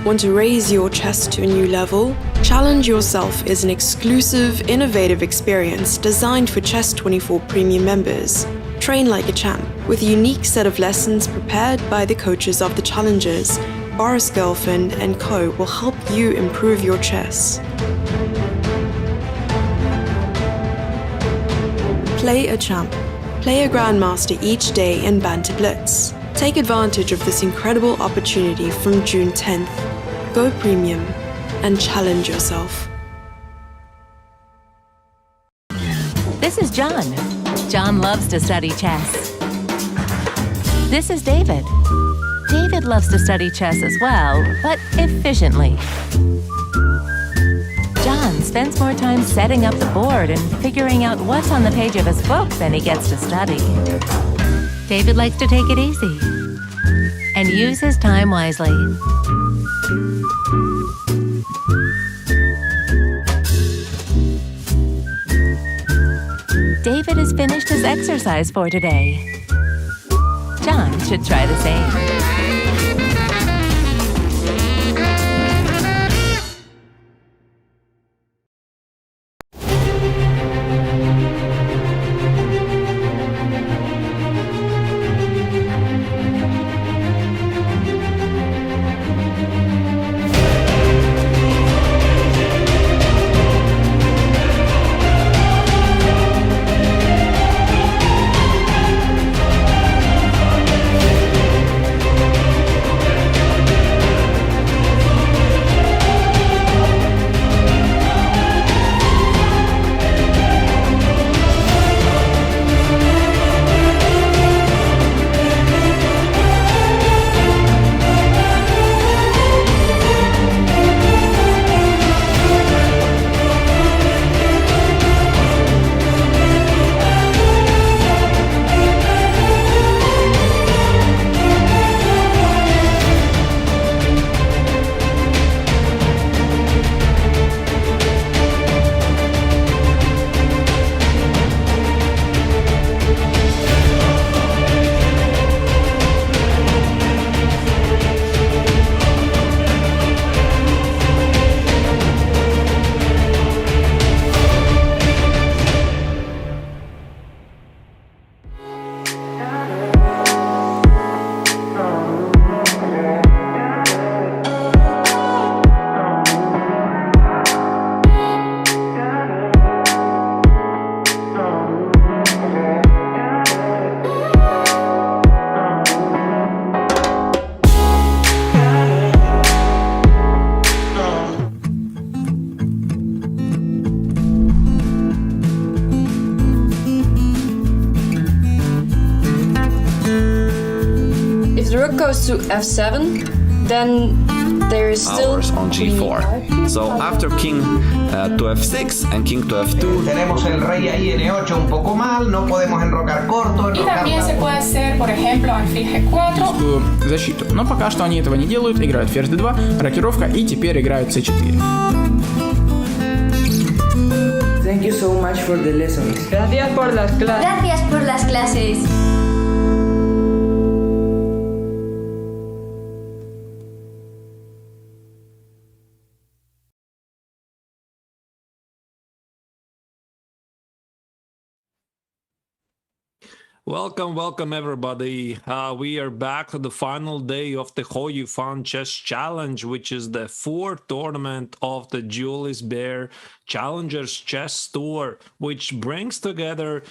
Want to raise your chess to a new level? Challenge Yourself is an exclusive, innovative experience designed for Chess24 Premium members. Train like a champ, with a unique set of lessons prepared by the coaches of the challengers. Boris, Gelfand and co will help you improve your chess. Play a champ. Play a grandmaster each day in Banter Blitz. Take advantage of this incredible opportunity from June 10th. Go premium and challenge yourself. This is John. John loves to study chess. This is David. David loves to study chess as well, but efficiently. John spends more time setting up the board and figuring out what's on the page of his book than he gets to study. David likes to take it easy and use his time wisely. David has finished his exercise for today. John should try the same. Goes to f7, then there is still hours on g4. So after king to f6 and king to f2. Tenemos el rey ahí n8 un poco mal, no podemos enrocar corto. Y también se puede hacer, por ejemplo, alfil g4. Защиту. Но пока что они этого не делают, играют ферзь d2, рокировка и теперь играют c4. Thank you so much for the lessons. Gracias por las clases. Gracias por las clases. Welcome everybody. We are back to the final day of the Hou Yifan Chess Challenge, which is the fourth tournament of the Julius Baer Challengers Chess Tour, which brings together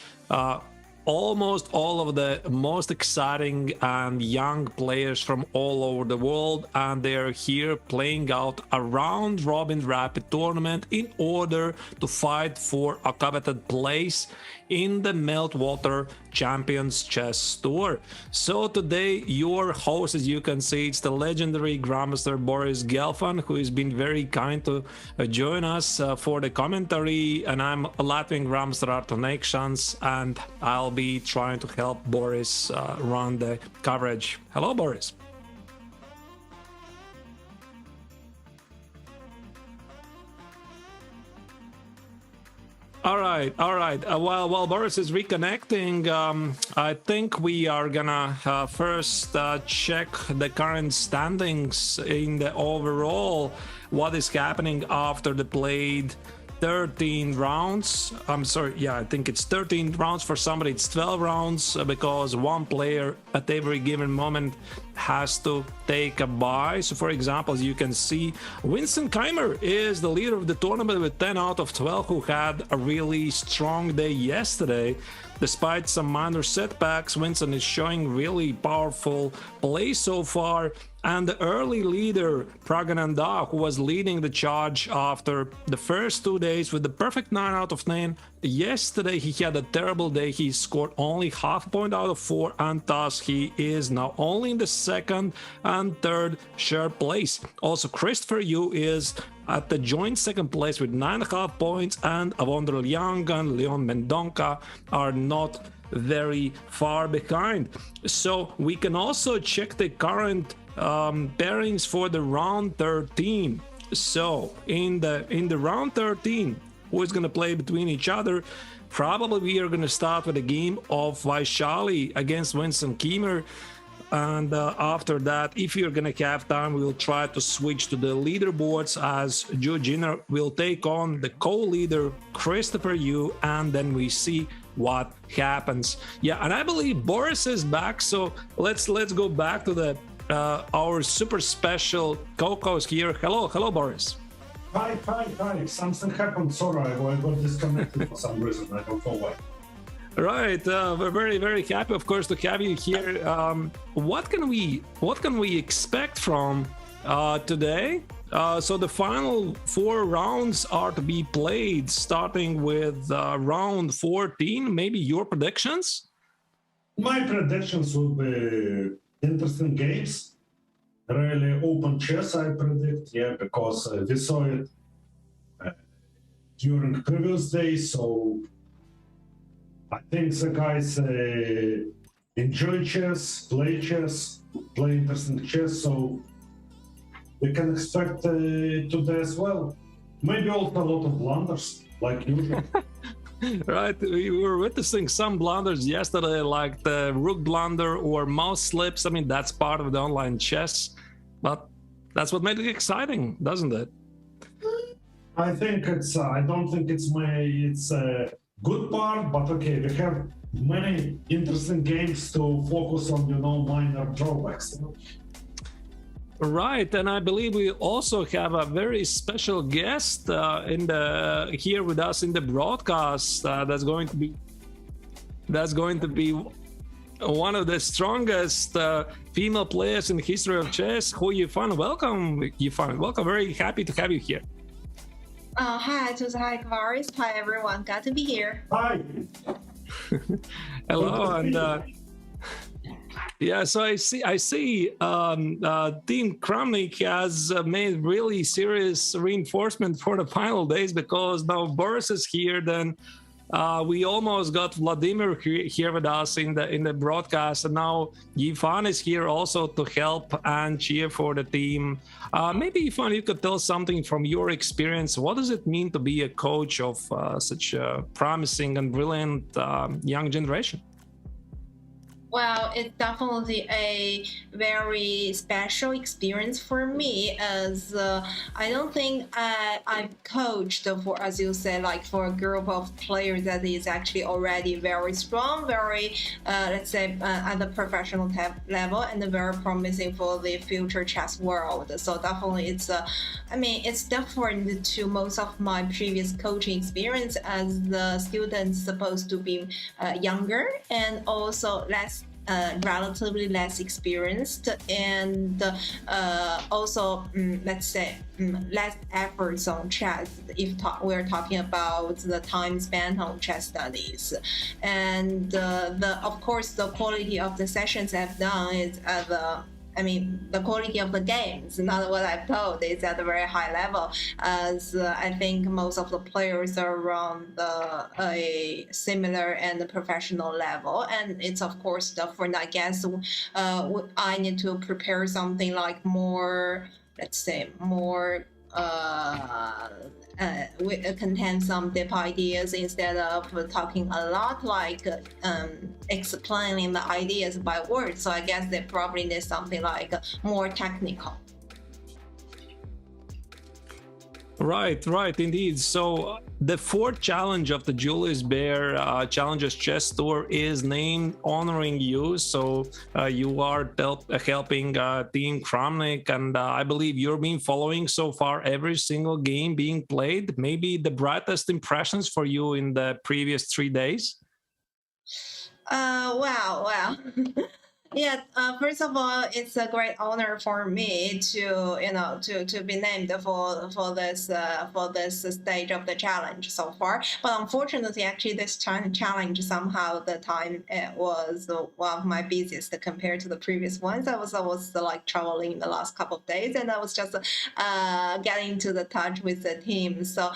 almost all of the most exciting and young players from all over the world, and they are here playing out a round-robin rapid tournament in order to fight for a coveted place in the Meltwater Champions Chess Tour. So today your host, as you can see, it's the legendary Grandmaster Boris Gelfand, who has been very kind to join us for the commentary, and I'm Latvian Grandmaster Arturs Neiksans, and I'll be trying to help Boris run the coverage. Hello, Boris. All right. While Boris is reconnecting, I think we are gonna first check the current standings in the overall. What is happening after the played 13 rounds? I'm sorry, yeah, I think it's 13 rounds. For somebody it's 12 rounds because one player at every given moment has to take a bye. So for example, as you can see, Winston Keemer is the leader of the tournament with 10 out of 12, who had a really strong day yesterday. Despite some minor setbacks, Winston is showing really powerful play so far. And the early leader, Prague, who was leading the charge after the first 2 days with the perfect 9 out of 9. Yesterday he had a terrible day. He scored only half a point out of 4, and thus he is now only in the second and third shared place. Also, Christopher Yu is at the joint second place with 9.5 points, and Avondra Liang and Leon Mendonca are not very far behind. So we can also check the current pairings for the round 13. So in the round 13, who is going to play between each other? Probably we are going to start with a game of Vaishali against Winston Keemer. And after that, if you're going to have time, we'll try to switch to the leaderboards as Jinner will take on the co-leader Christopher Yu, and then we see what happens. Yeah, and I believe Boris is back, so let's go back to the our super special co-host here. Hello, Boris. Hi. Something happened. Sorry, I got disconnected for some reason. I don't know why. Right, we're very, very happy, of course, to have you here. What can we expect from today? So the final 4 rounds are to be played, starting with round 14. Maybe your predictions? My predictions will be interesting games. Really open chess, I predict. Yeah, because we saw it during previous days. So I think the guys enjoy chess, play interesting chess, so we can expect today as well. Maybe also a lot of blunders, like usual. Right, we were witnessing some blunders yesterday, like the rook blunder or mouse slips. I mean, that's part of the online chess, but that's what made it exciting, doesn't it? I think it's. I don't think it's a good part, but okay, we have many interesting games to focus on, minor drawbacks. Right, and I believe we also have a very special guest here with us in the broadcast. That's going to be one of the strongest female players in the history of chess, Hou Yifan. Welcome, Yifan. Welcome. Very happy to have you here. Hi, hi, Boris. Hi, everyone. Glad to be here. Hi. Hello, and yeah. So I see. Team Kramnik has made really serious reinforcement for the final days, because now Boris is here. Then we almost got Vladimir here with us in the broadcast, and now Yifan is here also to help and cheer for the team. Maybe Yifan, you could tell something from your experience. What does it mean to be a coach of such a promising and brilliant young generation? Well, it's definitely a very special experience for me, as I don't think I've coached for, as you say, like for a group of players that is actually already very strong, very, let's say, at the professional level, and very promising for the future chess world. So definitely it's different to most of my previous coaching experience, as the students supposed to be younger and also relatively less experienced, and also let's say less efforts on chess if we're talking about the time spent on chess studies. And of course the quality of the sessions I've done is the quality of the games, not what I've told, is at a very high level, as I think most of the players are around a similar and professional level. And it's of course different. I guess I need to prepare something like more, let's say, more contain some deep ideas instead of talking a lot, like explaining the ideas by words. So I guess they probably need something like more technical. Right, indeed. So the fourth challenge of the Julius Baer Challenges Chess Tour is named honoring you. So you are helping Team Kramnik, and I believe you've been following so far every single game being played. Maybe the brightest impressions for you in the previous 3 days? Wow. Yeah, first of all, it's a great honor for me to be named for this stage of the challenge so far. But unfortunately, actually, this challenge somehow the time was one of my busiest compared to the previous ones. I was like traveling the last couple of days, and I was just getting to the touch with the team. So.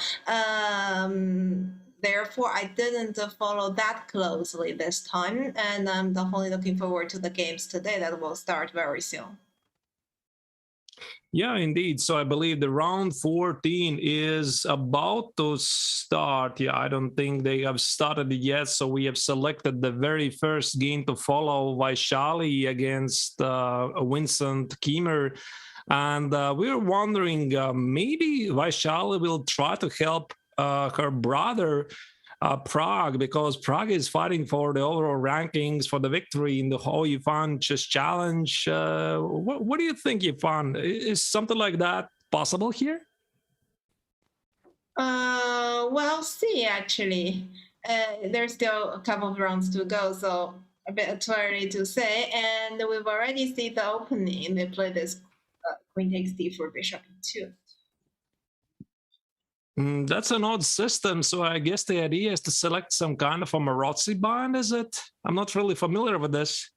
Therefore, I didn't follow that closely this time, and I'm definitely looking forward to the games today that will start very soon. Yeah, indeed. So I believe the round 14 is about to start. Yeah, I don't think they have started it yet. So we have selected the very first game to follow, Vaishali against Winston Keemer. And we're wondering, maybe Vaishali will try to help her brother Prague, because Prague is fighting for the overall rankings for the victory in the Hou Yifan Chess Challenge. What do you think, Yifan? Is something like that possible here? We'll see, actually. There's still a couple of rounds to go, so a bit too early to say. And we've already seen the opening. They play this queen takes d4, bishop e2. That's an odd system, so I guess the idea is to select some kind of a Marozzi bind, is it? I'm not really familiar with this.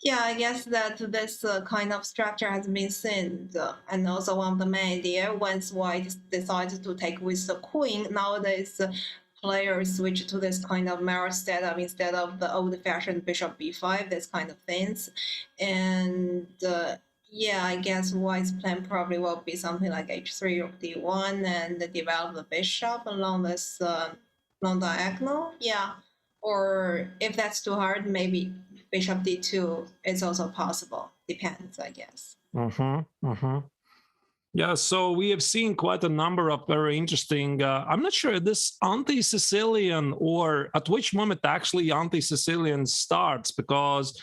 Yeah, I guess that this kind of structure has been seen, and also one of the main idea once white decides to take with the queen, nowadays players switch to this kind of mirror setup instead of the old-fashioned bishop b5, this kind of things. And yeah, I guess white's plan probably will be something like h3 or d1 and develop the bishop along this long diagonal. Yeah, or if that's too hard, maybe bishop d2 is also possible. Depends, I guess. Yeah, so we have seen quite a number of very interesting, I'm not sure this anti-Sicilian or at which moment actually anti-Sicilian starts, because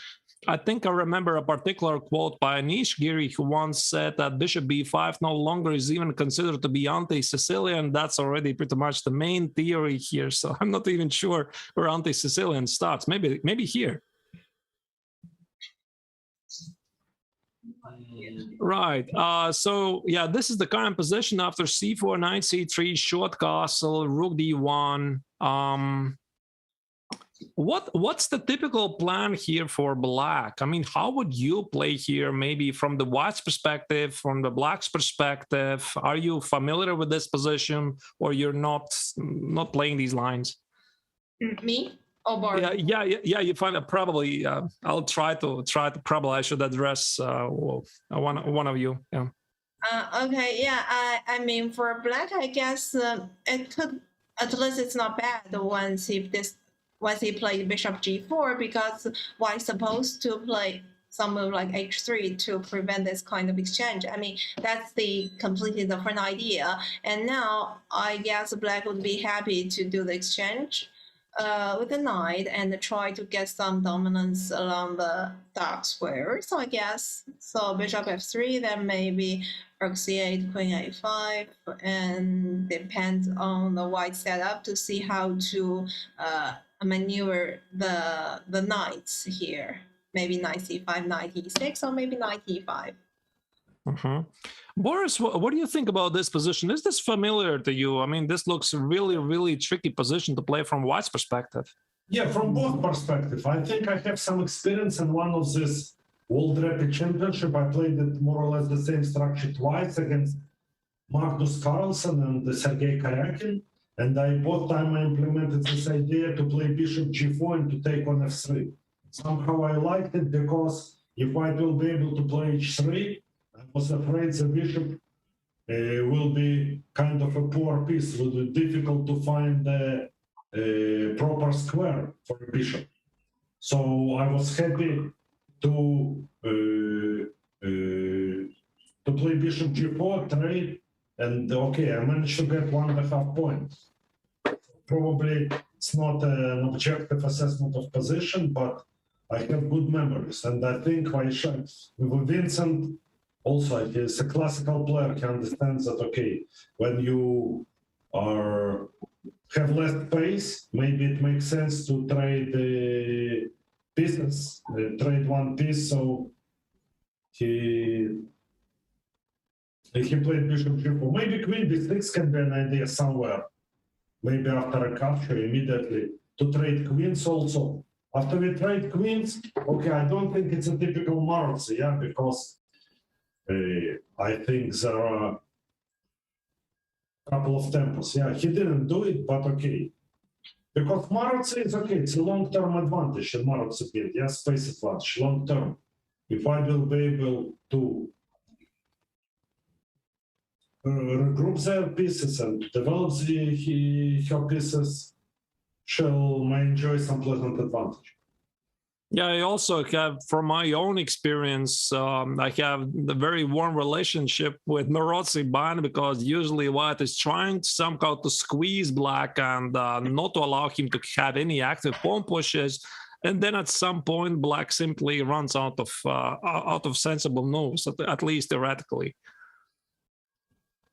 I think I remember a particular quote by Anish Giri, who once said that bishop b5 no longer is even considered to be anti-Sicilian. That's already pretty much the main theory here. So I'm not even sure where anti-Sicilian starts. Maybe here. Right. So yeah, this is the current position after c4, knight c3, short castle, rook d1. What's the typical plan here for black? I mean, how would you play here? Maybe from the white's perspective, from the black's perspective. Are you familiar with this position, or you're not playing these lines? Me? Oh, Boris. Yeah. You find it probably. I'll try to probably. I should address one of you. Yeah. Okay. Yeah. I mean, for black, I guess it could. At least it's not bad once he played bishop g4, because white's supposed to play some move like h3 to prevent this kind of exchange. I mean, that's the completely different idea. And now I guess black would be happy to do the exchange with the knight and try to get some dominance along the dark square. So I guess, so bishop f3, then maybe rook c8, queen a5, and depends on the white setup to see how to maneuver the knights here. Maybe knight c5, knight e6, or maybe knight e5. Boris, what do you think about this position? Is this familiar to you? I mean, this looks really, really tricky position to play from white's perspective. Yeah, from both perspectives. I think I have some experience in one of this World Rapid Championship. I played it more or less the same structure twice against Magnus Carlsen and Sergei Karyakin. and both time I implemented this idea to play bishop g4 and to take on f3. Somehow I liked it because if white will be able to play h3, I was afraid the bishop will be kind of a poor piece. It will be difficult to find the proper square for a bishop. So I was happy to play bishop g4, trade, and okay, I managed to get 1.5 points. Probably it's not an objective assessment of position, but I have good memories, and I think with Vincent also, he's a classical player. He understands that, okay, when you have less pace, maybe it makes sense to trade the pieces, trade one piece. So he played bishop g4. Maybe queen b6 can be an idea somewhere. Maybe after a capture, immediately to trade queens also. After we trade queens, okay, I don't think it's a typical Maroczy, yeah, because I think there are a couple of tempos. Yeah, he didn't do it, but okay. Because Maroczy is okay, it's a long-term advantage in Maroczy build, yeah, space advantage, long-term. If I will be able to regroup their pieces and develop her pieces, she may enjoy some pleasant advantage. Yeah, I also have, from my own experience, I have a very warm relationship with Maroczy ban, because usually white is trying somehow to squeeze black and not to allow him to have any active pawn pushes. And then at some point, black simply runs out of sensible moves, at least theoretically.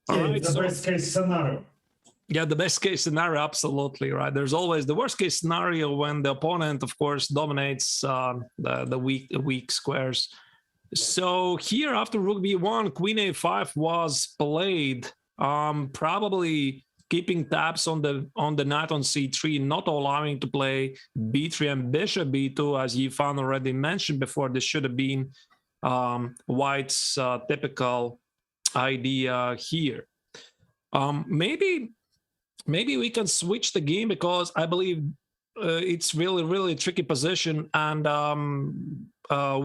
Yeah, right, the best case scenario. Yeah, the best case scenario, absolutely, right. There's always the worst case scenario when the opponent, of course, dominates the weak squares. So here, after rook b1, queen a5 was played, probably keeping tabs on the knight on c3, not allowing to play b3 and bishop b2, as Yifan already mentioned before. This should have been white's typical idea here. Maybe we can switch the game, because I believe it's really a tricky position, and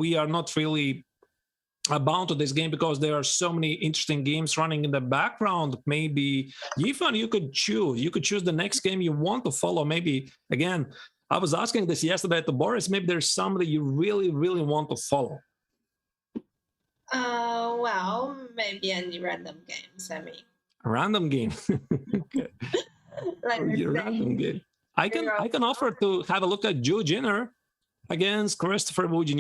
we are not really bound to this game because there are so many interesting games running in the background. Maybe Yifan, you could choose the next game you want to follow. Maybe, again, I was asking this yesterday to Boris, maybe there's somebody you really want to follow. Well, maybe any random games. I mean, random game. Okay. Random game. I can offer to have a look at Jinner against Christopher Woodin.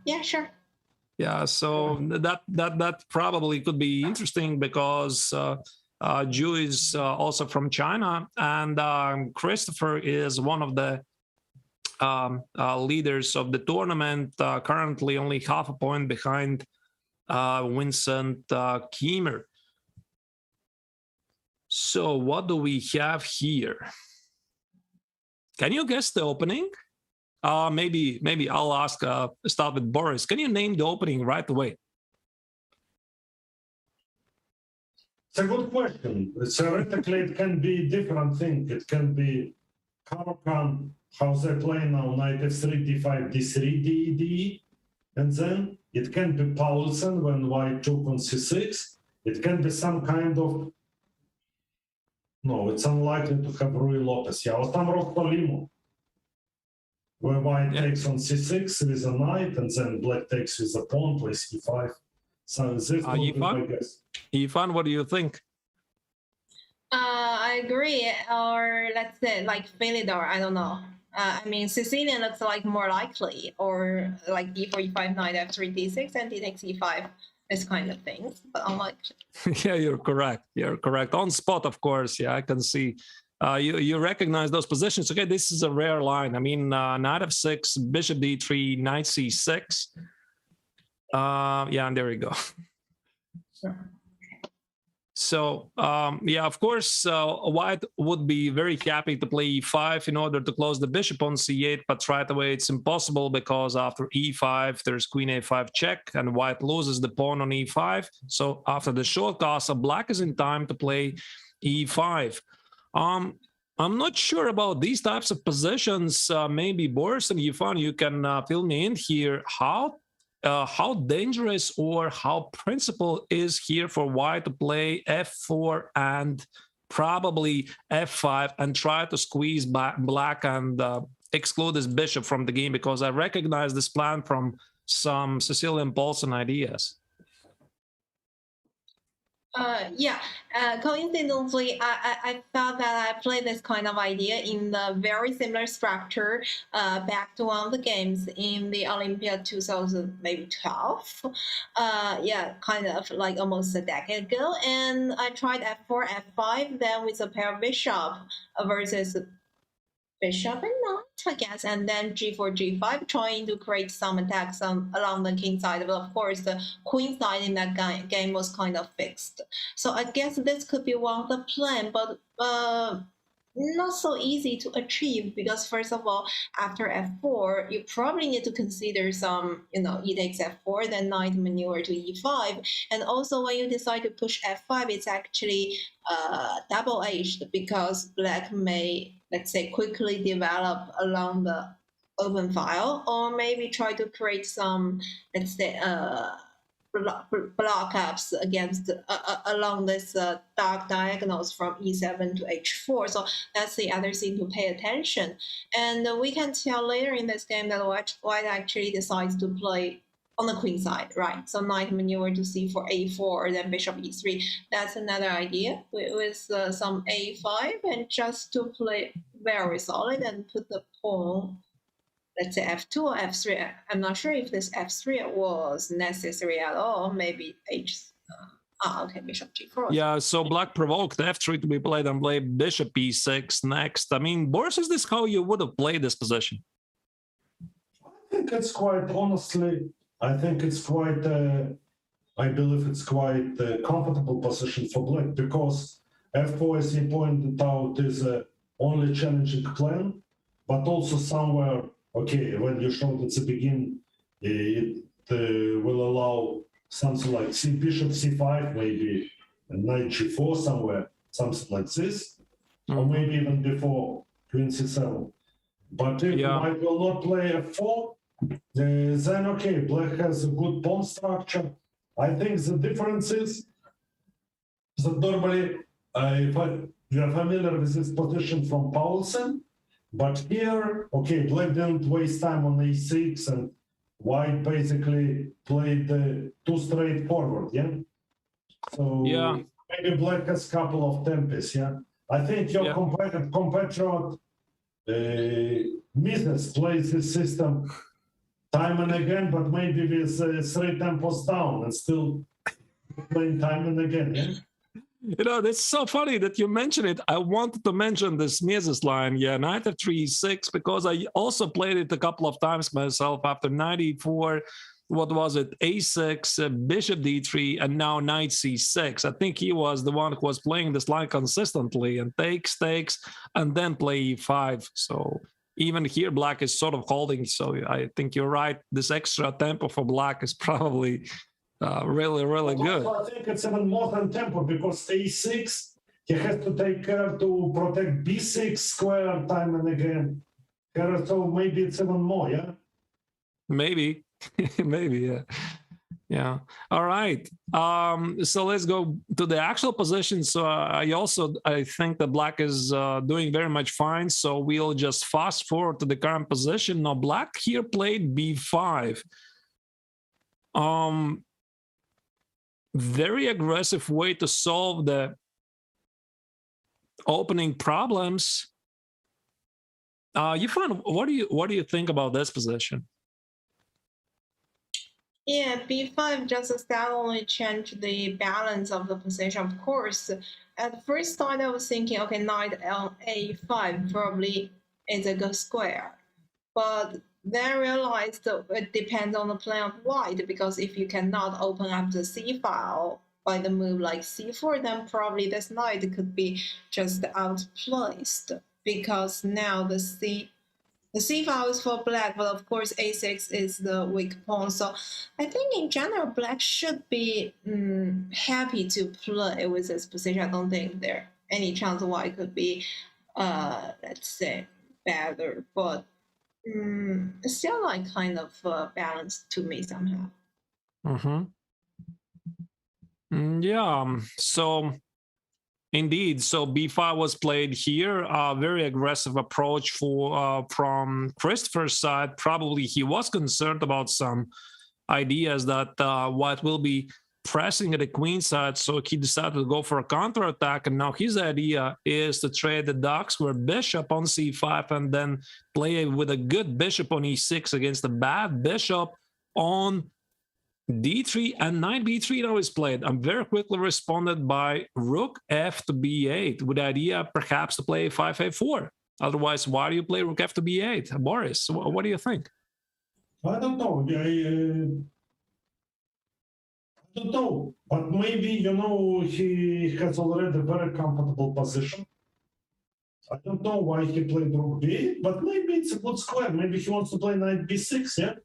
Yeah, sure. Yeah, so that probably could be interesting, because Ju is also from China, and Christopher is one of the leaders of the tournament, currently only half a point behind Winston Keemer. So what do we have here? Can you guess the opening? Maybe I'll ask, start with Boris. Can you name the opening right away? It's a good question. Theoretically, it can be different things. It can be Karakan, how they play now, knight f3, d5, d3, d, and then it can be Paulsen when white took on c6. It can be some kind of, no, it's unlikely to have Rui Lopez. Yeah, or some Rostolimo, where white takes on c6 with a knight, and then black takes with a pawn, plays e5. So this will be my guess. Yifan, what do you think? I agree, or let's say like Philidor, I don't know. I mean, Sicilian looks like more likely, or like d4, e5, knight f3, d6, and d takes e5, this kind of things, but unlikely. Yeah, you're correct. You're correct. On spot, of course. Yeah, I can see. You recognize those positions. Okay, this is a rare line. I mean, knight f6, bishop d3, knight c6. Yeah, and there we go. Sure. So, yeah, of course, white would be very happy to play e5 in order to close the bishop on c8, but right away it's impossible because after e5, there's queen a5 check, and white loses the pawn on e5. So after the short castle, black is in time to play e5. I'm not sure about these types of positions. Maybe Boris and Yifan, you can fill me in here. How dangerous or how principled is here for white to play f4 and probably f5 and try to squeeze black and exclude this bishop from the game? Because I recognize this plan from some Sicilian Paulson ideas. Yeah, coincidentally, I thought that I played this kind of idea in the very similar structure back to one of the games in the Olympia 2012. Yeah, kind of like almost a decade ago. And I tried f4, f5, then with a pair of bishop versus bishop and knight, I guess, and then g4, g5, trying to create some attacks along the king side. But of course, the queen side in that game was kind of fixed. So I guess this could be one of the plan, but not so easy to achieve because first of all, after f4, you probably need to consider some, e takes f4, then knight maneuver to e5, and also when you decide to push f5, it's actually double-edged because black may, let's say, quickly develop along the open file, or maybe try to create some, let's say, block ups against along this dark diagonals from e7 to h4. So that's the other thing to pay attention. And we can tell later in this game that white actually decides to play on the queen side, right? So knight maneuver to c4, a4, then bishop e3. That's another idea with some a5, and just to play very solid and put the pawn, let's say f2 or f3. I'm not sure if this f3 was necessary at all. Maybe okay, bishop g4. Yeah, so black provoked f3 to be played and play bishop e6 next. I mean, Boris, is this how you would have played this position? I think it's quite, honestly, I think it's quite, I believe it's quite a comfortable position for black because f4, as you pointed out, is a only challenging plan, but also somewhere, okay, when you showed at the beginning, it will allow something like bishop c5, maybe knight g4 somewhere, something like this, or maybe even before queen c7. But if white will not play f4, then okay, black has a good pawn structure. I think the difference is that normally, if you are familiar with this position from Paulsen, but here, okay, black didn't waste time on a6, and white basically played too straightforward, yeah? So maybe black has a couple of tempers, yeah? I think your compatriot Mises plays this system time and again, but maybe with 3 tempos down and still playing time and again, yeah? That's so funny that you mentioned it. I wanted to mention this Mises line, knight f3, e6, because I also played it a couple of times myself after 94, what was it, a6, bishop d3, and now knight c6. I think he was the one who was playing this line consistently and takes, and then play e5. So even here, black is sort of holding. So I think you're right. This extra tempo for black is probably really, really good. I think it's even more than tempo because a6, he has to take care to protect b6 square time and again. So maybe it's even more, yeah? Maybe, maybe, yeah. All right. So let's go to the actual position. So I think that black is doing very much fine. So we'll just fast forward to the current position. Now black here played b5. Very aggressive way to solve the opening problems. Yifan, what do you think about this position? Yeah, b5 just that only changed the balance of the position. Of course, at first thought I was thinking, okay, knight a5 probably is a good square, but then I realized that it depends on the plan of white, because if you cannot open up the C file by the move like c4, then probably this knight could be just outplaced, because now the c file is for black, but of course a6 is the weak pawn. So I think in general, black should be happy to play with this position. I don't think there any chance white could be, let's say, better, but it's still like kind of balanced to me somehow. Yeah, so indeed, so b5 was played here. A very aggressive approach from Christopher's side. Probably he was concerned about some ideas that white will be pressing at the queen side, so he decided to go for a counterattack. And now his idea is to trade the dark square bishop on c5 and then play with a good bishop on e6 against a bad bishop on d3, and knight b3 now is played. I'm very quickly responded by rook f to b8 with the idea perhaps to play 5a4. Otherwise, why do you play rook f to b8? Boris, what do you think? I don't know. I don't know, but maybe, you know, he has already a very comfortable position. I don't know why he played rook b8, but maybe it's a good square. Maybe he wants to play knight b6, yeah?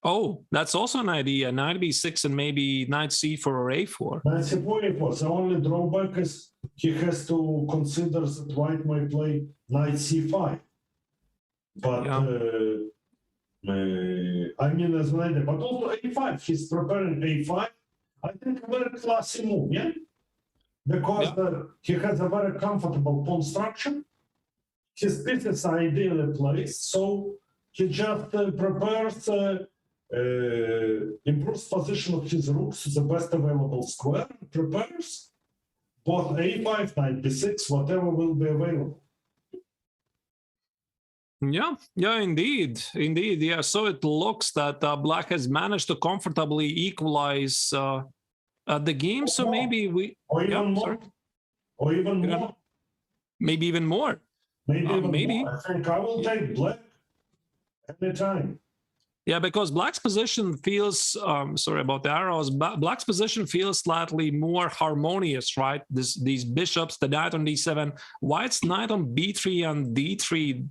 Oh, that's also an idea. Knight b6 and maybe knight c4 or a4. Knight c4, a4. The only drawback is he has to consider that white may play knight c5. But, yeah. I mean, as an idea, but also a5. He's preparing a5. I think a very classy move, yeah? Because he has a very comfortable pawn structure. His pieces are ideally placed, so he just prepares, improves position of his rooks to the best available square, and prepares both a5, knight b6, whatever will be available. Yeah, indeed. Yeah, so it looks that black has managed to comfortably equalize the game. So maybe we, or even more, or even more, maybe even more. Maybe. More. I think I will take black anytime. Yeah, because black's position feels, sorry about the arrows, black's position feels slightly more harmonious, right? These bishops, the knight on d7, white's knight on b3 and d3,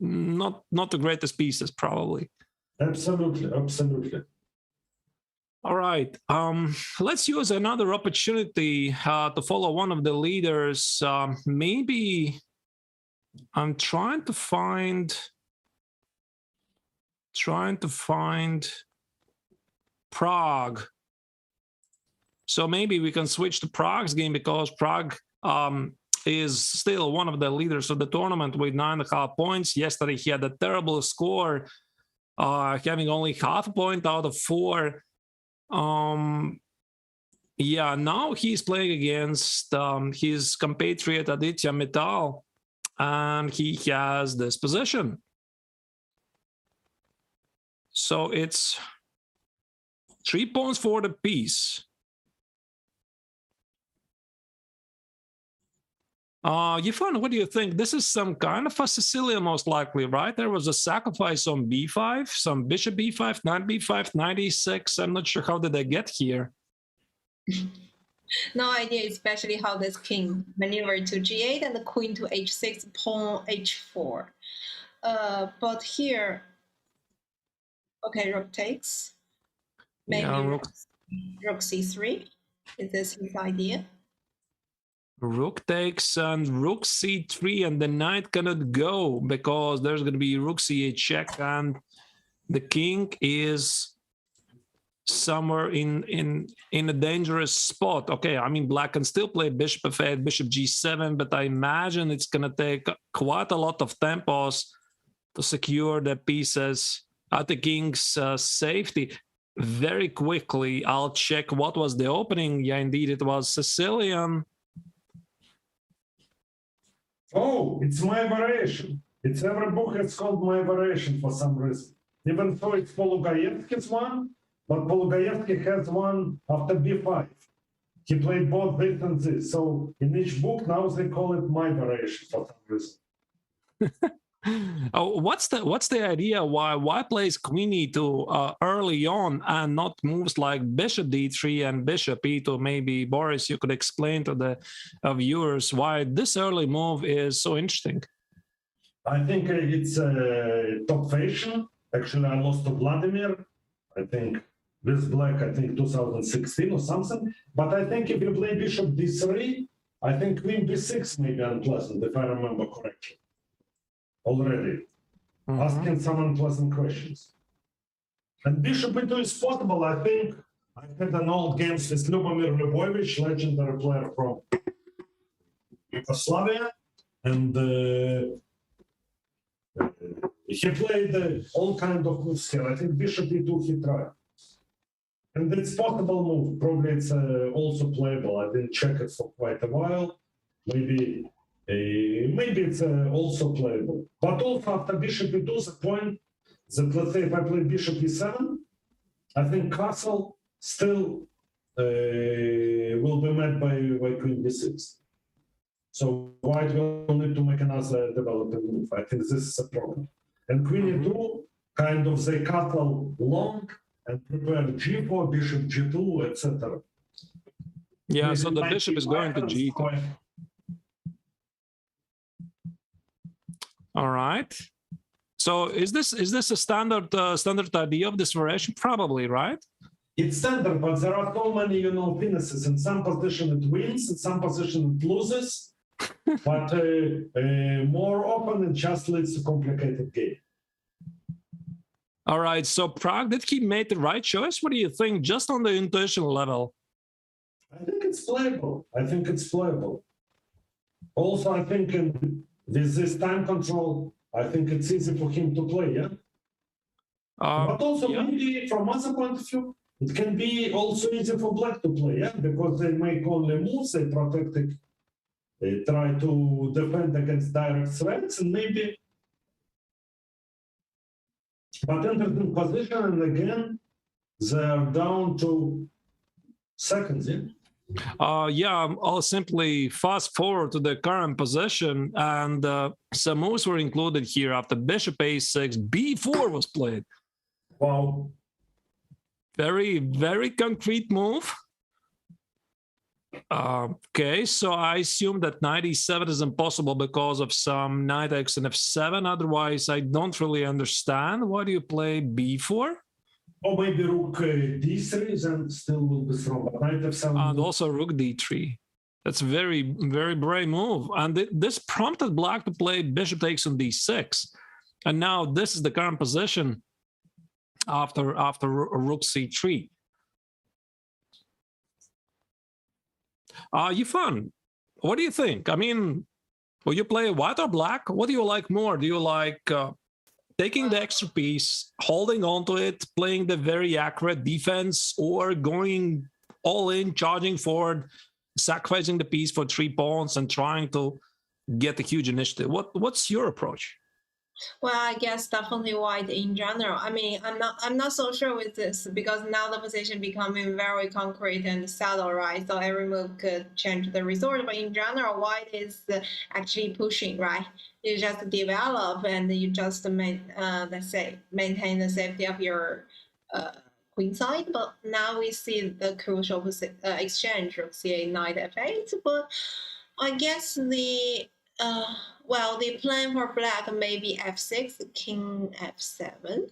not the greatest pieces, probably. Absolutely. All right, let's use another opportunity to follow one of the leaders. Maybe I'm trying to find Prague. So maybe we can switch to Prague's game, because Prague is still one of the leaders of the tournament with 9.5 points. Yesterday he had a terrible score, having only half a point out of 4. Yeah, now he's playing against his compatriot Aditya Mittal, and he has this position. So it's 3 points for the piece. Yifan, what do you think? This is some kind of a Sicilian, most likely, right? There was a sacrifice on b5, some bishop b5, knight b5, knight e6. I'm not sure how did they get here. No idea, especially how this king maneuvered to g8 and the queen to h6, pawn h4. But here, okay, rook takes. Maybe rook c3. Is this his idea? Rook takes and rook c3, and the knight cannot go because there's going to be rook c8 check, and the king is somewhere in a dangerous spot. Okay, I mean, black can still play bishop f8, bishop g7, but I imagine it's going to take quite a lot of tempos to secure the pieces at the king's safety. Very quickly, I'll check what was the opening. Yeah, indeed, it was Sicilian. Oh, it's my variation. It's every book it's called my variation for some reason. Even though it's Polugaevsky's one, but Polugaevsky has one after b5. He played both this and this. So in each book now they call it my variation for some reason. What's the idea? Why plays queen e2 early on and not moves like bishop d3 and bishop e2? Maybe Boris, you could explain to the viewers why this early move is so interesting. I think it's a top fashion. Actually, I lost to Vladimir. I think with black, I think 2016 or something. But I think if you play bishop d3, I think queen b6 may be unpleasant, if I remember correctly. Already asking some unpleasant questions. And bishop e2 is possible. I think I had an old games with Ljubomir Ljubojevic, legendary player from Yugoslavia, and he played all kind of moves here. I think bishop e2 he tried. And it's possible move. Probably it's also playable. I didn't check it for quite a while. Maybe it's also playable. But also after bishop e2, the point that, let's say, if I play bishop e7, I think castle still will be met by queen b6. So white will need to make another developing move. I think this is a problem. And queen e2, kind of the castle long and prepare g4, bishop g2, etc. Yeah, so the bishop is going to g2. All right. So is this a standard idea of this variation? Probably, right? It's standard, but there are so many, finesses. In some position it wins, in some position it loses. But more often it just leads to complicated game. All right. So Prague, did he make the right choice? What do you think, just on the intuition level? I think it's playable. Also, I think with this time control, I think it's easy for him to play, yeah? But also maybe from other point of view, it can be also easy for black to play, yeah? Because they make only moves, they protect it, they try to defend against direct threats, and maybe... But interesting position, and again, they're down to seconds, yeah? I'll simply fast forward to the current position, and some moves were included here. After bishop a6, b4 was played. Wow. Very, very concrete move. Okay, so I assume that knight e7 is impossible because of some knight x and f7. Otherwise, I don't really understand. Why do you play b4? Or maybe rook d3, then still will be strong. But knight f7. And also rook d3. That's very, very brave move. And this prompted black to play bishop takes on d6. And now this is the current position after rook c3. Yifan, what do you think? I mean, will you play white or black? What do you like more? Do you like taking the extra piece, holding on to it, playing the very accurate defense, or going all in, charging forward, sacrificing the piece for 3 pawns and trying to get a huge initiative? What's your approach? Well, I guess definitely white in general. I mean, I'm not so sure with this because now the position becoming very concrete and settled, right? So every move could change the result. But in general, white is actually pushing, right? You just develop and you just let's say maintain the safety of your queen side. But now we see the crucial exchange of c8, knight f8. But I guess the plan for black may be f6, king f7.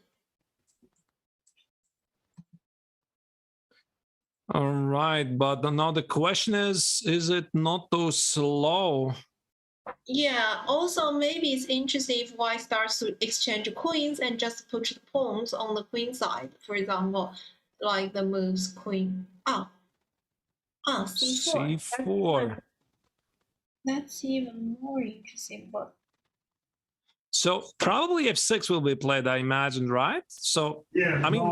All right, but now the question is it not too slow? Yeah, also maybe it's interesting if white starts to exchange queens and just put the pawns on the queen side. For example, like the moves queen, c4. c4. That's even more interesting. But so probably f6 will be played, I imagine, right? So yeah, I mean,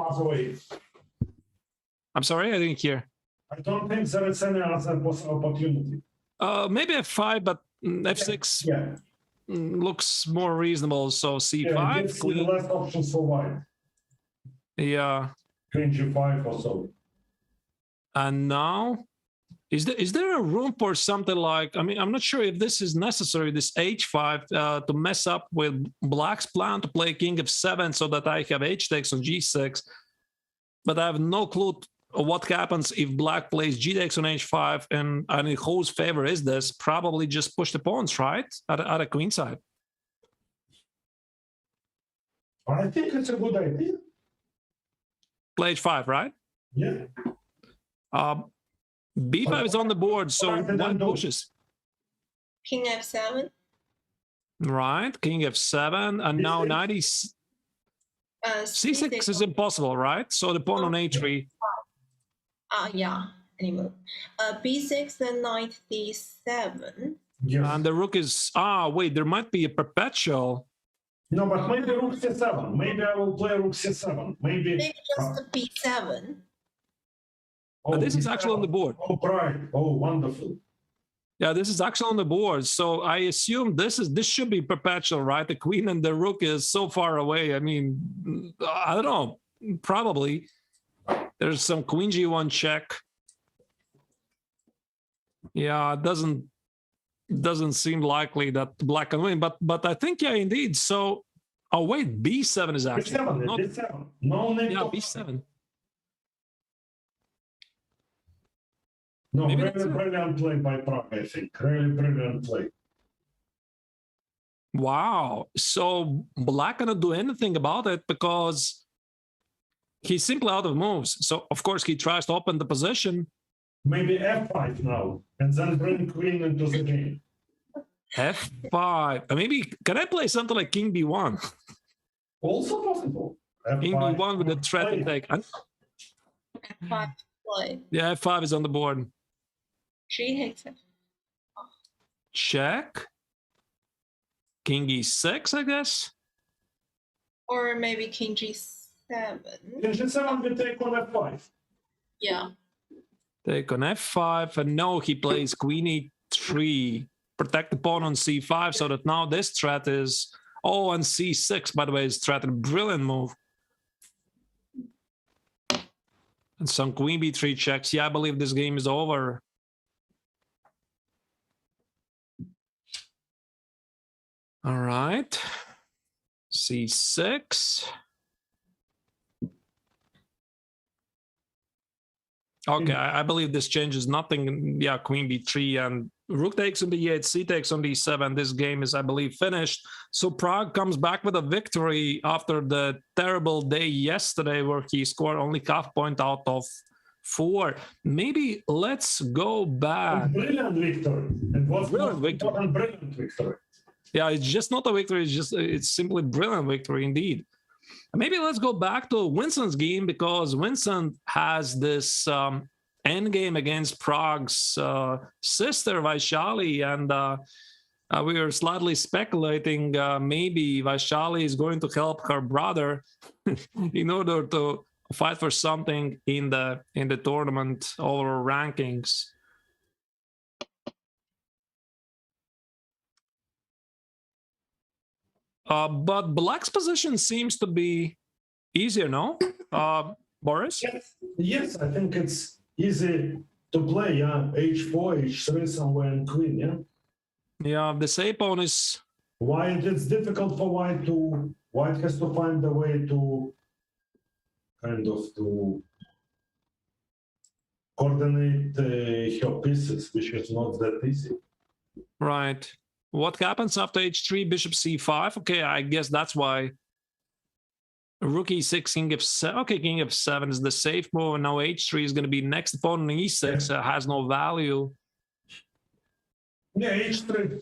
I'm sorry, I didn't hear. I don't think there is any other opportunity. Maybe f5, but f6 looks more reasonable. So c5. Gives queen. Less options for white. Yeah. Queen g5 or so. And now Is there a room for something like, I mean, I'm not sure if this is necessary, this h5, to mess up with black's plan to play king f7 so that I have h takes on g6, but I have no clue what happens if black plays g takes on h5, and in whose favor is this? Probably just push the pawns, right? At a queen side. I think it's a good idea. Play h5, right? Yeah. b5 is on the board, so one pushes. King f7. Right, king f7, and now knight c6 is impossible, right? So the pawn on a3. Yeah, anyway. b6 and knight c7. Yes. And the rook is, wait, there might be a perpetual. No, but maybe rook c7. Maybe I will play rook c7. Maybe just b7. This is actually on the board. Oh, right. Oh, wonderful. Yeah, this is actually on the board. So I assume this should be perpetual, right? The queen and the rook is so far away. I mean, I don't know. Probably. There's some queen g1 check. Yeah, it doesn't seem likely that black can win, but I think, yeah, indeed. So, oh wait, b7 is actually b7. No need. Yeah, b7. No, Maybe really brilliant play by Prague, I think. Really brilliant play. Wow. So black cannot do anything about it because he's simply out of moves. So of course he tries to open the position. Maybe f5 now, and then bring queen into the game. f5. Maybe can I play something like king b1? Also possible. F5. King b1 with a threat to take. f5 play. Yeah, f5 is on the board. She hates it. Check. King e6, I guess. Or maybe king g7. King g7 will take on f5. Yeah. Take on f5, and no, he plays queen e3. Protect the pawn on c5, so that now this threat is... Oh, and c6, by the way, is threatened. Brilliant move. And some queen b3 checks. Yeah, I believe this game is over. All right. c6. Okay, I believe this changes nothing. Yeah, queen b3 and rook takes on d8, c takes on d7. This game is, I believe, finished. So Prague comes back with a victory after the terrible day yesterday where he scored only half point out of 4. Maybe let's go back. Brilliant victory. It was brilliant victory. Brilliant victory. Yeah, it's just not a victory. It's simply brilliant victory indeed. Maybe let's go back to Winston's game, because Winston has this endgame against Prague's sister Vaishali, and we were slightly speculating maybe Vaishali is going to help her brother in order to fight for something in the tournament over rankings. But black's position seems to be easier, no? Boris? Yes, I think it's easy to play, yeah. h4, h3, somewhere in queen, yeah? Yeah, the same pawn is... White, it's difficult for white to... White has to find a way to kind of to coordinate her pieces, which is not that easy. Right. What happens after h3, bishop c5? Okay, I guess that's why rook e6, king f7. Okay, king f7 is the safe move, and now h3 is going to be next pawn on e6. Has no value. Yeah, h3.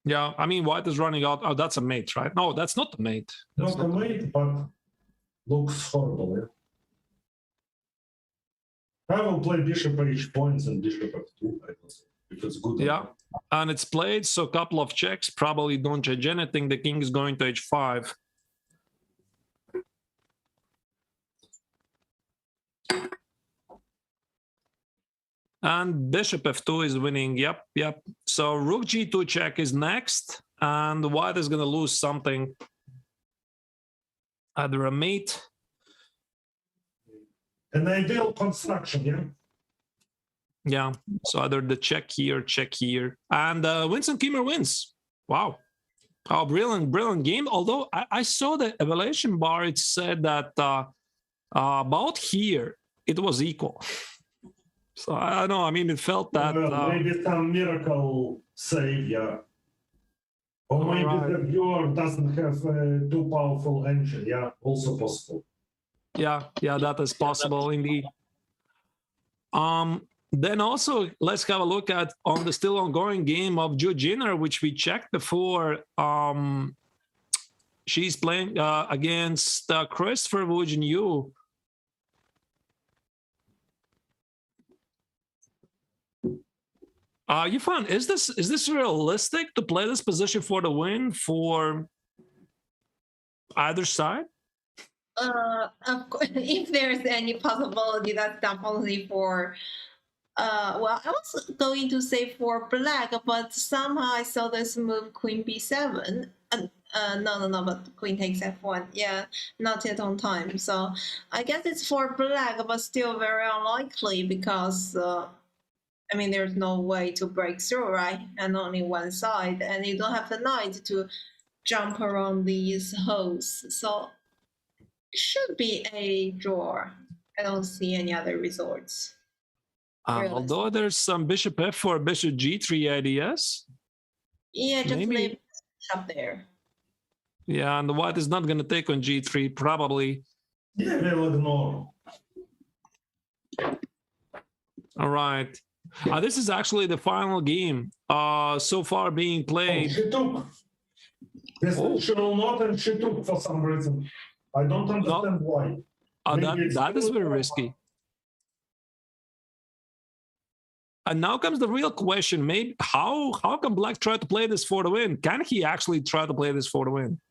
Yeah, I mean, white is running out. Oh, that's a mate, right? No, that's not the mate. Not a mate, but looks horrible, yeah. I will play bishop h points and bishop f2, if it's good. Yeah, and it's played, so a couple of checks probably don't change anything. The king is going to h5. And bishop f2 is winning. Yep. So rook g2 check is next, and white is going to lose something. Either a mate. An ideal construction, yeah? Yeah, so either the check here, and Winston Keemer wins. Wow, oh, brilliant game. Although I saw the evaluation bar, it said that about here it was equal. So I don't know. I mean, it felt that maybe some miracle save, yeah. Or maybe the viewer doesn't have too powerful engine, yeah, also possible. Yeah, that is possible indeed. Then also let's have a look at on the still ongoing game of Jinner, which we checked before. She's playing against Christopher Wujinyu. Yifan, is this realistic to play this position for the win for either side? Of course, if there's any possibility, that's definitely for. Well, I was going to say for black, but somehow I saw this move Queen B7. No, but Queen takes F1. Yeah, not yet on time. So I guess it's for black, but still very unlikely because. I mean, there's no way to break through, right? And only one side, and you don't have the knight to jump around these holes. So it should be a draw. I don't see any other resorts. Although there's some bishop f4, bishop g3 ideas. Yeah, just maybe leave up there. Yeah, and the white is not going to take on g3, probably. Yeah, we'll ignore. All right. This is actually the final game so far being played. She took. She will not, and she took for some reason. I don't understand why. That is very risky. And now comes the real question. Maybe how can black try to play this for the win? Can he actually try to play this for the win?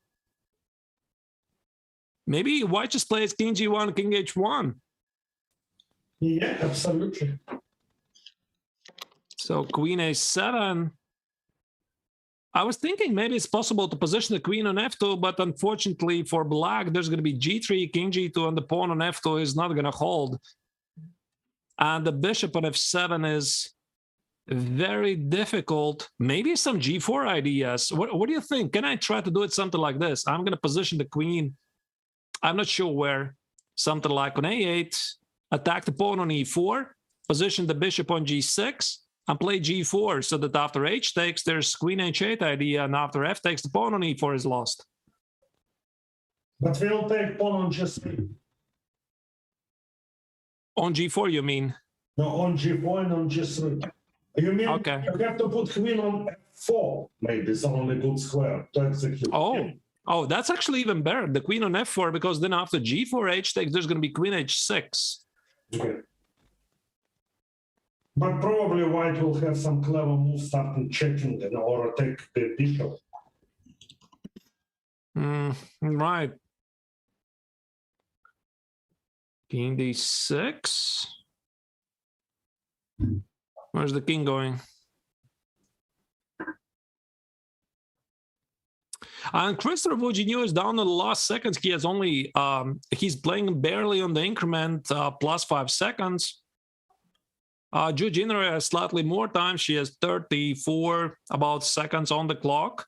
Maybe white just plays king g1, king h1. Yeah, absolutely. So queen a7. I was thinking maybe it's possible to position the queen on f2, but unfortunately for black, there's going to be g3, king g2, and the pawn on f2 is not going to hold. And the bishop on f7 is very difficult. Maybe some g4 ideas. What do you think? Can I try to do it something like this? I'm going to position the queen. I'm not sure where. Something like on a8, attack the pawn on e4, position the bishop on g6, and play g4 so that after h takes, there's queen h8 idea, and after f takes, the pawn on e4 is lost. But we'll take pawn on g3. On g4, you mean? No, on g4 and on g3. You mean you have to put queen on f4? Maybe it's only good square to execute. Oh, that's actually even better. The queen on f4, because then after g4, h takes, there's going to be queen h6. Okay. But probably white will have some clever move starting checking or take the bishop. Right. King d6. Where's the king going? And Christopher Wujinyu is down to the last seconds. He has only, he's playing barely on the increment, plus 5 seconds. Jinner has slightly more time. She has 34 about seconds on the clock.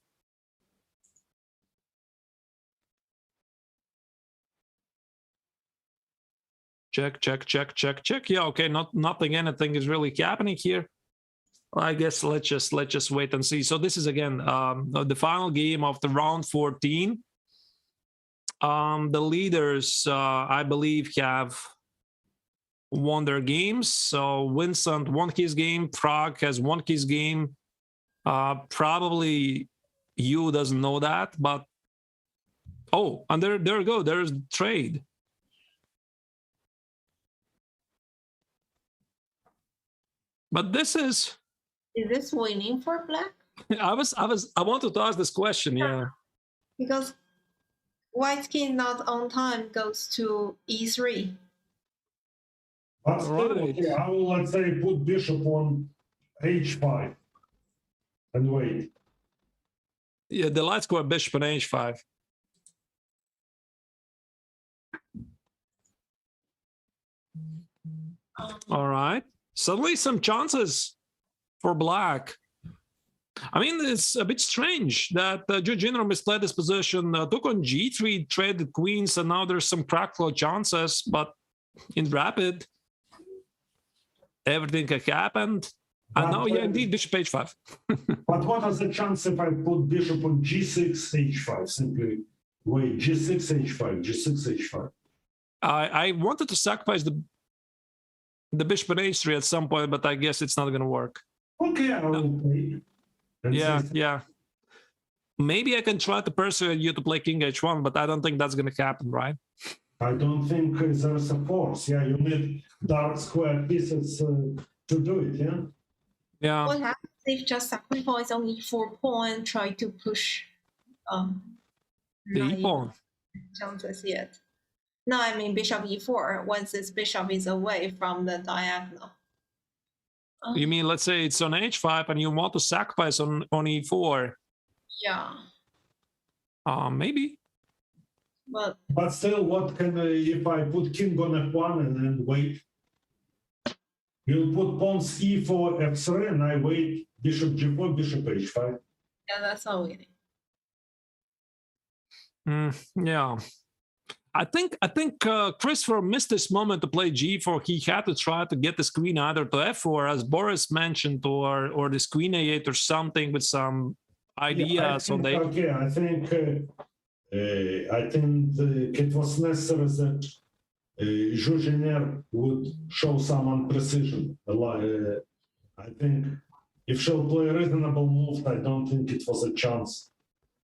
Check. Yeah, okay, anything is really happening here. I guess let's just wait and see. So this is again the final game of the round 14. The leaders, I believe, have won their games. So Winston won his game. Prague has won his game. Probably you doesn't know that, but and there we go. There's trade. But this is this winning for black? I wanted to ask this question, yeah. Because white king not on time goes to e3. But still, okay, I will, let's say, put bishop on h5 and wait. Yeah, the light square bishop on h5. All right. Suddenly some chances for black. I mean, it's a bit strange that Jinner misled his position, took on g3, traded queens, and now there's some practical chances, but in rapid, everything can happen. And now, yeah, indeed, bishop h5. But what are the chances if I put bishop on g6, h5? Simply wait, g6, h5, g6, h5. I wanted to sacrifice the bishop on h3 at some point, but I guess it's not going to work. Okay, I will play. Yeah. Maybe I can try to persuade you to play king h1, but I don't think that's going to happen, right? I don't think there's a force. Yeah, you need dark square pieces to do it, yeah? Yeah. What happens if just sacrifice on e4 pawn, try to push the e pawn? Chances yet. No, I mean bishop e4, once this bishop is away from the diagonal. You mean, let's say it's on h5 and you want to sacrifice on e4? Yeah. Maybe. But still, what can if I put king on f1 and then wait? You'll put pawns e4, f3, and I wait bishop g4, bishop h5. Yeah, that's all waiting. Yeah. I think Christopher missed this moment to play g4. He had to try to get the queen either to f4, as Boris mentioned, or the queen a8 or something with some ideas on the. Okay, I think it was necessary that Jinner would show some unprecision. I think if she'll play reasonable moves, I don't think it was a chance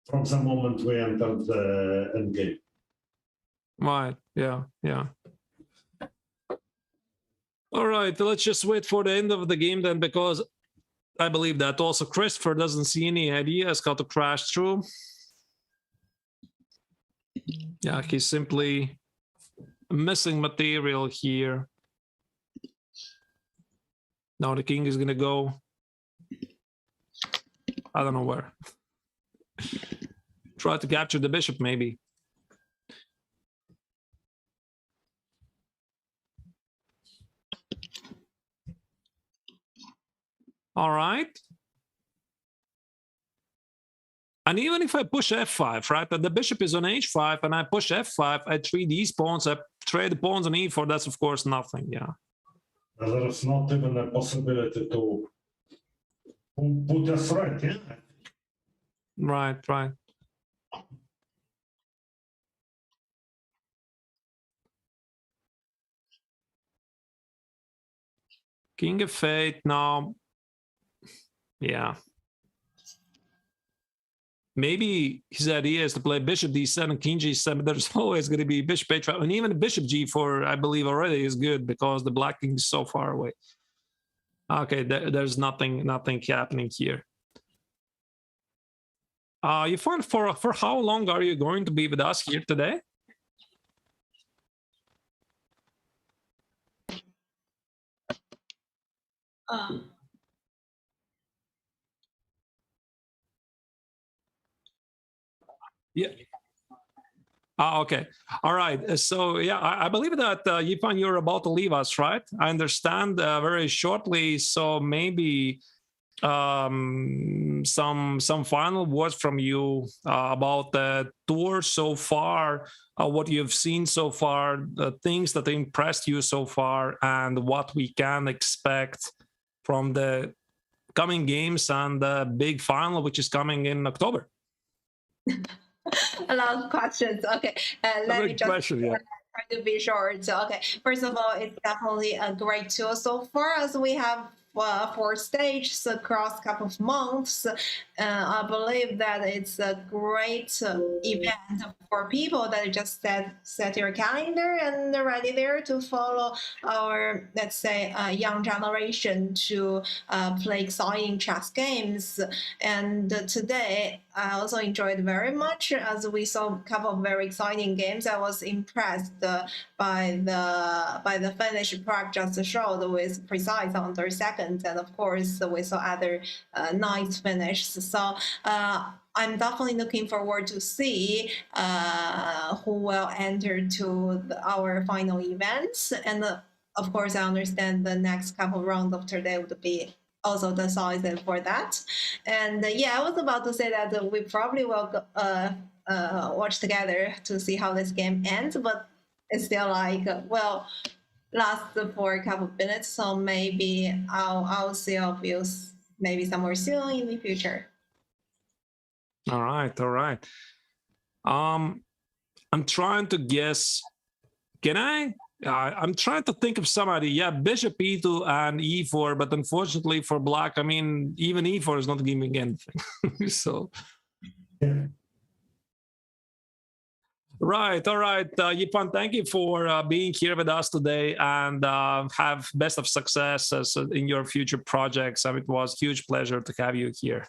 from the moment we entered the endgame. Right, yeah. All right, let's just wait for the end of the game then, because I believe that also Christopher doesn't see any ideas how to crash through. Yeah, he's simply missing material here. Now the king is gonna go, I don't know where. Try to capture the bishop, maybe. All right. And even if I push f5, right, and the bishop is on h5, and I push f5, I trade these pawns, I trade the pawns on e4, that's of course nothing, yeah. There's not even a possibility to put a threat, yeah? Right. King f8 now. Yeah. Maybe his idea is to play bishop d7, king g7. There's always going to be bishop h5, and even bishop g4, I believe, already is good because the black king is so far away. Okay, there's nothing happening here. Yifan, for how long are you going to be with us here today? Yeah. Okay. All right. So yeah, I believe that Yifan, you're about to leave us, right? I understand very shortly. So maybe some final words from you about the tour so far, what you've seen so far, the things that impressed you so far, and what we can expect from the coming games and the big final, which is coming in October. A lot of questions. Okay, let me just try to be short. So, okay, first of all, it's definitely a great tour so far, as we have 4 stages across a couple of months. I believe that it's a great event for people that just set your calendar and they're ready there to follow our, let's say, young generation to play exciting chess games. And today, I also enjoyed very much as we saw a couple of very exciting games. I was impressed by the finish Prague just showed with precise on 30 seconds, and of course we saw other nice finishes. So I'm definitely looking forward to see who will enter to our final events. And of course, I understand the next couple rounds after that would be also decisive for that. And I was about to say that we probably will watch together to see how this game ends, but it's still like, last for a couple of minutes, so maybe I'll see you maybe somewhere soon in the future. All right. I'm trying to guess. Can I? I'm trying to think of somebody. Yeah, Bishop E2 and E4, but unfortunately for Black, I mean, even E4 is not giving anything. So. Right. All right. Yifan, thank you for being here with us today, and have best of success in your future projects. It was a huge pleasure to have you here.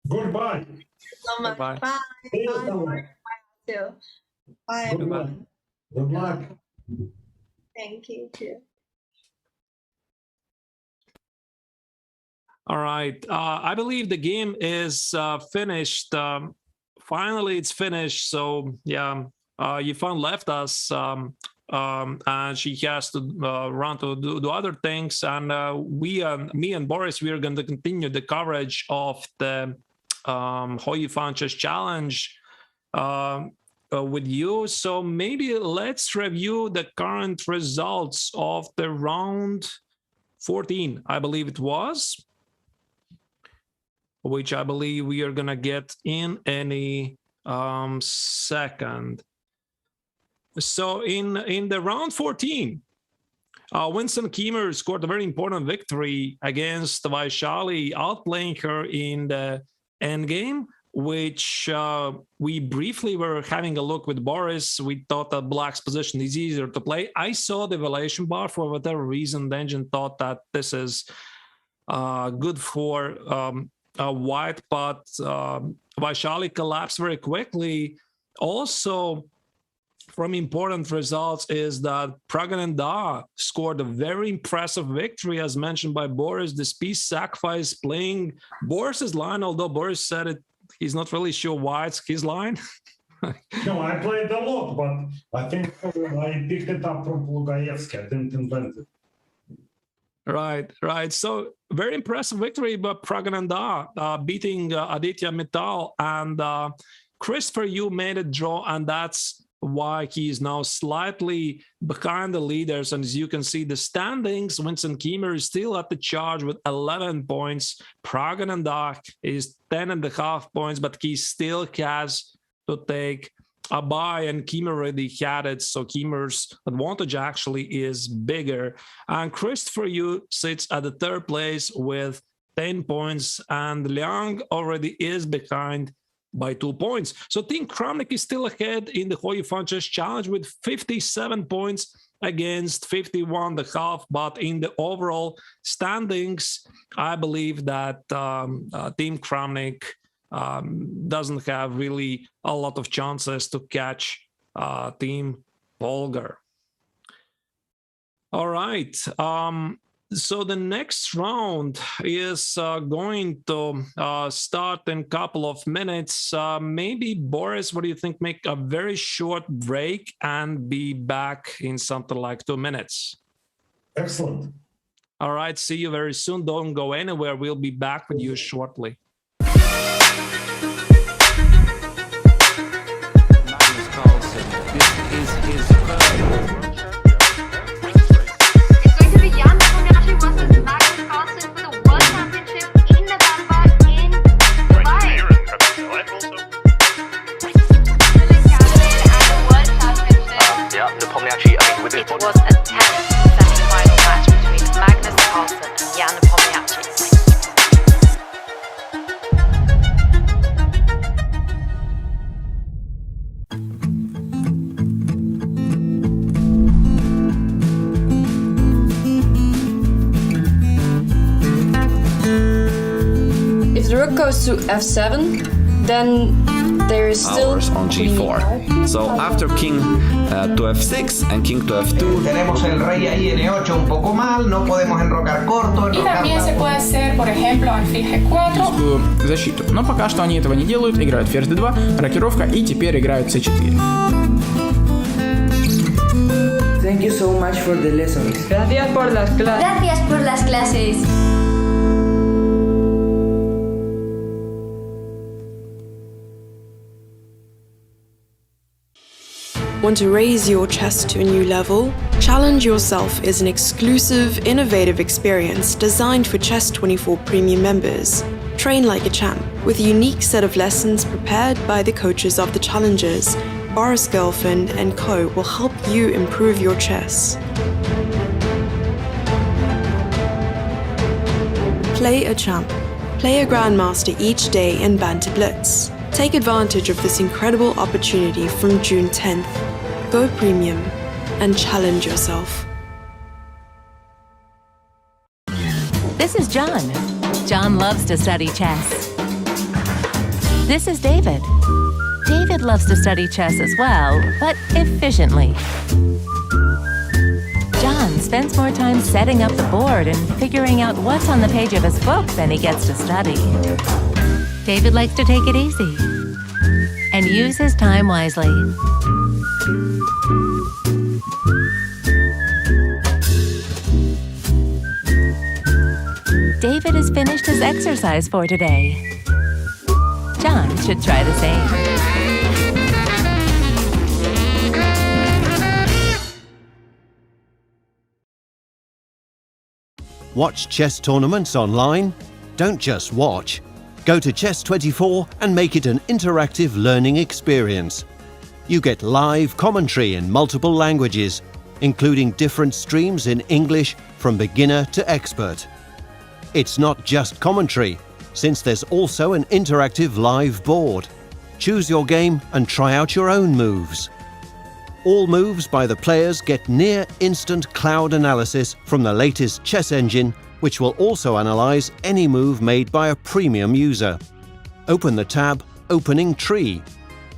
Goodbye. Thank you so much. Bye. Bye. Bye. Bye, everyone. Good luck. Thank you too. All right. I believe the game is finished. Finally, it's finished. So yeah, Yifan left us, and she has to run to do other things. And me and Boris, we are going to continue the coverage of the Hou Yifan Chess Challenge with you. So maybe let's review the current results of the round 14, I believe it was, which I believe we are gonna get in any second. So in the round 14, Winston Keemer scored a very important victory against Vaishali, outplaying her in the endgame, which we briefly were having a look with Boris. We thought that Black's position is easier to play. I saw the evaluation bar for whatever reason. The engine thought that this is good for White, but Vaishali collapsed very quickly. Also, from important results is that Prague and Da scored a very impressive victory, as mentioned by Boris. This piece sacrifice playing Boris's line, although Boris said it, he's not really sure why it's his line. No, I played a lot, but I think I picked it up from Plugaevsky. I didn't invent it. Right. So very impressive victory by Prague and Da, beating Aditya Mittal, and Christopher Yu made a draw, and that's why he is now slightly behind the leaders. And as you can see, the standings, Winston Keemer is still at the charge with 11 points. Prague and Da is 10.5 points, but he still has to take a bye, and Keemer already had it, so Keemer's advantage actually is bigger. And Christopher Yu sits at the third place with 10 points, and Liang already is behind by 2 points. So Team Kramnik is still ahead in the Hou Yifan Chess Challenge with 57 points against 51.5, but in the overall standings, I believe that Team Kramnik doesn't have really a lot of chances to catch Team Polgar. All right. So the next round is going to start in a couple of minutes. Maybe, Boris, what do you think? Make a very short break and be back in something like 2 minutes. Excellent. All right. See you very soon. Don't go anywhere. We'll be back with you shortly. Goes to f7, then there is still hours on g4. So after king to f6 and king to f2. Tenemos el rey ahí en e8 un poco mal, no podemos enrocar corto. Y también se puede hacer, por ejemplo, alfil g4. Защиту. Но пока что они этого не делают, играют ферзь d2, рокировка, и теперь играют c4. Thank you so much for the lessons. Gracias por las clases. Gracias por las clases. Want to raise your chess to a new level? Challenge Yourself is an exclusive, innovative experience designed for Chess24 Premium members. Train like a champ with a unique set of lessons prepared by the coaches of the challengers. Boris, Gelfand, and co. will help you improve your chess. Play a champ. Play a grandmaster each day in Banter Blitz. Take advantage of this incredible opportunity from June 10th. Go premium and challenge yourself. This is John. John loves to study chess. This is David. David loves to study chess as well, but efficiently. John spends more time setting up the board and figuring out what's on the page of his book than he gets to study. David likes to take it easy and use his time wisely. David has finished his exercise for today. John should try the same. Watch chess tournaments online? Don't just watch. Go to Chess24 and make it an interactive learning experience. You get live commentary in multiple languages, including different streams in English from beginner to expert. It's not just commentary, since there's also an interactive live board. Choose your game and try out your own moves. All moves by the players get near-instant cloud analysis from the latest chess engine, which will also analyze any move made by a premium user. Open the tab Opening Tree.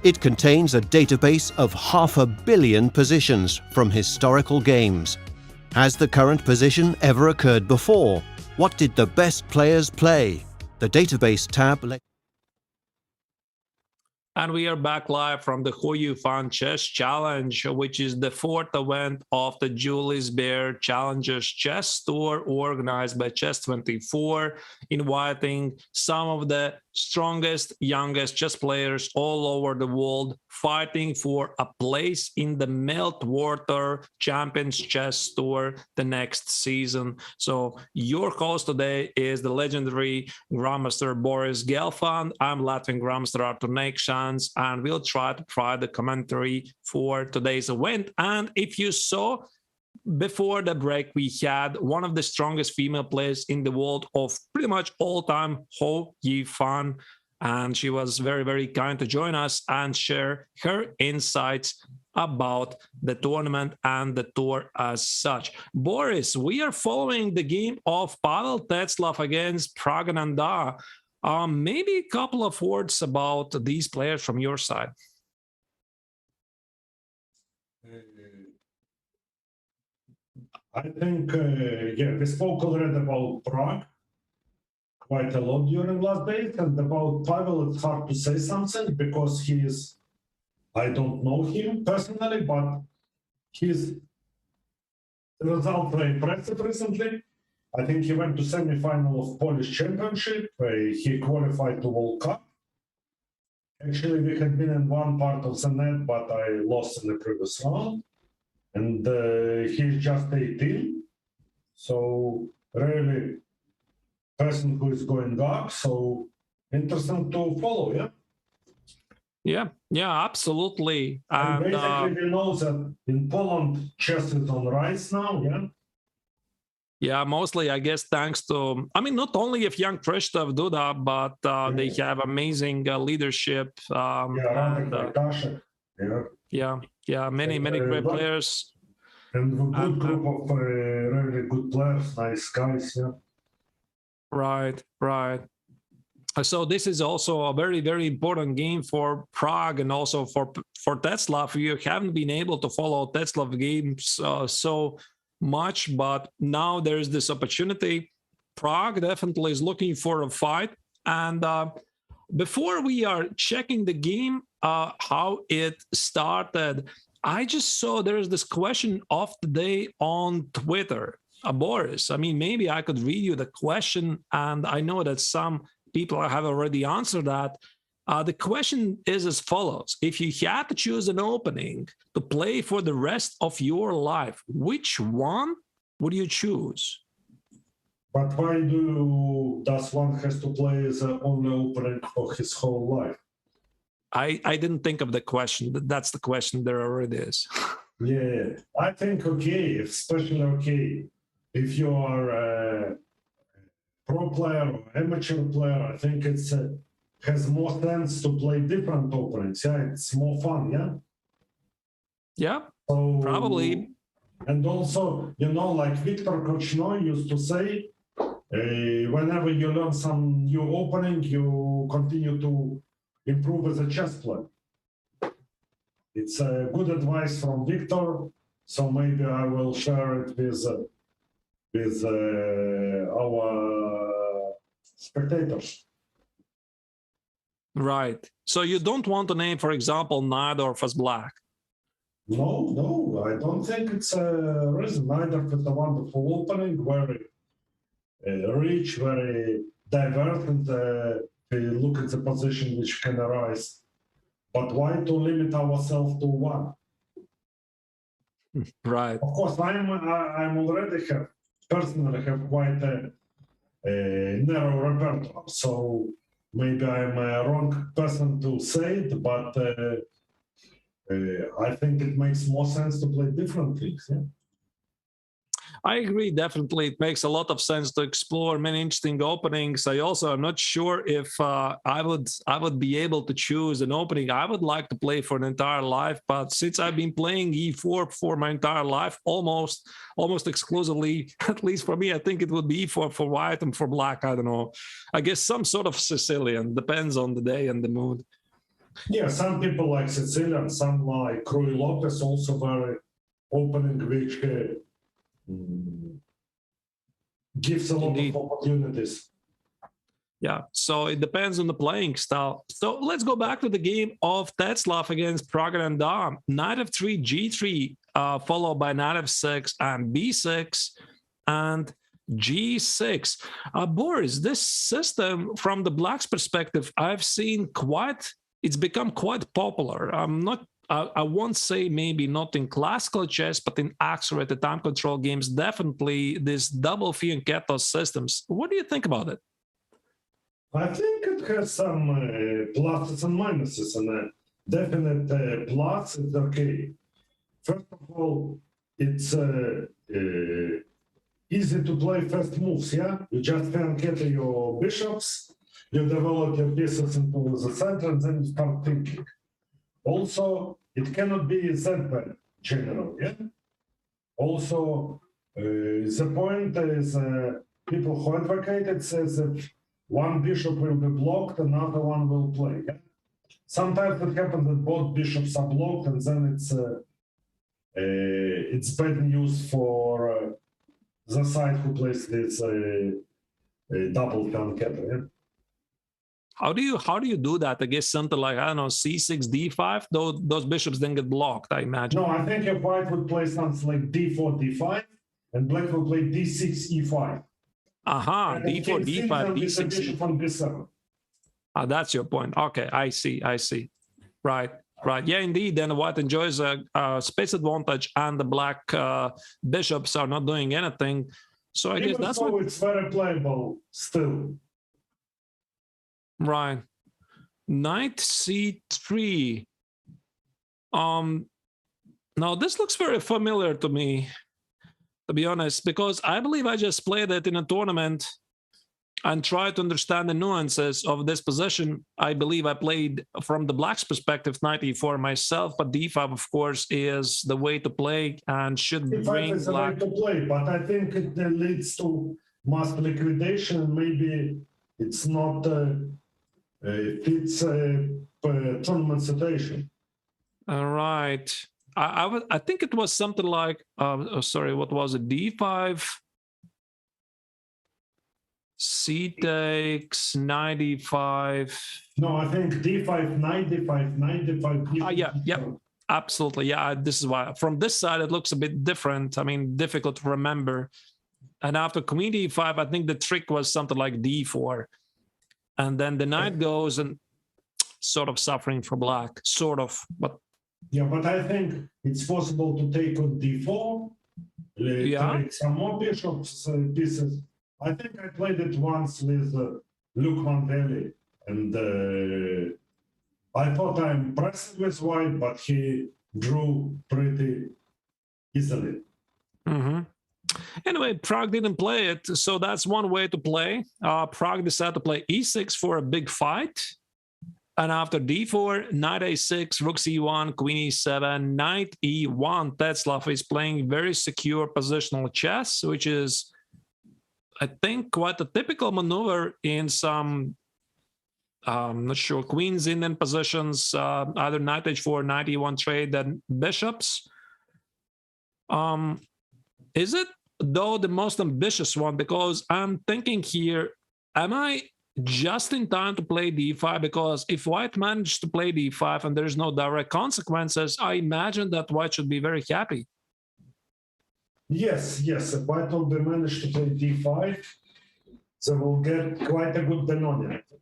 It contains a database of 500 million positions from historical games. Has the current position ever occurred before? What did the best players play? The database tab. And we are back live from the Hou Yifan Chess Challenge, which is the fourth event of the Julius Baer Challengers Chess Tour organized by Chess24, inviting some of the strongest, youngest chess players all over the world fighting for a place in the Meltwater Champions Chess Tour the next season. So your host today is the legendary Grandmaster Boris Gelfand. I'm Latvian Grandmaster Arturs Neiksans, and we'll try to provide the commentary for today's event. And if you saw, before the break, we had one of the strongest female players in the world of pretty much all time, Hou Yifan, and she was very, very kind to join us and share her insights about the tournament and the tour as such. Boris, we are following the game of Pavel Tetzlaff against Prague. Maybe a couple of words about these players from your side. I think, we spoke already about Prague quite a lot during last days, and about Pavel, it's hard to say something because I don't know him personally, but his results were impressive recently. I think he went to semi-final of Polish Championship. He qualified to World Cup. Actually, we had been in one part of the net, but I lost in the previous round. And he's just 18, so really person who is going up, so interesting to follow, yeah? Yeah, absolutely. And basically we know that in Poland, chess is on rise now, yeah? Yeah, mostly, I guess, thanks to, not only if young Krzysztof Duda, but they have amazing leadership. Many great players. And a good group of really good players, nice guys, yeah. Right. So this is also a very, very important game for Prague and also for Tetzlaff. You haven't been able to follow Tetzlaff games so much, but now there's this opportunity. Prague definitely is looking for a fight. And before we are checking the game, how it started, I just saw there is this question of the day on Twitter. Boris, I mean, maybe I could read you the question, and I know that some people have already answered that. The question is as follows. If you had to choose an opening to play for the rest of your life, which one would you choose? But why does one has to play the only opening for his whole life? I didn't think of the question. That's the question. There already is. Yeah, I think okay, especially okay. If you are a pro player or amateur player, I think it's has more sense to play different openings. Yeah, it's more fun. Yeah. Yeah. So, probably. And also, like Victor Kochno used to say, whenever you learn some new opening, you continue to improve as a chess player. It's a good advice from Victor, so maybe I will share it with our spectators. Right. So you don't want to name, for example, Najdorf as black? No, I don't think it's a reason. Najdorf is a wonderful opening, very rich, very diverse, and look at the position which can arise. But why to limit ourselves to one? Right. Of course, I'm already personally have quite a narrow repertoire, so maybe I'm a wrong person to say it, but I think it makes more sense to play different things. Yeah? I agree, definitely. It makes a lot of sense to explore many interesting openings. I also am not sure if I would be able to choose an opening I would like to play for an entire life. But since I've been playing e4 for my entire life, almost exclusively, at least for me, I think it would be e4 for white and for black. I don't know. I guess some sort of Sicilian, depends on the day and the mood. Yeah, some people like Sicilian, some like Rui Lopez, also very opening, which gives a lot of opportunities. Yeah, so it depends on the playing style. So let's go back to the game of Tetzlaff against Prague and Dom. Knight f3, g3, followed by knight f6 and b6 and g6. Boris, this system from the black's perspective, I've seen it's become quite popular. I won't say maybe not in classical chess, but in accelerated time control games, definitely this double fianchetto systems. What do you think about it? I think it has some pluses and minuses, and a definite plus is okay. First of all, it's easy to play first moves, yeah? You just fianchetto your bishops, you develop your pieces into the center, and then you start thinking. Also, it cannot be Z-pair general, yeah? Also, the point is people who advocate it says that one bishop will be blocked, another one will play, yeah? Sometimes it happens that both bishops are blocked, and then it's bad news for the side who plays this double fianchetto, yeah? How do you do that against something like, I don't know, c6, d5? Those bishops then get blocked, I imagine. No, I think if white would play something like d4, d5, and black would play d6, e5. Aha, d4, d5, d6. Bishop on b7. That's your point. Okay, I see. Right. Yeah, indeed. Then white enjoys a space advantage, and the black bishops are not doing anything. So I guess that's what it's very playable still. Right. Knight c3. Now this looks very familiar to me, to be honest, because I believe I just played it in a tournament and tried to understand the nuances of this position. I believe I played from the black's perspective knight e4 myself, but d5, of course, is the way to play and should bring is black. The way to play, but I think it leads to mass liquidation. Maybe it's not fits a tournament situation. All right. I think it was something like, sorry, what was it? D5, C takes, knight e5. No, I think D5, knight D5, knight D5. Yeah. Absolutely. Yeah, this is why. From this side, it looks a bit different. I mean, difficult to remember. And after queen d5, I think the trick was something like d4. And then the knight goes and sort of suffering for black, sort of. But yeah, but I think it's possible to take on d4, take some more bishops pieces. I think I played it once with Luke Mandelli, and I thought I'm impressed with white, but he drew pretty easily. Anyway, Prague didn't play it, so that's one way to play. Prague decided to play e6 for a big fight. And after d4, knight a6, rook c1, queen e7, knight e1. Tetzlaff is playing very secure positional chess, which is, I think, quite a typical maneuver in some, not sure, queens Indian positions, either knight h4, knight e1 trade, then bishops. Is it, though, the most ambitious one? Because I'm thinking here, am I just in time to play d5? Because if white managed to play d5 and there's no direct consequences, I imagine that white should be very happy. Yes, if white will be managed to play d5, they will get quite a good denominator.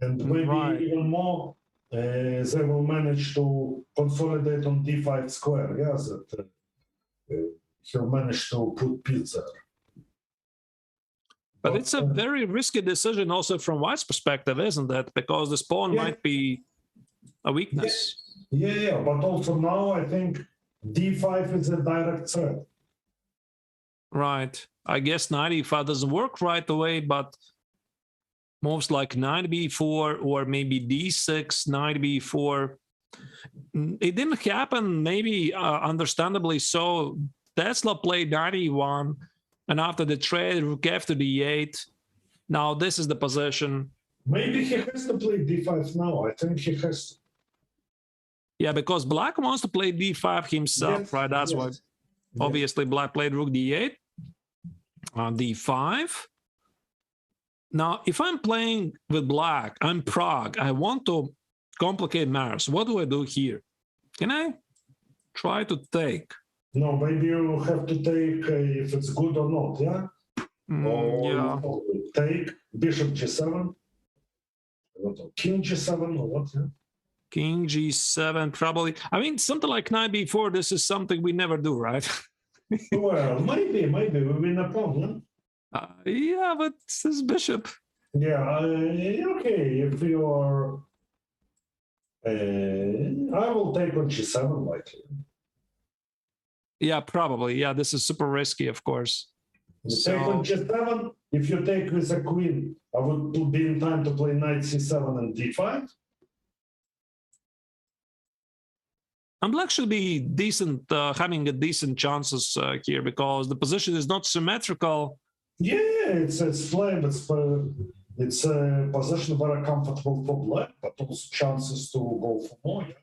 And maybe even more, they will manage to consolidate on d5 square. Yes, that he'll manage to put piece there. But it's a very risky decision also from white's perspective, isn't it? Because this pawn might be a weakness. Yeah, but also now I think d5 is a direct threat. Right. I guess knight e5 doesn't work right away, but moves like knight b4 or maybe d6, knight b4. It didn't happen, maybe understandably so. Tesla played knight e1, and after the trade, rook f to d8. Now this is the position. Maybe he has to play d5 now. I think he has to. Yeah, because black wants to play d5 himself, Yes, right? That's why. Obviously, black played rook d8, d5. Now, if I'm playing with black, I'm Prague. I want to complicate matters. What do I do here? Can I try to take? No, maybe you have to take if it's good or not, yeah? Or take bishop g7, king g7 or what, yeah? King g7, probably. I mean, something like knight b4, this is something we never do, right? Well, maybe we win a pawn, huh? Yeah, but this bishop. Yeah, okay, if you are... I will take on g7 likely. Yeah, probably. Yeah, this is super risky, of course. Take on g7. If you take with a queen, I would be in time to play knight c7 and d5. And black should be decent, having a decent chances here because the position is not symmetrical. Yeah, it's flame. It's a position very comfortable for black, but also chances to go for more. Yeah.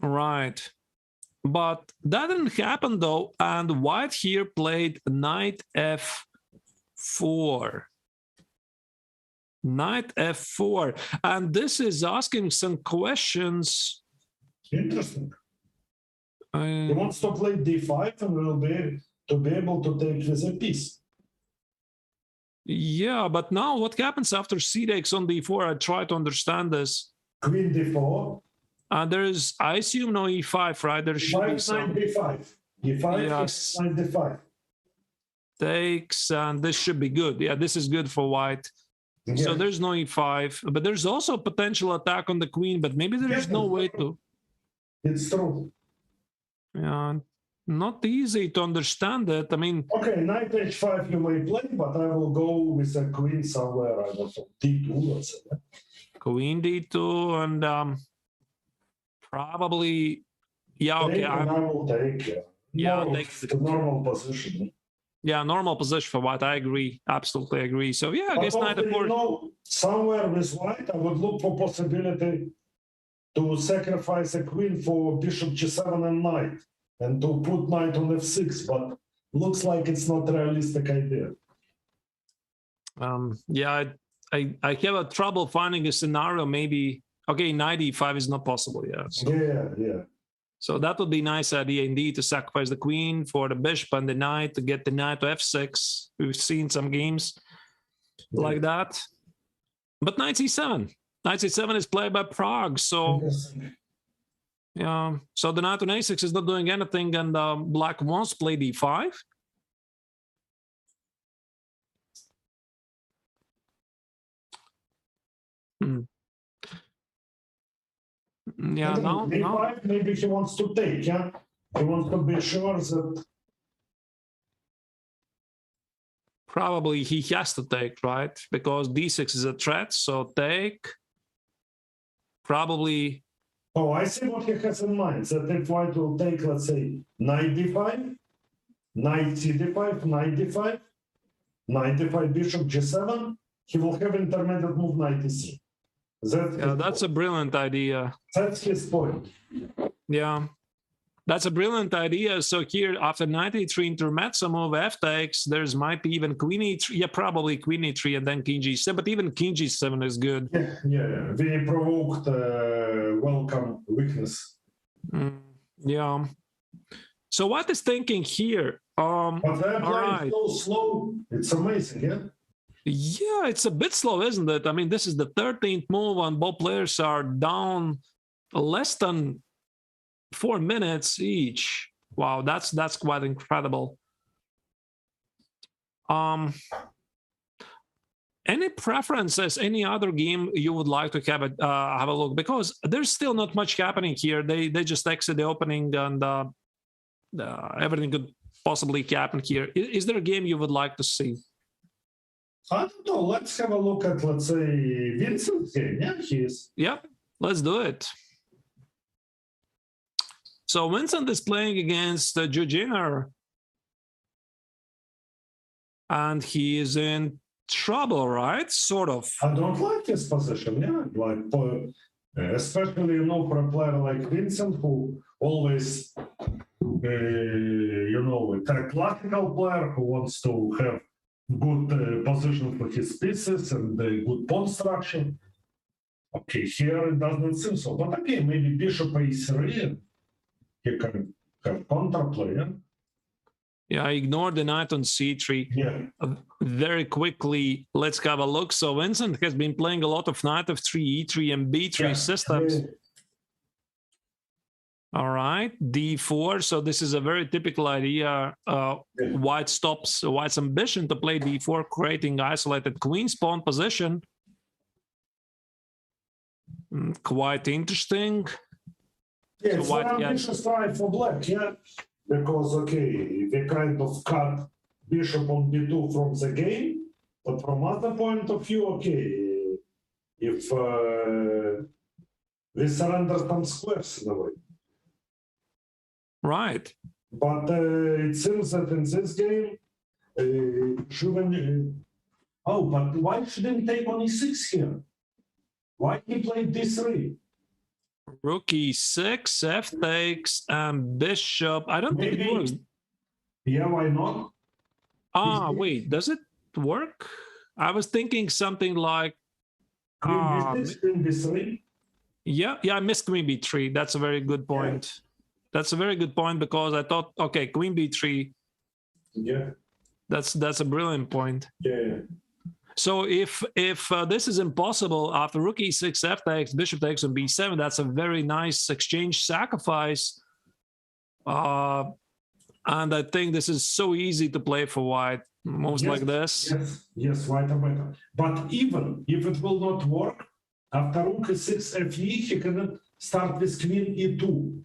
Right. But that didn't happen though, and white here played knight f4. Knight f4. And this is asking some questions. Interesting. He wants to play d5 and will be able to take with a piece. Yeah, but now what happens after c takes on d4? I try to understand this. Queen d4. There's, I assume, no e5, right? There should be some... d5. d5, yes. knight d5. Takes, and this should be good. Yeah, this is good for white. Yeah. So there's no e5, but there's also a potential attack on the queen, but maybe there's no way to... It's true. Yeah, not easy to understand it. I mean... Okay, knight h5 you may play, but I will go with a queen somewhere, I don't know, d2 or something. Queen d2 and probably... Yeah, okay. I will take, take the normal position. Yeah, normal position for white. I agree. Absolutely agree. So, yeah, I guess knight f4... somewhere with white, I would look for possibility to sacrifice a queen for bishop g7 and knight, and to put knight on f6, but looks like it's not a realistic idea. Yeah, I have a trouble finding a scenario. Maybe okay, knight e5 is not possible. Yeah. So. Yeah. So that would be a nice idea indeed, to sacrifice the queen for the bishop and the knight to get the knight to f6. We've seen some games like that. But knight c7. Knight c7 is played by Prague, so yeah. So the knight on a6 is not doing anything, and black wants to play d5. Yeah, no. d5, maybe he wants to take, yeah? He wants to be sure that... Probably he has to take, right? Because d6 is a threat, so take. Probably... Oh, I see what he has in mind, that if white will take, let's say, knight d5, knight c d5, knight d5, knight d5, bishop g7, he will have intermediate move knight e6. That's a brilliant idea. That's his point. Yeah, that's a brilliant idea. So here, after knight e3 intermezzo move f takes, there's might be even queen e3. Yeah, probably queen e3 and then king g7. But even king g7 is good. Yeah. We provoked welcome weakness. Yeah. So what is thinking here? But they're playing so slow. It's amazing, yeah. Yeah, it's a bit slow, isn't it? I mean, this is the 13th move, and both players are down less than 4 minutes each. Wow, that's quite incredible. Any preferences? Any other game you would like to have a look? Because there's still not much happening here. They just exit the opening, and everything could possibly happen here. Is there a game you would like to see? I don't know. Let's have a look at, let's say, Winston's game. Yeah, he is. Yep, let's do it. So Winston is playing against Jinner, and he is in trouble, right? Sort of. I don't like his position. Yeah, like especially for a player like Winston, who always, a classical player who wants to have good position for his pieces and good pawn structure. Okay, here it doesn't seem so. But okay, maybe bishop a3, he can have counterplay, yeah? Yeah, ignore the knight on c3. Yeah. Very quickly, let's have a look. So Vincent has been playing a lot of knight f3, e3, and b3 systems. Yeah. All right, d4. So this is a very typical idea. White's ambition to play d4, creating isolated queen's pawn position. Quite interesting. Yeah, so it's an ambitious try for black, yeah? Because, okay, they kind of cut bishop on b2 from the game, but from other point of view, okay, if we surrender some squares in a way. Right. But it seems that in this game, but why shouldn't take on e6 here? Why he played d3? Rook e6, f takes, and bishop. I don't think it works. Yeah, why not? Wait, does it work? I was thinking something like... Queen b6, queen b3? Yeah, I missed queen b3. That's a very good point. Yeah. That's a very good point, because I thought, okay, queen b3. Yeah. That's a brilliant point. Yeah. So if this is impossible after rook e6, f takes, bishop takes on b7, that's a very nice exchange sacrifice. And I think this is so easy to play for white. Moves like this. Yes, white are better. But even if it will not work, after rook e6, fe, he can start with queen e2.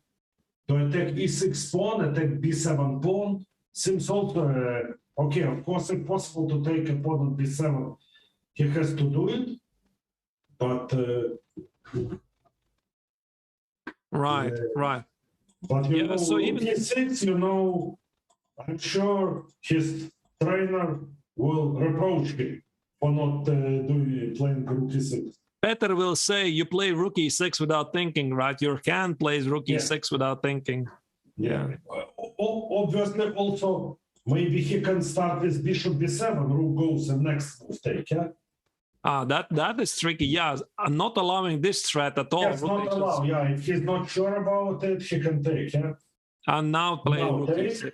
To attack e6 pawn, attack b7 pawn. Seems also, okay, of course, it's possible to take a pawn on b7. He has to do it, but... Right. But so even e6, I'm sure his trainer will reproach him for not playing rook e6. Peter will say, you play rook e6 without thinking, right? Your hand plays rook e6 without thinking. Yeah. Obviously, also, maybe he can start with bishop b7, rook goes and next move take, yeah? That is tricky. Yeah, not allowing this threat at all. Yes, not allowed. Yeah, if he's not sure about it, he can take. Yeah. And now play rook e6.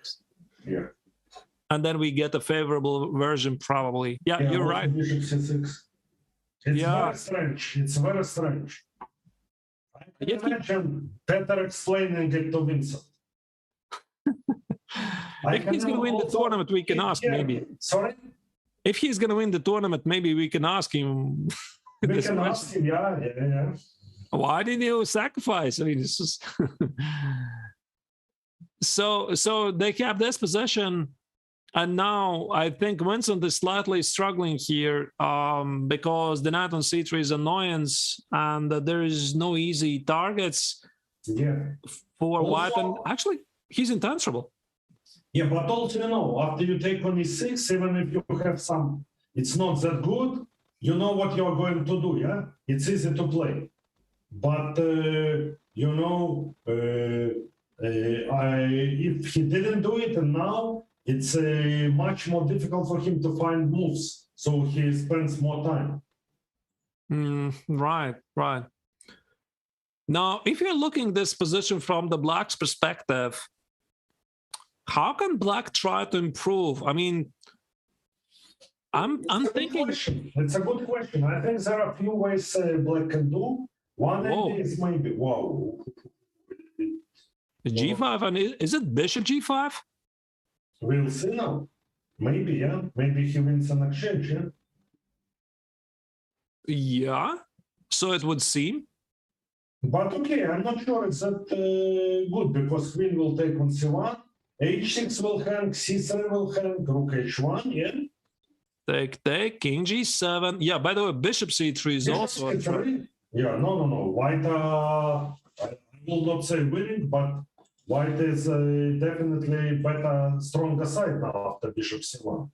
Yeah. And then we get a favorable version, probably. Yeah, you're right. Bishop c6. It's very strange. It's very strange. I can imagine Peter explaining it to Vincent. If he's going to win the tournament, we can ask maybe. Sorry? If he's going to win the tournament, maybe we can ask him. We can ask him, yeah. Why didn't you sacrifice? I mean, this is so they have this position, and now I think Winston is slightly struggling here because the knight on c3 is annoyance, and there is no easy targets for white. And actually, he's intangible. Yeah, but also, after you take on e6, even if you have some, it's not that good, you know what you're going to do, yeah? It's easy to play. But, if he didn't do it, and now it's much more difficult for him to find moves, so he spends more time. Right. Now, if you're looking this position from the black's perspective, how can black try to improve? I mean, I'm thinking. It's a good question. I think there are a few ways black can do. One idea is maybe g5, and is it bishop g5? We'll see now. Maybe, yeah. Maybe he wins an exchange, yeah. Yeah. So it would seem. But okay, I'm not sure it's that good because queen will take on c1. h6 will hang, c3 will hang, rook h1, yeah? Take, king g7. Yeah, by the way, bishop c3 is also... Yeah, no. White, I will not say winning, but white is definitely better, stronger side now after bishop c1.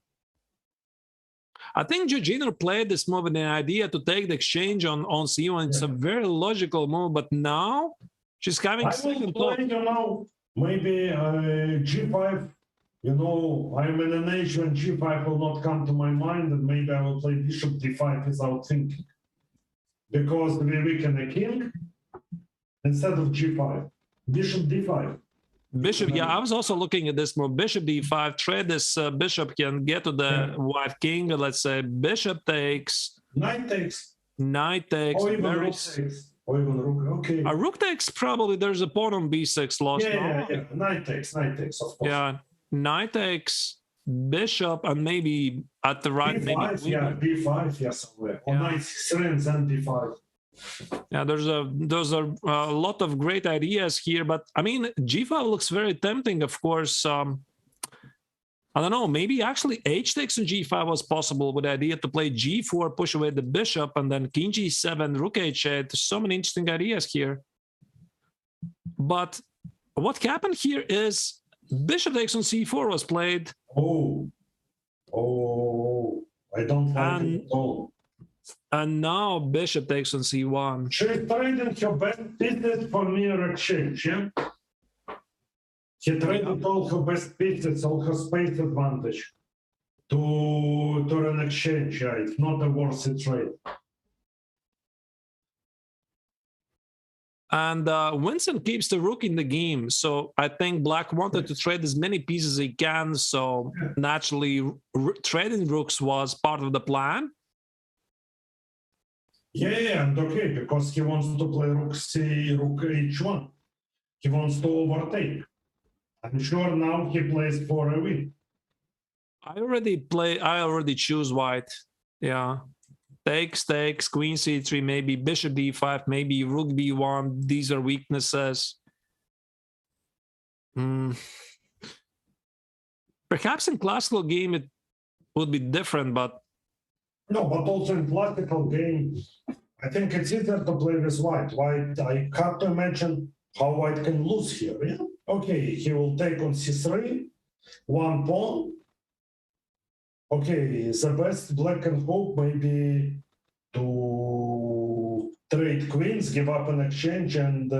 I think Jinner played this move with the idea to take the exchange on c1. It's a very logical move, but now she's having second thought. Maybe g5, I'm in an age when g5 will not come to my mind, and maybe I will play bishop d5 without thinking. Because we weaken the king instead of g5. Bishop d5. Bishop, yeah, I was also looking at this move. Bishop d5, trade this bishop can get to the white king. Let's say bishop takes. Knight takes. Or even rook takes. Or even rook, okay. A rook takes, probably there's a pawn on b6 lost. Yeah. Knight takes, of course. Yeah, knight takes, bishop, and maybe at the right, b5, maybe b5, somewhere. Or knight c3 and then b5. Yeah, those are a lot of great ideas here, but I mean, g5 looks very tempting, of course. I don't know, maybe actually h takes on g5 was possible with the idea to play g4, push away the bishop, and then king g7, rook h8. There's so many interesting ideas here. But what happened here is bishop takes on c4 was played. Oh, I don't like it at all. And now bishop takes on c1. She's trading her best pieces for mere exchange, yeah? He traded all her best pieces, all her space advantage to an exchange, yeah? It's not a worthy trade. And Winston keeps the rook in the game, so I think black wanted to trade as many pieces as he can, so naturally trading rooks was part of the plan. Yeah, and okay, because he wants to play rook h1. He wants to overtake. I'm sure now he plays for a win. I already choose white. Yeah. Takes, queen c3, maybe bishop d5, maybe rook b1. These are weaknesses. Perhaps in classical game it would be different, but no, but also in classical game, I think it's easier to play with white. I can't imagine how white can lose here. Yeah? Okay, he will take on c3, one pawn. Okay, the best black can hope maybe to trade queens, give up an exchange, and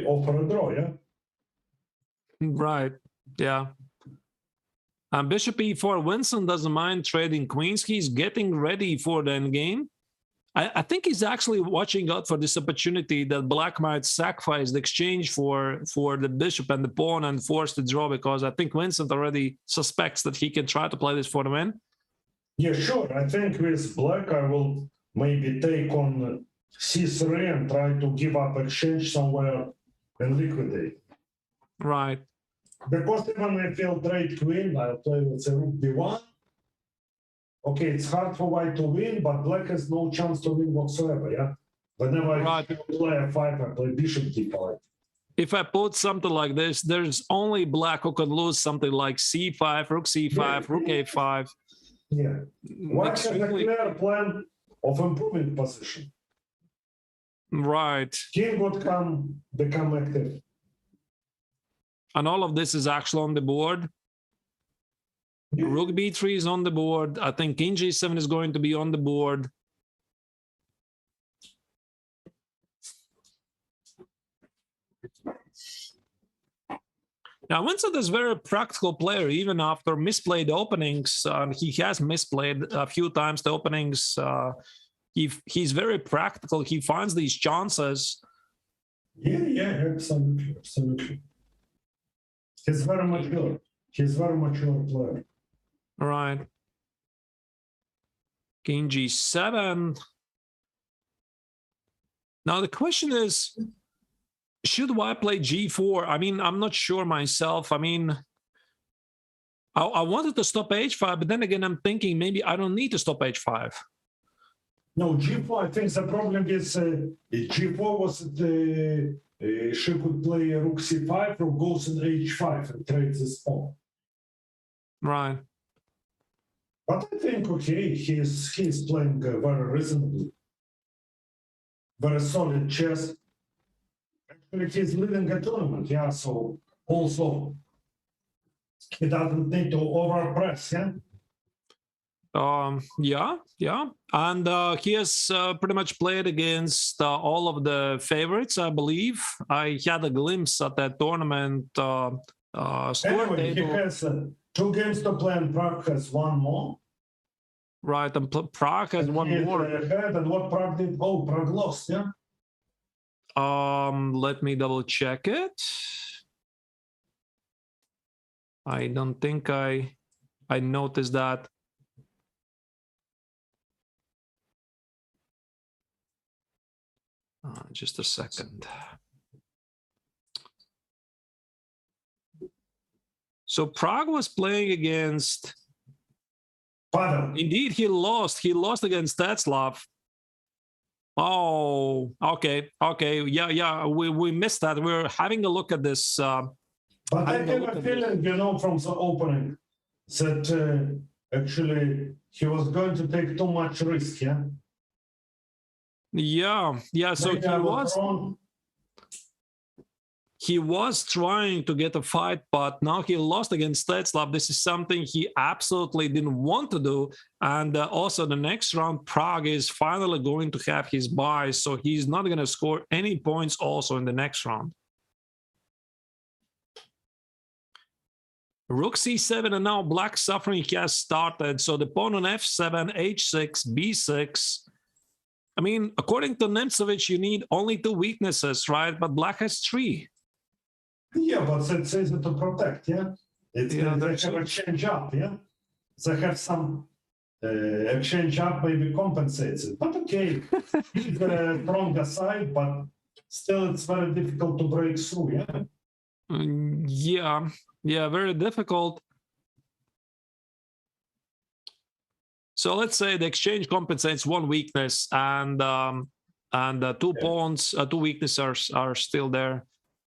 offer a draw, yeah? Right, yeah. And bishop e4, Winston doesn't mind trading queens. He's getting ready for the endgame. I think he's actually watching out for this opportunity that black might sacrifice the exchange for the bishop and the pawn and force the draw, because I think Winston already suspects that he can try to play this for the win. Yeah, sure. I think with black, I will maybe take on c3 and try to give up exchange somewhere and liquidate. Right. Because even if he'll trade queen, I'll play with a rook b1. Okay, it's hard for white to win, but black has no chance to win whatsoever, yeah? Whenever I play f5, I play bishop d5. If I put something like this, there's only black who could lose something like c5, rook c5, rook a5. Yeah. White has a clear plan of improving position. Right. King would become active. And all of this is actually on the board. Rook b3 is on the board. I think king g7 is going to be on the board. Now, Winston is a very practical player, even after misplayed openings. He has misplayed a few times the openings. He's very practical. He finds these chances. Yeah, absolutely. He's very mature. He's very mature player. Right. King g7. Now the question is, should white play g4? I mean, I'm not sure myself. I mean, I wanted to stop h5, but then again, I'm thinking maybe I don't need to stop h5. No, g4, I think the problem is g4 was she could play rook c5, rook goes in h5 and trades this pawn. Right. But I think, okay, he's playing very reasonably. Very solid chess. Actually, he's leading a tournament, yeah, so also he doesn't need to overpress, yeah? Yeah. And he has pretty much played against all of the favorites, I believe. I had a glimpse at that tournament score anyway, table. He has 2 games to play, and Prague has 1 more. Right, and Prague has 1 more. And what Prague did? Oh, Prague lost, yeah? Let me double check it. I don't think I noticed that. Just a second. So Prague was playing against. Indeed, he lost. He lost against Tetzlav. Oh, okay. Yeah. We missed that. We're having a look at this. But I have a feeling, from the opening, that actually he was going to take too much risk, yeah? Yeah. So he was trying to get a fight, but now he lost against Tetzlav. This is something he absolutely didn't want to do. And also the next round, Prague is finally going to have his bye, so he's not going to score any points also in the next round. Rook c7, and now black suffering has started. So the pawn on f7, h6, b6. I mean, according to Nemcevich, you need only 2 weaknesses, right? But black has 3. Yeah, but it's easy to protect, yeah? They have exchange up, yeah? They have some exchange up maybe compensates it. But okay, he's the stronger side, but still it's very difficult to break through, yeah? Yeah, very difficult. So let's say the exchange compensates 1 weakness, and 2 pawns, 2 weaknesses are still there.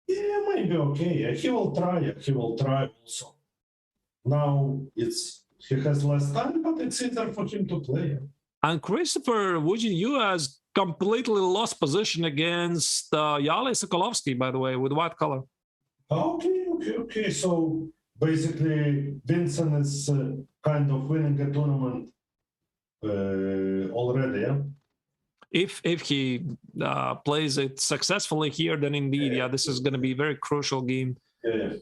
Yeah, maybe okay. He will try also. Now he has less time, but it's easier for him to play. And Christopher Wujin, you has completely lost position against Yale Sokolovsky, by the way, with white color. Okay. So basically, Vincent is kind of winning the tournament already, yeah? If he plays it successfully here, then indeed, yeah, this is going to be a very crucial game. Yeah.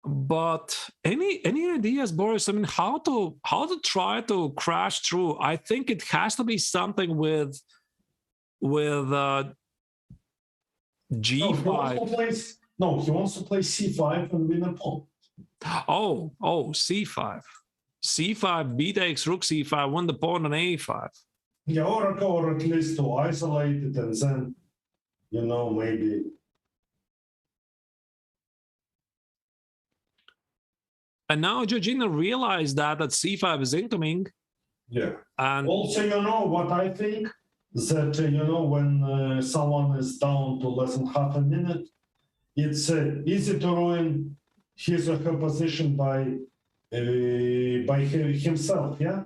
But any ideas, Boris? I mean, how to try to crash through? I think it has to be something with G5. No, he wants to play C5 and win a pawn. Oh, C5. C5, B takes rook C5, win the pawn on A5. Yeah, or at least to isolate it and then, maybe. And now Jinner realized that C5 is incoming. Yeah. And also, what I think? That, when someone is down to less than half a minute, it's easy to ruin his or her position by himself, yeah?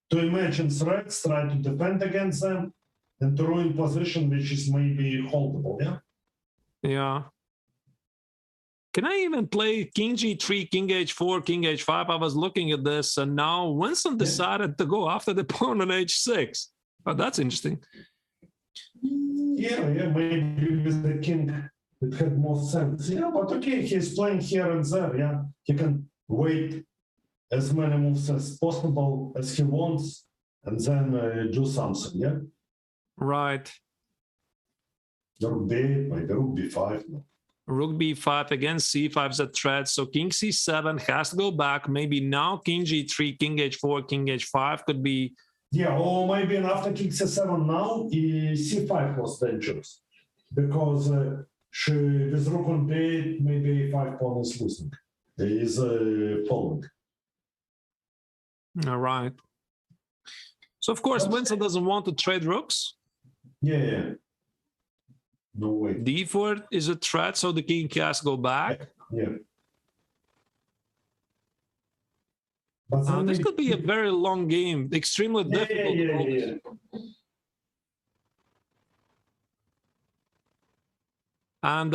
To imagine threats, try to defend against them, and to ruin position which is maybe holdable, yeah? Yeah. Can I even play King G3, King H4, King H5? I was looking at this, and now Winston decided to go after the pawn on H6. Oh, that's interesting. Yeah, maybe with the king it had more sense. Yeah, but okay, he's playing here and there, yeah? He can wait as many moves as possible as he wants, and then do something, yeah? Right. Rook B8, maybe Rook B5. No. Rook B5 against C5 is a threat, so King C7 has to go back. Maybe now King G3, King H4, King H5 could be... Yeah, or maybe after King C7 now, C5 was dangerous. Because with Rook on B8, maybe A5 pawn is losing. Is falling. All right. So, of course, Winston doesn't want to trade rooks. Yeah. No way. D4 is a threat, so the king has to go back. Yeah. This could be a very long game, extremely difficult. Yeah. And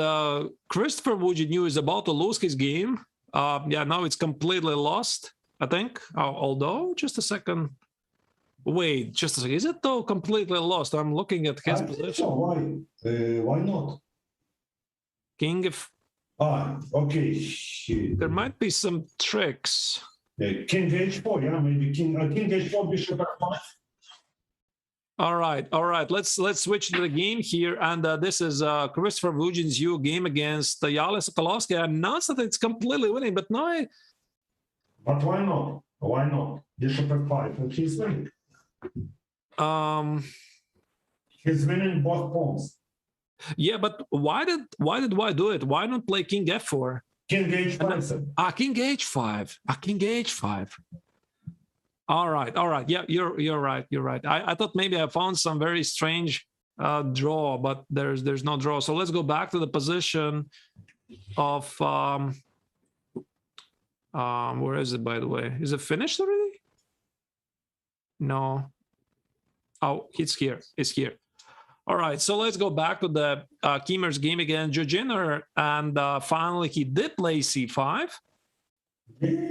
Christopher Woodgenew is about to lose his game. Now it's completely lost, I think. Although, just a second. Wait, just a second. Is it though completely lost? I'm looking at his position. So why not? King if... okay. There might be some tricks. King H4, yeah, maybe King H4, Bishop F5. All right. Let's switch to the game here, and this is Christopher Woodgenew game against Yalis Sokolovsky. I'm not that it's completely winning, but no. But why not? Why not? Bishop F5, and he's winning. He's winning both pawns. Yeah, but why did I do it? Why not play King F4? King H5. King H5. King H5. All right. Yeah, you're right. I thought maybe I found some very strange draw, but there's no draw. So let's go back to the position of where is it, by the way? Is it finished already? No. Oh, it's here. All right, so let's go back to the Keemer's game again. Jinner, and finally he did play C5. Yeah.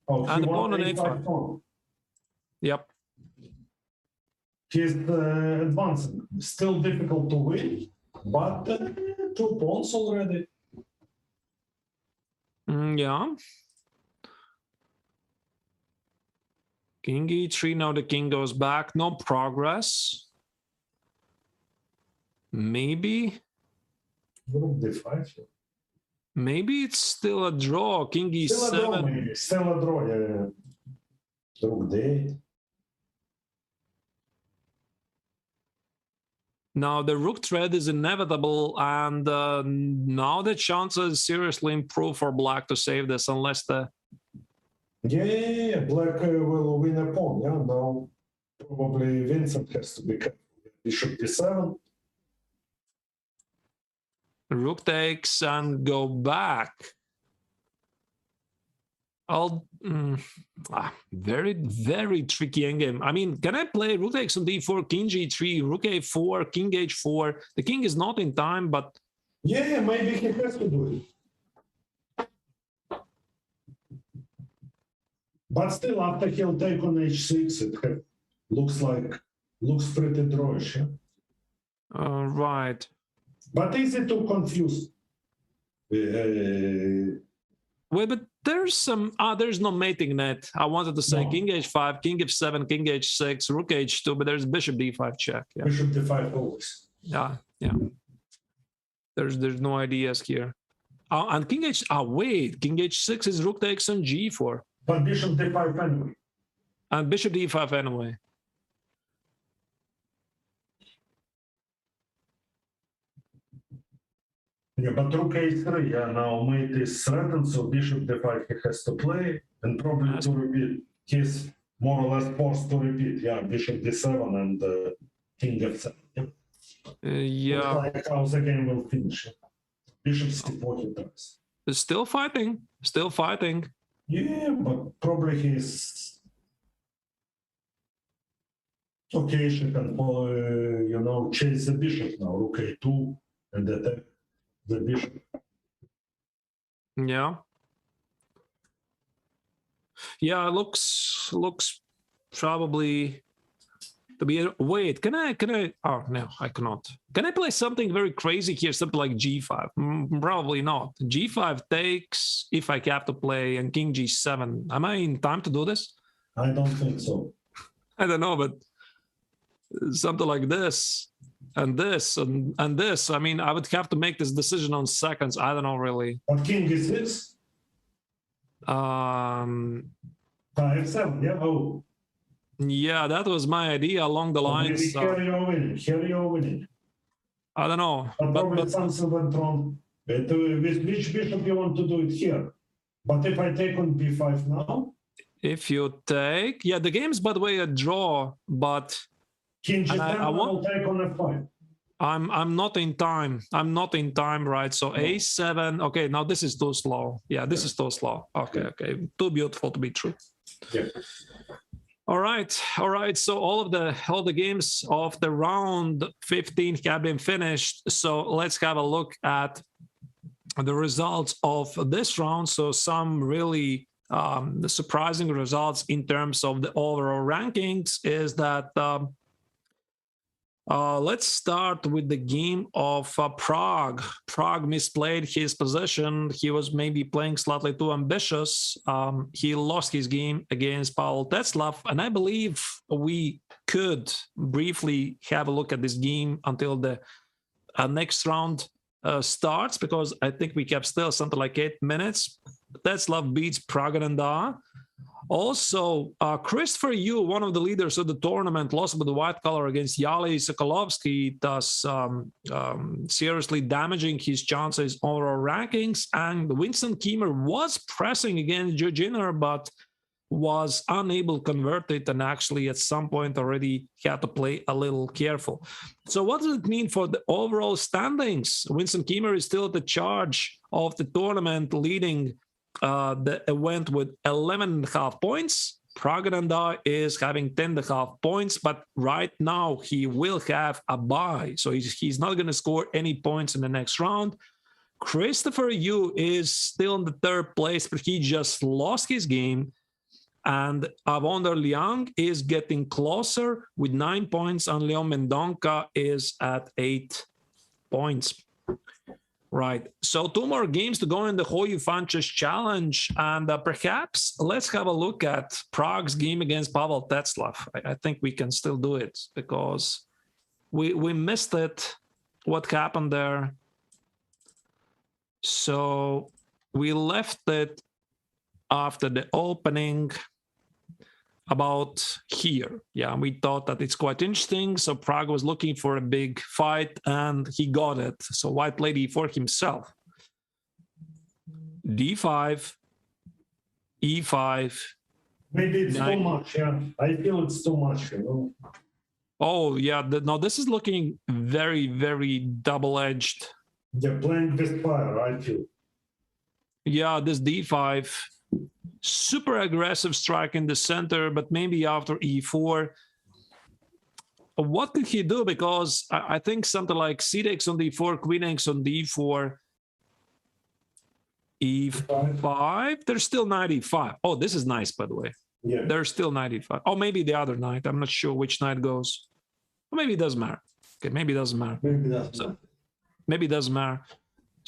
And the pawn on A5. Yep. He's advancing. Still difficult to win, but 2 pawns already. Yeah. King E3, now the king goes back. No progress. Maybe. Maybe it's still a draw. King E7. Still a draw, maybe. Still a draw, yeah. Rook D8. Now the rook threat is inevitable, and now the chances seriously improve for black to save this, unless the... Yeah, black will win a pawn, yeah. Now probably Vincent has to be careful. Bishop D7. Rook takes and go back. Very, very tricky endgame. I mean, can I play rook takes on d4, king g3, rook a4, king h4? The king is not in time, but... Yeah, maybe he has to do it. But still, after he'll take on h6, it looks pretty drawish, yeah? Right. But easy to confuse Wait, but there's some. There's no mating net. I wanted to say king h5, king f7, king h6, rook h2, but there's bishop d5 check. Yeah. Bishop d5 always. Yeah. There's no ideas here. And king h. Wait, king h6 is rook takes on g4. But bishop d5 anyway. And bishop d5 anyway. Yeah, but rook a3, now mate is threatened, so bishop d5 he has to play, and probably to repeat. He's more or less forced to repeat, bishop d7 and king f7. Yeah. Like how the game will finish. Bishop c4 he does. Still fighting. Yeah, but probably he's... Okay, she can, chase the bishop now, rook a2, and attack the bishop. Yeah, looks probably to be. Wait, can I? Oh no, I cannot. Can I play something very crazy here? Something like g5? Probably not. G5 takes if I have to play, and king g7. Am I in time to do this? I don't think so. I don't know, but something like this. And this and this. I mean, I would have to make this decision on seconds. I don't know really. What king is this? F7, yeah. Oh. Yeah, that was my idea along the lines. Here you're winning. I don't know. But probably something went wrong. With which bishop you want to do it here? But if I take on b5 now? If you take, the game's by the way a draw, but. King G7 I will take on f5. I'm not in time. Right? So a7. Okay, now this is too slow. Yeah, this is too slow. Okay. Too beautiful to be true. Yeah. All right. So all the games of the round 15 have been finished. So let's have a look at the results of this round. So some really surprising results in terms of the overall rankings is that. Let's start with the game of Prague. Prague misplayed his position. He was maybe playing slightly too ambitious. He lost his game against Pavel Tetzlaff, and I believe we could briefly have a look at this game until the next round starts, because I think we have still something like 8 minutes. Tetzlaff beats Pragananda. Also, Christopher Yu, one of the leaders of the tournament, lost with the white color against Yali Sokolovsky, thus seriously damaging his chances overall rankings. And Winston Keemer was pressing against Jinner, but was unable to convert it, and actually at some point already had to play a little careful. So what does it mean for the overall standings? Winston Keemer is still at the charge of the tournament, leading the event with 11.5 points. Pragananda is having 10.5 points, but right now he will have a bye, so he's not going to score any points in the next round. Christopher Yu is still in the third place, but he just lost his game. And Avonder Liang is getting closer with 9 points, and Leon Mendonca is at 8 points. Right, so 2 more games to go in the Hou Yifan Chess Challenge, and perhaps let's have a look at Prague's game against Pavel Tetzlaff. I think we can still do it, because we missed it, what happened there. So we left it after the opening about here. Yeah, we thought that it's quite interesting. So Prague was looking for a big fight, and he got it. So white played e4 himself. d5, e5. Maybe it's too much, yeah. I feel it's too much, Oh, yeah. No, this is looking very, very double-edged. They're playing with fire, I feel. Yeah, this d5. Super aggressive strike in the center, but maybe after e4. What could he do? Because I think something like c takes on d4, queen takes on d4, e5. There's still knight e5. Oh, this is nice, by the way. Yeah. There's still knight e5. Oh, maybe the other knight. I'm not sure which knight goes. Or maybe it doesn't matter. Okay, maybe it doesn't matter. Maybe it doesn't matter. Maybe it doesn't matter.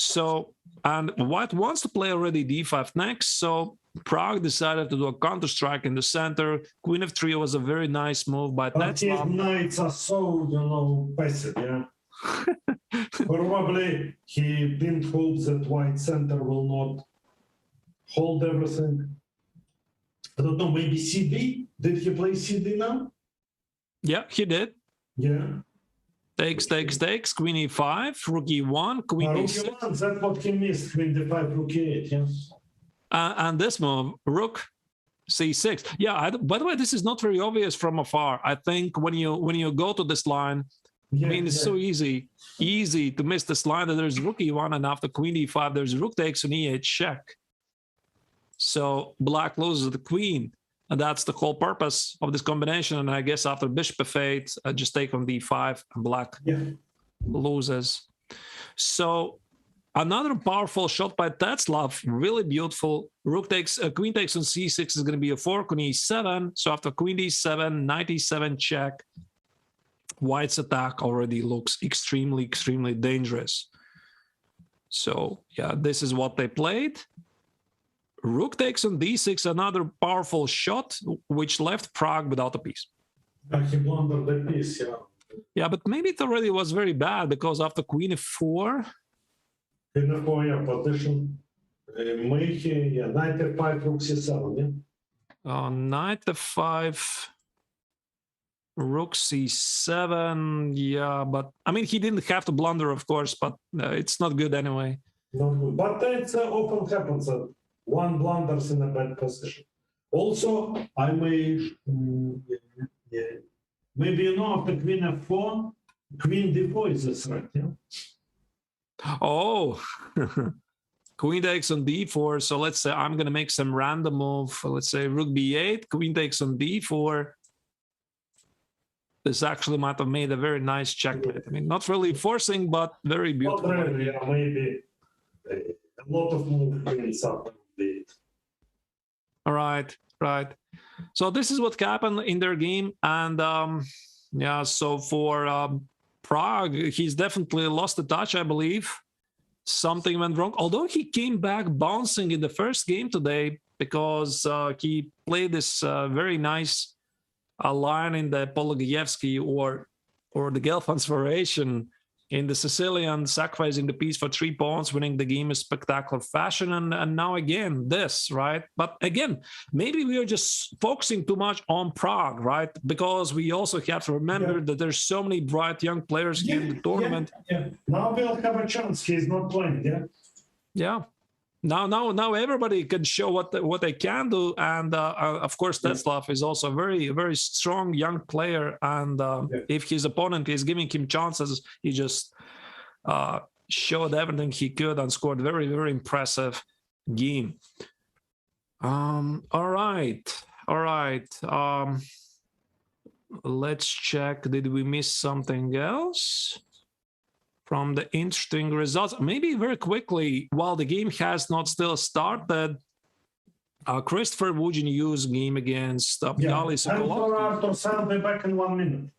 So, and white wants to play already d5 next, so Prague decided to do a counter-strike in the center. Queen f3 was a very nice move by But his Tetzlaff. knights are so, passive, yeah? Probably he didn't hope that white center will not hold everything. I don't know, maybe CD? Did he play CD now? Yeah, he did. Yeah. Takes, queen e5, rook e1, queen Rook e6. e1, that's what he missed, queen d5, rook e8, yeah. And this move, rook c6. Yeah, by the way, this is not very obvious from afar. I think when you go to this line, I mean, it's so easy to miss this line that there's rook e1, and after queen e5, there's rook takes on e8 check. So black loses the queen, and that's the whole purpose of this combination. And I guess after bishop f8, just take on d5, and black loses. So another powerful shot by Tetzlaff, really beautiful. Rook takes, queen takes on c6 is going to be a fork on e7. So after queen d7, knight e7 check, white's attack already looks extremely, extremely dangerous. So yeah, this is what they played. Rook takes on d6, another powerful shot, which left Prague without a piece. He blundered the piece, yeah. Yeah, but maybe it already was very bad, because after queen f4... Queen f4, yeah, position. Maybe, yeah, knight f5, rook c7, yeah? Knight f5, rook c7, yeah, but... I mean, he didn't have to blunder, of course, but it's not good anyway. Not good, but it's often happens. One blunders in a bad position. Also, I may, maybe after queen f4, queen d4 is a threat, yeah? Oh, queen takes on d4. So let's say I'm going to make some random move. Let's say rook b8, queen takes on d4. This actually might have made a very nice checkmate. I mean, not really forcing, but very beautiful. Not really, yeah, maybe a lot of move queens up. All right. So this is what happened in their game, and yeah. So for Prague, he's definitely lost the touch. I believe something went wrong. Although he came back bouncing in the first game today, because he played this very nice line in the Pologayevsky or the Gelfand's variation in the Sicilian, sacrificing the piece for 3 pawns, winning the game in spectacular fashion, and now again this, right? But again, maybe we are just focusing too much on Prague, right? Because we also have to remember that there's so many bright young players in the tournament. Yeah. Now we'll have a chance. He's not playing, yeah? Yeah. Now everybody can show what they can do, and of course Tetzlaff is also a very, very strong young player, and if his opponent is giving him chances, he just showed everything he could and scored very, very impressive game. All right. Let's check. Did we miss something else from the interesting results? Maybe very quickly, while the game has not still started, Christopher Wojniak's game against Yali Sokolovsky. Arturs, I'll be back in 1 minute.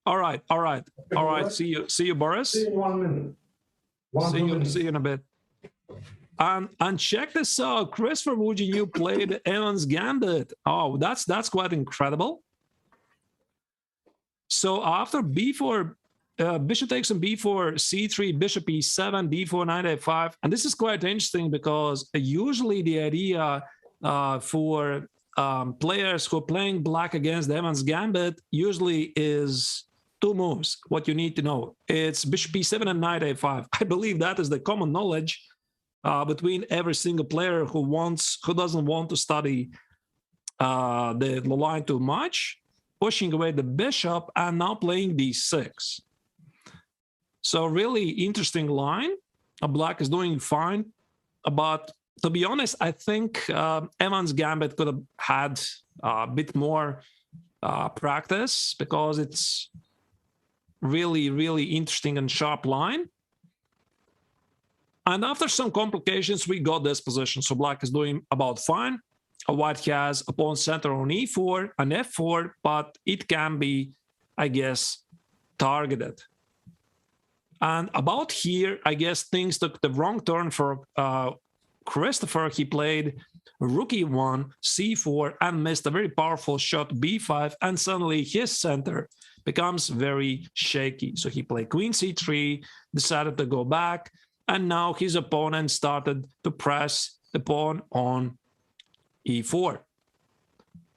All right. See you, Boris. See you in 1 minute. See you in a bit. And check this out. Christopher Wojniak played Evans Gambit. Oh, that's quite incredible. So after b4, bishop takes on b4, c3, bishop e7, d4, knight a5. And this is quite interesting, because usually the idea for players who are playing black against Evans Gambit usually is 2 moves. What you need to know, it's bishop e7 and knight a5. I believe that is the common knowledge between every single player who doesn't want to study the line too much, pushing away the bishop and now playing d6. So really interesting line. Black is doing fine, but to be honest, I think Evans Gambit could have had a bit more practice, because it's really, really interesting and sharp line. And after some complications, we got this position. So black is doing about fine. White has a pawn center on e4 and f4, but it can be, I guess, targeted. And about here, I guess things took the wrong turn for Christopher. He played rook e1, c4, and missed a very powerful shot b5, and suddenly his center becomes very shaky. So he played queen c3, decided to go back, and now his opponent started to press the pawn on e4.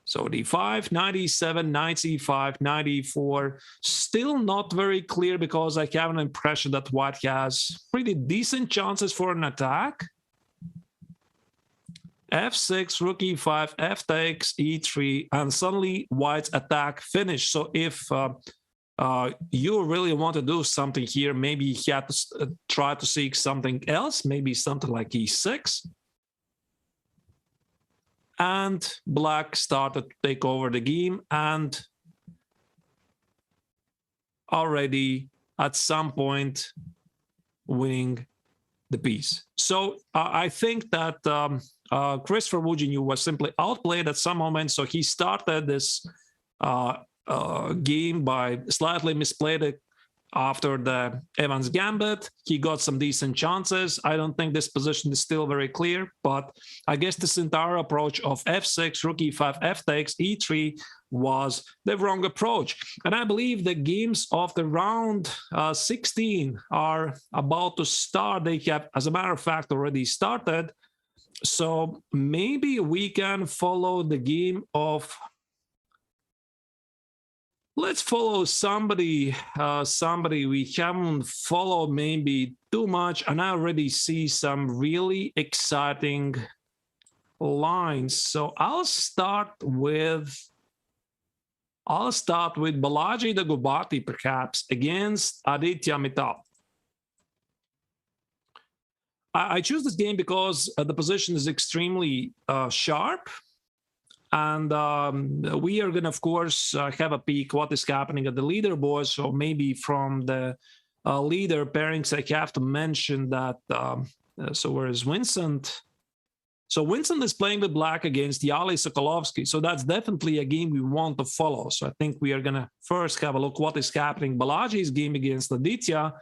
So d5, knight e7, knight c5, knight e4. Still not very clear because I have an impression that white has pretty decent chances for an attack. f6, rook e5, f takes, e3, and suddenly white's attack finished. So if you really want to do something here, maybe he had to try to seek something else, maybe something like e6. And black started to take over the game and already at some point winning the piece. So I think that Christopher Wujinyu was simply outplayed at some moment. So he started this game by slightly misplayed it after the Evans Gambit. He got some decent chances. I don't think this position is still very clear, but I guess this entire approach of f6, rook e5, f takes, e3 was the wrong approach. And I believe the games of the round 16 are about to start. They have, as a matter of fact, already started. So maybe we can follow the game of... Let's follow somebody we haven't followed maybe too much, and I already see some really exciting lines. So I'll start with Balaji Daggubati, perhaps, against Aditya Mittal. I choose this game because the position is extremely sharp. And we are going to, of course, have a peek what is happening at the leaderboard. So maybe from the leader pairings, I have to mention that. So where is Winston? So Winston is playing with black against Yali Sokolovsky. So that's definitely a game we want to follow. So I think we are going to first have a look what is happening. Balaji's game against Aditya.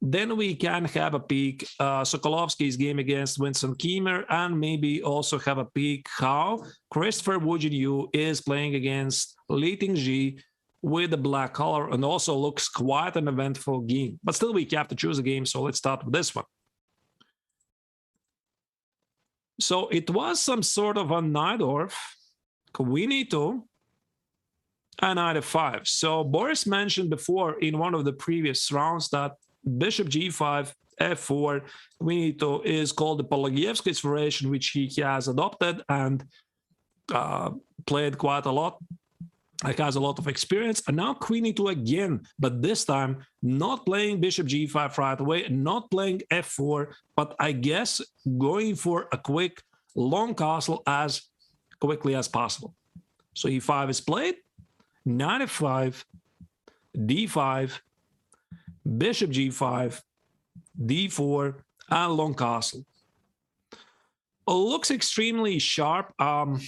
Then we can have a peek Sokolovsky's game against Winston Keemer, and maybe also have a peek how Christopher Wujinyu is playing against Li Tingzhi with the black color, and also looks quite an eventful game. But still, we have to choose a game, so let's start with this one. So it was some sort of a Najdorf, queen e2, and knight f5. So Boris mentioned before in one of the previous rounds that bishop g5, f4, queen e2 is called the Polagievsky's variation, which he has adopted and played quite a lot. He has a lot of experience. And now queen e2 again, but this time not playing bishop g5 right away, not playing f4, but I guess going for a quick long castle as quickly as possible. So e5 is played, knight f5, d5, bishop g5, d4, and long castle. Looks extremely sharp. I'll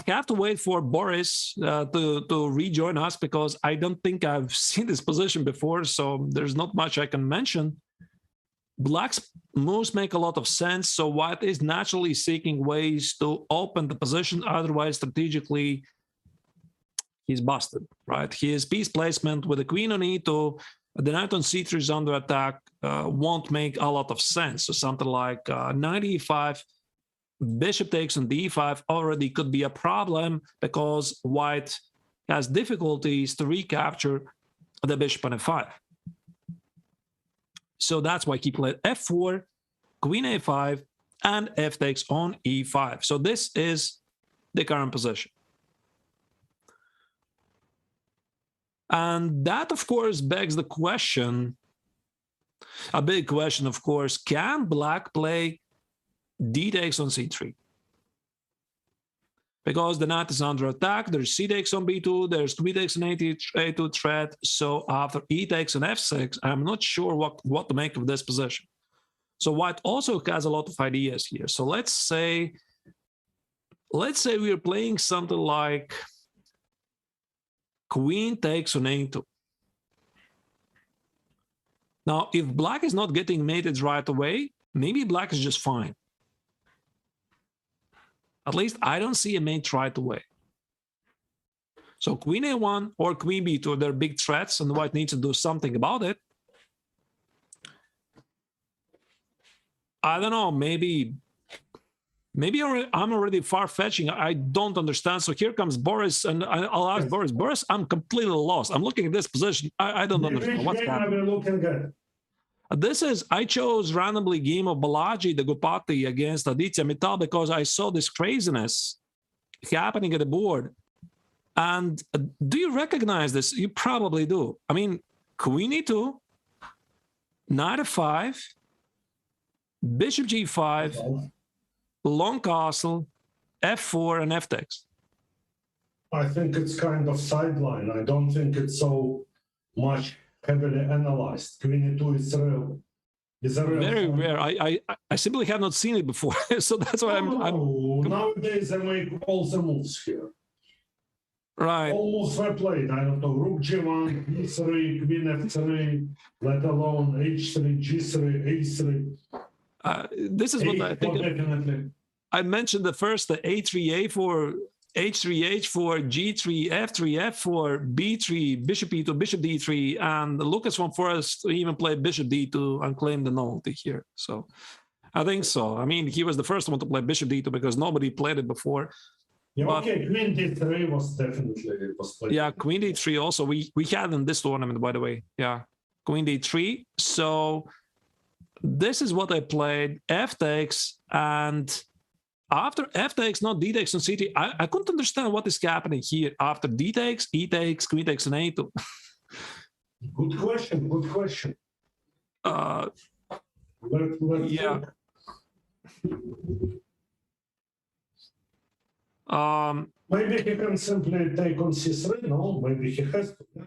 have to wait for Boris to rejoin us because I don't think I've seen this position before, so there's not much I can mention. Black's moves make a lot of sense, so white is naturally seeking ways to open the position, otherwise strategically he's busted, right? His piece placement with the queen on e2, the knight on c3 is under attack, won't make a lot of sense. So something like knight e5, bishop takes on d5 already could be a problem because white has difficulties to recapture the bishop on f5. So that's why he played f4, queen a5, and f takes on e5. So this is the current position. And that, of course, begs the question, a big question, of course, can black play d takes on c3? Because the knight is under attack, there's c takes on b2, there's queen takes on a2 threat. So after e takes on f6, I'm not sure what to make of this position. So white also has a lot of ideas here. So let's say we're playing something like queen takes on a2. Now, if black is not getting mated right away, maybe black is just fine. At least I don't see a mate right away. So queen a1 or queen b2, they're big threats, and white needs to do something about it. I don't know, maybe I'm already far-fetching. I don't understand. So here comes Boris, and I'll ask Boris. Boris, I'm completely lost. I'm looking at this position. I don't understand what's happening. This is, I chose randomly game of Balaji Daggubati against Aditya Mittal because I saw this craziness happening at the board. And do you recognize this? You probably do. I mean, queen e2, knight f5, bishop g5, long castle, f4, and f takes. I think it's kind of sideline. I don't think it's so much heavily analyzed. Queen e2 is real. Very rare. I simply have not seen it before, so that's why I'm nowadays I make all the moves here. Right. All moves were played. I don't know, rook g1, e3, queen f3, let alone h3, g3, a3. This is what I think. Definitely. I mentioned the first, the a3, a4, h3, h4, g3, f3, f4, b3, bishop e2, bishop d3, and Lucas von Forest even played bishop d2 and claimed the nullity here. So I think so. I mean, he was the first one to play bishop d2 because nobody played it before. Yeah, but, okay, queen d3 was definitely played. Yeah, queen d3 also. We had in this tournament, by the way. Yeah, queen d3. So this is what I played, f takes, and after f takes, not d takes on c3, I couldn't understand what is happening here. After d takes, e takes, queen takes, and a2. Good question, good question. Yeah. Maybe he can simply take on c3, no? Maybe he has to. Yeah?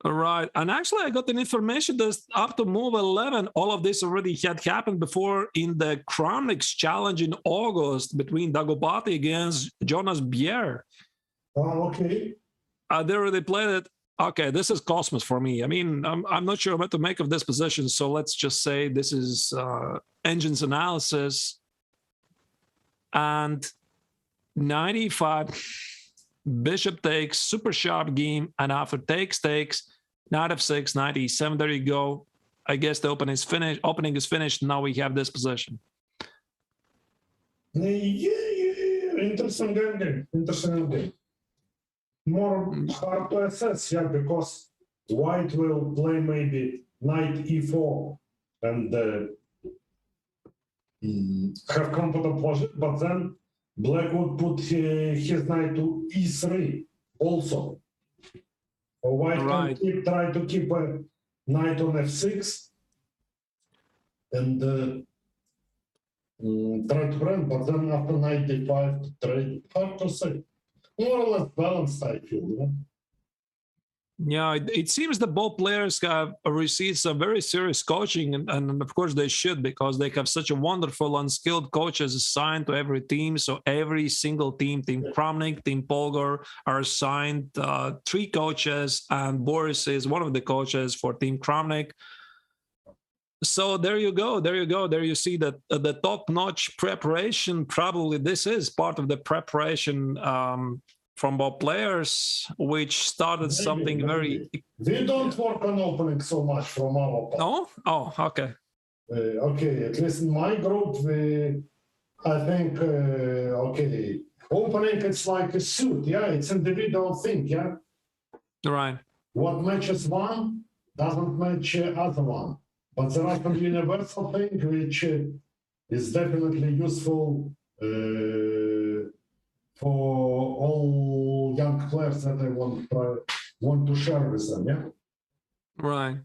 Right, and actually I got an information that up to move 11, all of this already had happened before in the Kramnik's challenge in August between Daggubati against Julius Baer. Oh, okay. They already played it. Okay, this is Cosmos for me. I mean, I'm not sure what to make of this position, so let's just say this is engines analysis. And 95, bishop takes, super sharp game, and after takes, knight f6, knight e7, there you go. I guess the opening is finished, now we have this position. Yeah, interesting game. More hard to assess, yeah, because white will play maybe knight e4 and have comfortable position, but then black would put his knight to e3 also. Or white can try to keep a knight on f6 and try to run, but then after knight d5 to trade, hard to say. More or less balanced, I feel. Yeah? Yeah, it seems that both players have received some very serious coaching, and of course they should, because they have such a wonderful and skilled coaches assigned to every team. So every single team, Team Kramnik, Team Polgar, are assigned 3 coaches, and Boris is one of the coaches for Team Kramnik. So there you go. There you see that the top-notch preparation, probably this is part of the preparation from both players, which started something very... We don't work on opening so much from our part. No? Oh, okay. Okay, at least in my group, I think, okay, opening it's like a suit, yeah? It's individual thing, yeah? Right. What matches one doesn't match other one. But there are some universal thing which is definitely useful for all young players that I want to share with them, yeah? Right.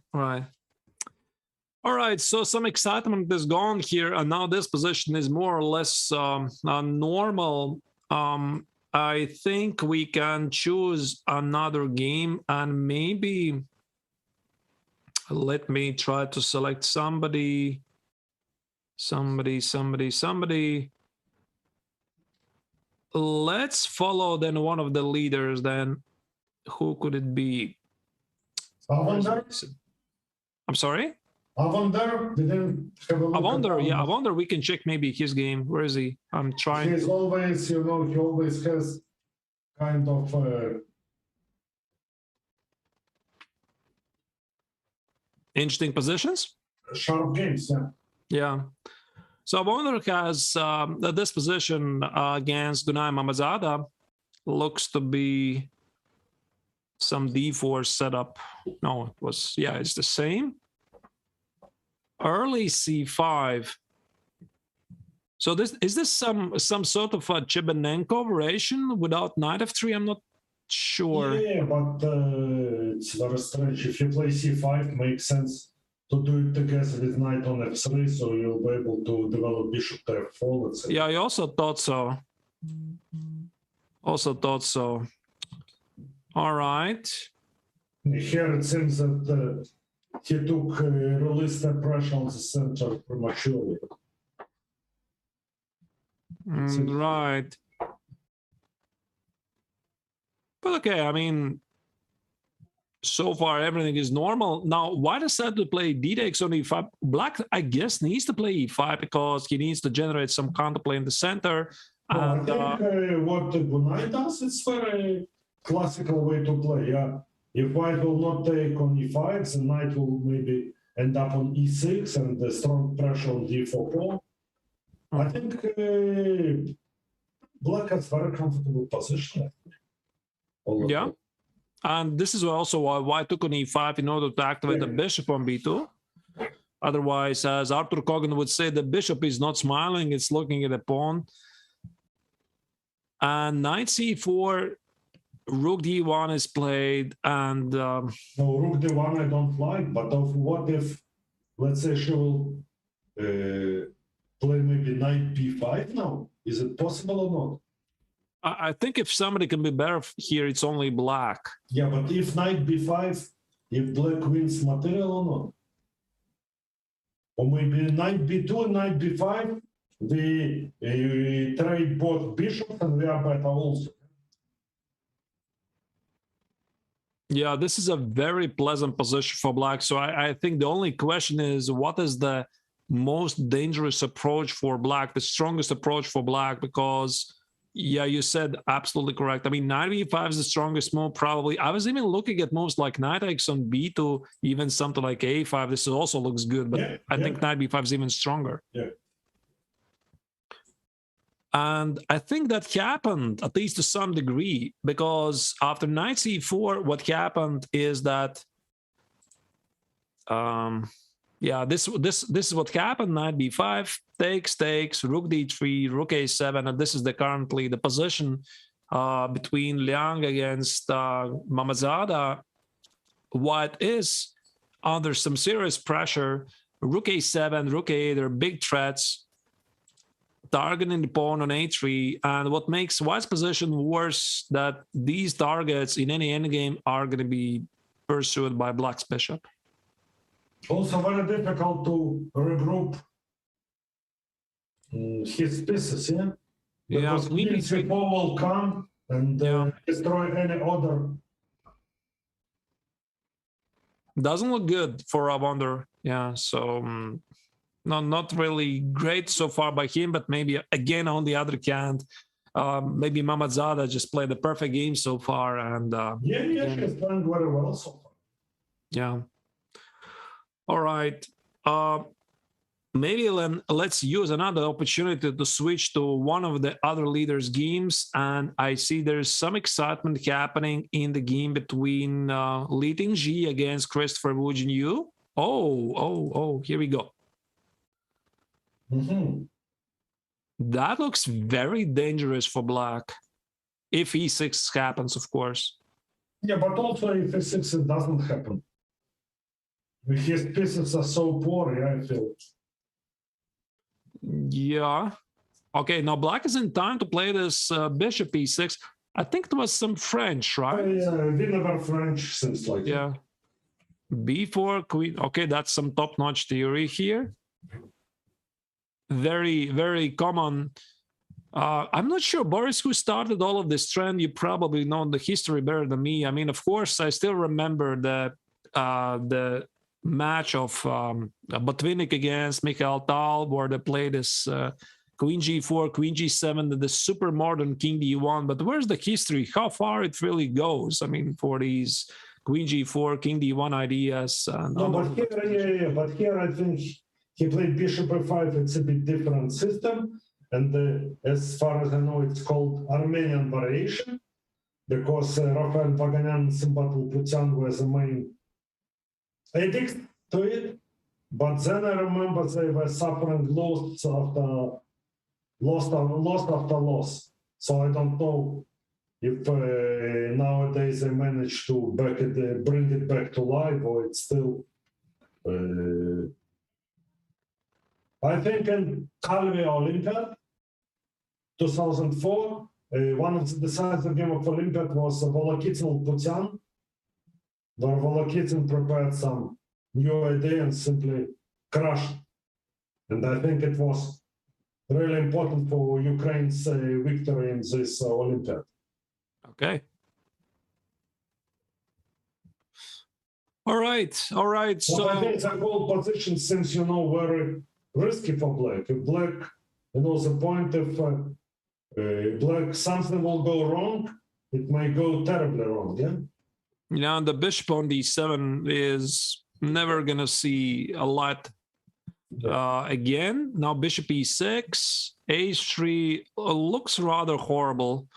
All right, so some excitement is gone here, and now this position is more or less normal. I think we can choose another game, and maybe let me try to select somebody. Let's follow then one of the leaders then. Who could it be? I'm sorry? I wonder, didn't have a look I wonder, at yeah, I wonder we can check maybe his game. Where is he? I'm trying. He's always, he always has kind of Interesting positions. Sharp games, yeah. Yeah. So Wonder has this position against Dunay Mamazada looks to be some d4 setup. No, it was, yeah, it's the same. Early c5. So this is this some sort of a Chebenenko variation without knight f3? I'm not sure. Yeah, but it's very strange. If you play c5, makes sense to do it together with knight on f3, so you'll be able to develop bishop to f4, let's say. Yeah, I also thought so. Also thought so. All right. Here it seems that he took released the pressure on the center prematurely. Right. But okay, I mean, so far everything is normal. Now, why decide to play d takes on e5? Black, I guess, needs to play e5 because he needs to generate some counterplay in the center. Well, And, I think what Gunai does, it's very classical way to play. Yeah, if white will not take on e5, the knight will maybe end up on e6 and the strong pressure on d4 pawn. I think black has very comfortable position. yeah. And this is also why white took on e5 in order to activate the bishop on b2. Otherwise, as Artur Kogan would say, the bishop is not smiling, it's looking at the pawn. And knight c4, rook d1 is played, and no, rook d1 I don't like, but what if, let's say, she will play maybe knight b5 now? Is it possible or not? I think if somebody can be better here, it's only black. Yeah, but if knight b5, if black wins material or not? Or maybe knight b2 and knight b5, we trade both bishops and we are better also. Yeah, this is a very pleasant position for black. So I think the only question is, what is the most dangerous approach for black, the strongest approach for black? Because, yeah, you said absolutely correct. I mean, knight b5 is the strongest move, probably. I was even looking at moves like knight takes on b2, even something like a5. This also looks good, but yeah, I think knight b5 is even stronger. Yeah. And I think that happened, at least to some degree, because after knight c4, what happened is that, yeah, this is what happened. Knight b5, takes, rook d3, rook a7, and this is currently the position between Liang against Mamazada. White is under some serious pressure. Rook a7, rook a8, they're big threats, targeting the pawn on a3, and what makes white's position worse, that these targets in any endgame are going to be pursued by black's bishop. Also very difficult to regroup his pieces, yeah? Because queen c4 will come and destroy any order. Doesn't look good for Wonder, yeah, so not really great so far by him, but maybe again on the other hand, maybe Mamazada just played the perfect game so far, and yeah, she's playing very well so far. Yeah. All right. Maybe let's use another opportunity to switch to one of the other leaders' games, and I see there's some excitement happening in the game between Li Tingji against Christopher Wu Jinyu. Oh, here we go. That looks very dangerous for black, if e6 happens, of course. Yeah, but also if e6 it doesn't happen. His pieces are so poor, yeah, I feel. Yeah. Okay, now black is in time to play this bishop e6. I think it was some French, right? Yeah, we never French since like. Yeah. b4, queen. Okay, that's some top-notch theory here. Very, very common. I'm not sure, Boris, who started all of this trend. You probably know the history better than me. I mean, of course, I still remember the match of Botvinnik against Mittal Tal, where they play this Queen G4, Queen G7, the super modern King D1. But where's the history? How far it really goes? I mean, for these Queen G4, King D1 ideas. No, but here, but here I think he played Bishop E5. It's a bit different system, and as far as I know, it's called Armenian variation, because Rafael Vaganyan and Simbatul Putyan were the main addict to it. But then I remember they were suffering loss after loss. So I don't know if nowadays they manage to bring it back to life, or it's still. I think in Calvi Olympiad 2004, one of the decisive game of Olympiad was Volokitsin Putyan, where Volokitsin prepared some new idea and simply crushed. And I think it was really important for Ukraine's victory in this Olympiad. Okay. All right. So I think the whole position seems, very risky for Black. If Black, the point if Black something will go wrong, it may go terribly wrong. Yeah. The bishop on D7 is never gonna see a lot again. Now bishop E6, H3 looks rather horrible.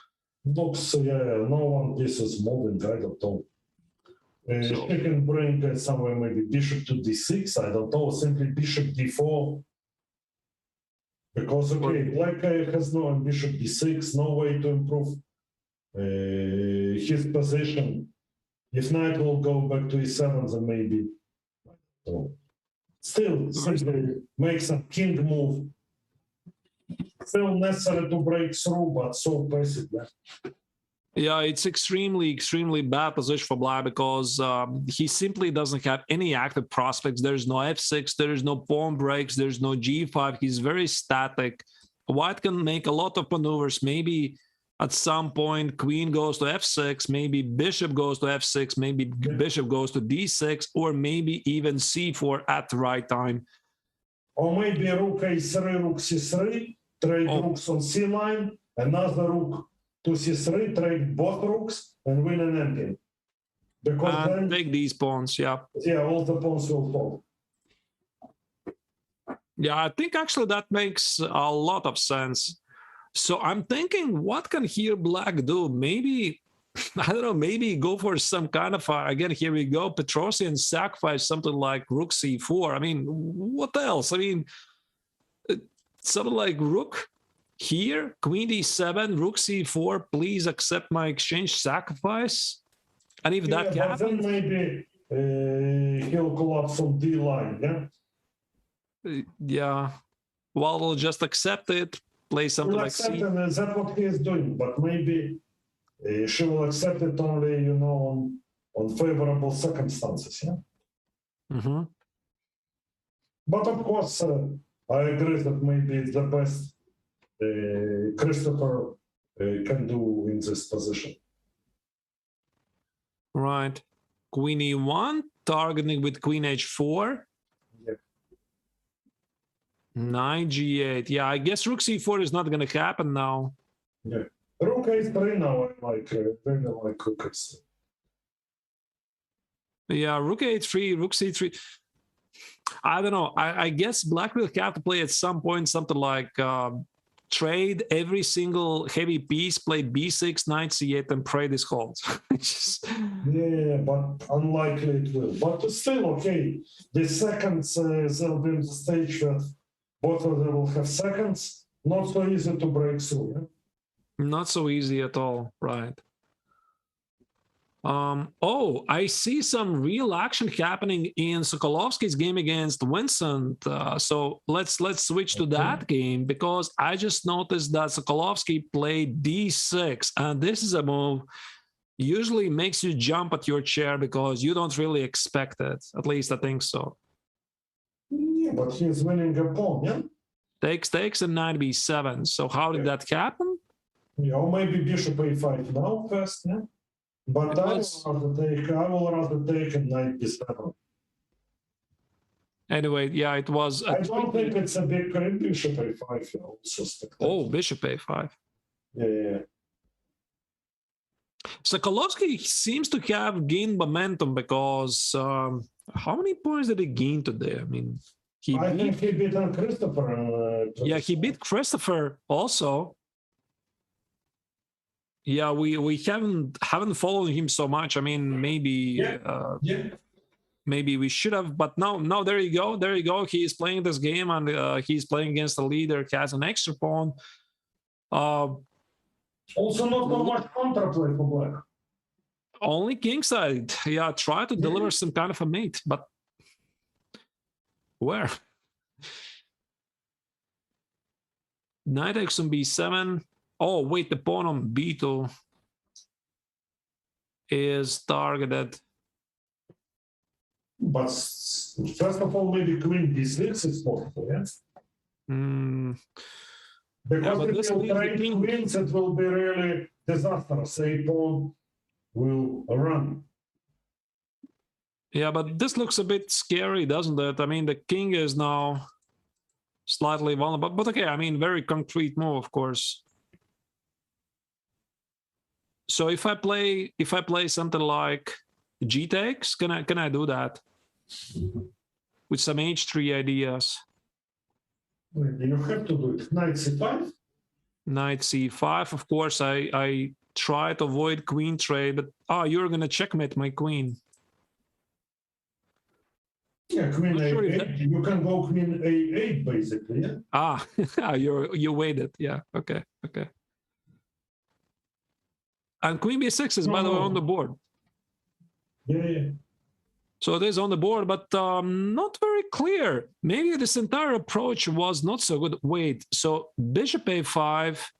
Looks, no one piece is moving, I don't know. She can bring somewhere maybe bishop to D6, I don't know, simply bishop D4. Because, Black has no bishop D6, no way to improve his position. If knight will go back to E7, then maybe. Still, simply make some king move. Still necessary to break through, but so passive. Yeah, it's extremely bad position for Black because he simply doesn't have any active prospects. There's no F6, there's no pawn breaks, there's no G5. He's very static. White can make a lot of maneuvers. Maybe at some point, queen goes to F6, maybe bishop goes to F6, maybe bishop goes to D6, or maybe even C4 at the right time. Or maybe rook A3, rook C3, trade rooks on C line, another rook to C3, trade both rooks, and win an endgame. Because then, take these pawns, yeah. Yeah, all the pawns will fall. Yeah, I think actually that makes a lot of sense. So I'm thinking, what can here Black do? Maybe, I don't know, maybe go for some kind of, again, here we go, Petrosian sacrifice, something like rook C4. I mean, what else? I mean, something like rook here, queen D7, rook C4, please accept my exchange sacrifice. And if that happens, then maybe he'll collapse on D line, yeah? Yeah. Well, we'll just accept it, play something like C. That's what he is doing, but maybe she will accept it only, on favorable circumstances, yeah? Mm-hmm. But of course, I agree that maybe it's the best Christopher can do in this position. Right. Queen E1, targeting with queen H4. Yeah. Knight G8. Yeah, I guess rook C4 is not going to happen now. Yeah. Rook A3 now, very like rook A3. Yeah, rook A3, rook C3. I don't know. I guess Black will have to play at some point something like trade every single heavy piece, play B6, knight C8, and pray this holds. Yeah, but unlikely it will. But still, okay. The seconds, they'll be on the stage that both of them will have seconds. Not so easy to break through. Yeah? Not so easy at all, right? I see some real action happening in Sokolovsky's game against Winston. So let's switch to that game, because I just noticed that Sokolovsky played D6, and this is a move usually makes you jump at your chair because you don't really expect it. At least I think so. Yeah, but he's winning a pawn, yeah? Takes and knight B7. So how did that happen? Yeah, or maybe bishop A5 now first, yeah? But I will rather take a knight B7. Anyway, yeah, it was. I don't think it's a big crane. Bishop a5 also spectacular. Oh, bishop a5. Yeah. Sokolovsky seems to have gained momentum because how many points did he gain today? I mean, I think he beat Christopher. Yeah, he beat Christopher also. Yeah, we haven't followed him so much. I mean, maybe maybe we should have, but no. There you go. He is playing this game, and he's playing against the leader. He has an extra pawn. Also, not so much counterplay for black. Only kingside. Yeah, try to deliver some kind of a mate, but where? Knight x on b7. Oh, wait, the pawn on b2 is targeted. But first of all, maybe queen b6 is possible, yes? Because if you trade queens, it will be really disastrous. A pawn will run. Yeah, but this looks a bit scary, doesn't it? I mean, the king is now slightly vulnerable, but okay, I mean, very concrete move, of course. So if I play something like g takes, can I do that with some h3 ideas? You have to do it. Knight c5. Knight c5. Of course, I try to avoid queen trade, but you're gonna checkmate my queen. Yeah, queen a8. You can go queen a8 basically. Yeah. You waited. Yeah. Okay. And queen b6 is by the way on the board. Yeah. So it is on the board, but not very clear. Maybe this entire approach was not so good. Wait, so bishop a5.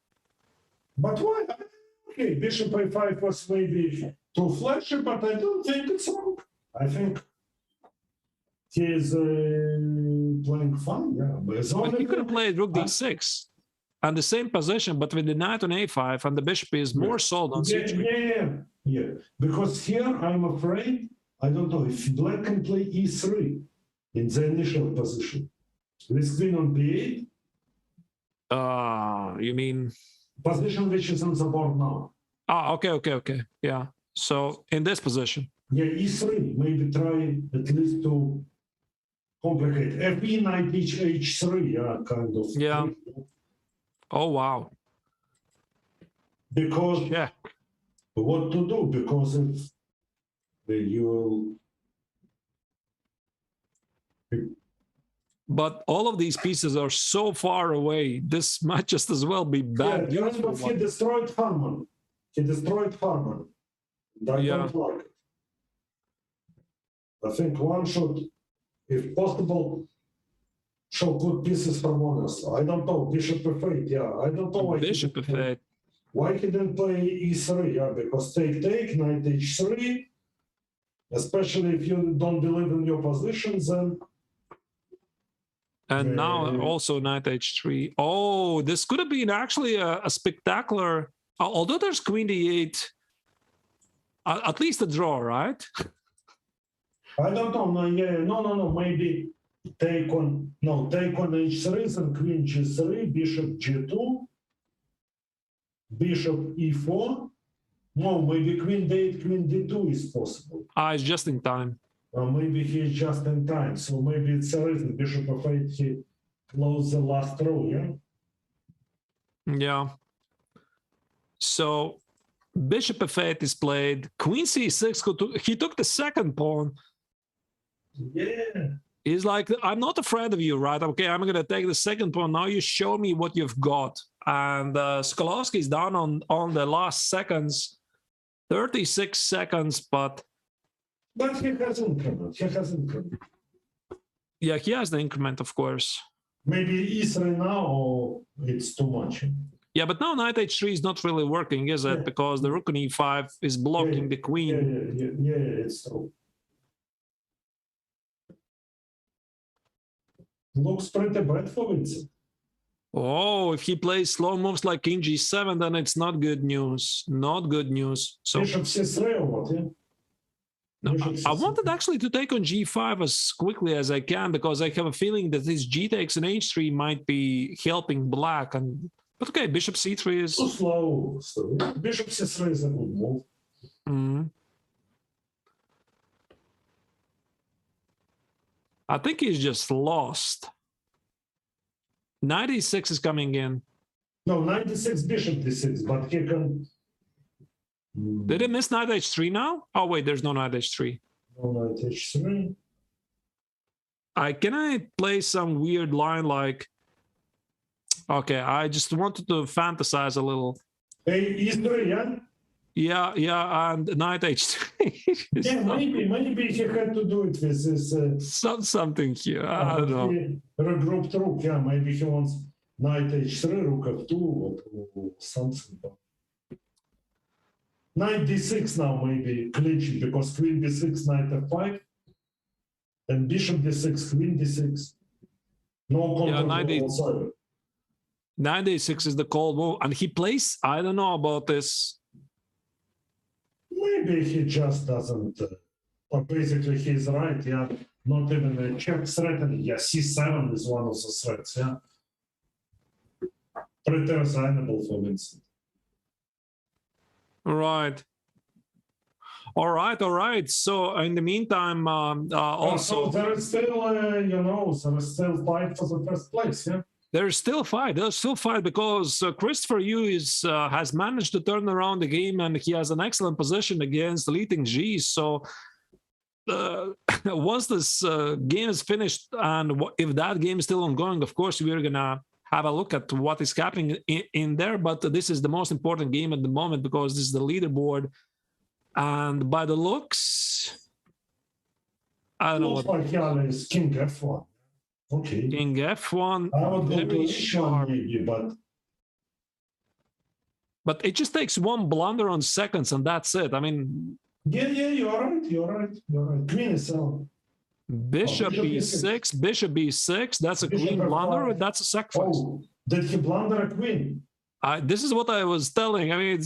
But why? Okay, bishop a5 was maybe too flashy, but I don't think it's wrong. I think he is playing fine. Yeah, but you could have played rook d6 and the same position, but with the knight on a5, and the bishop is more sold on c3. Yeah. Because here I'm afraid. I don't know if black can play e3 in the initial position. With queen on b8. You mean position which is on the board now? Okay. Yeah. So in this position. Yeah, e3. Maybe try at least to complicate. fb knight h3. Yeah, kind of. Yeah. Oh wow. Because what to do? Because if but all of these pieces are so far away. This might just as well be bad. Yeah, he destroyed Harman. I don't like it. I think one should, if possible, should put pieces harmoniously. I don't know. Bishop f8. Yeah, I don't know why. Bishop f8. Why he didn't play e3? Yeah, because take, knight h3. Especially if you don't believe in your positions, and now also knight h3. Oh, this could have been actually a spectacular. Although there's queen d8, at least a draw, right? I don't know. No. Maybe take on h3 and queen g3, bishop g2, bishop e4. No, maybe queen d8, queen d2 is possible. It's just in time. Maybe he's just in time. So maybe it's a reason. Bishop f8, he closed the last row, yeah? Yeah. So bishop f8 is played. Queen c6, he took the second pawn. Yeah. He's like, I'm not afraid of you, right? Okay, I'm going to take the second pawn. Now you show me what you've got. And Sokolovsky is down on the last seconds. 36 seconds, but he has increment. Yeah, he has the increment, of course. Maybe e3 now, it's too much. Yeah, but now knight h3 is not really working, is it? Because the rook on e5 is blocking the queen. Yeah, it's true. Looks pretty bad for Vincent. Oh, if he plays slow moves like king g7, then it's not good news. Not good news. So bishop c3 or what, yeah? No, I wanted actually to take on g5 as quickly as I can because I have a feeling that this g takes and h3 might be helping black. But okay, bishop c3 is too slow. So bishop c3 is a good move. I think he's just lost. Knight e6 is coming in. No, knight d6, bishop d6, but he can. Did he miss knight h3 now? Oh wait, there's no knight h3. No knight h3. Can I play some weird line like? Okay, I just wanted to fantasize a little. e3, yeah. Yeah, and knight h3. Yeah, maybe he had to do it with this. Something here. I don't know. Regrouped rook, yeah. Maybe he wants knight h3, rook f2, or something. Knight d6 now maybe glitching because queen b6, knight f5, and bishop d6, queen d6. No control. Knight a6 is the cold move, and he plays. I don't know about this. Maybe he just doesn't. But basically, he's right. Yeah, not even a check threatening. Yeah, c7 is one of the threats. Yeah, pretty reasonable for Winston. Right. All right. So in the meantime, also there is still, there is still fight for the first place. Yeah. There's still fight because Christopher Hou has managed to turn around the game, and he has an excellent position against leading G. So once this game is finished, and if that game is still ongoing, of course we're gonna have a look at what is happening in there. But this is the most important game at the moment because this is the leaderboard, and by the looks, I don't know what. Like Yale is king f1. Okay. King f1. I would go to h1 maybe, but it just takes one blunder on seconds, and that's it. I mean. Yeah, you're right. Queen is out. Bishop e6, bishop b6. That's a queen blunder. That's a sacrifice. Oh, did he blunder a queen? This is what I was telling. I mean,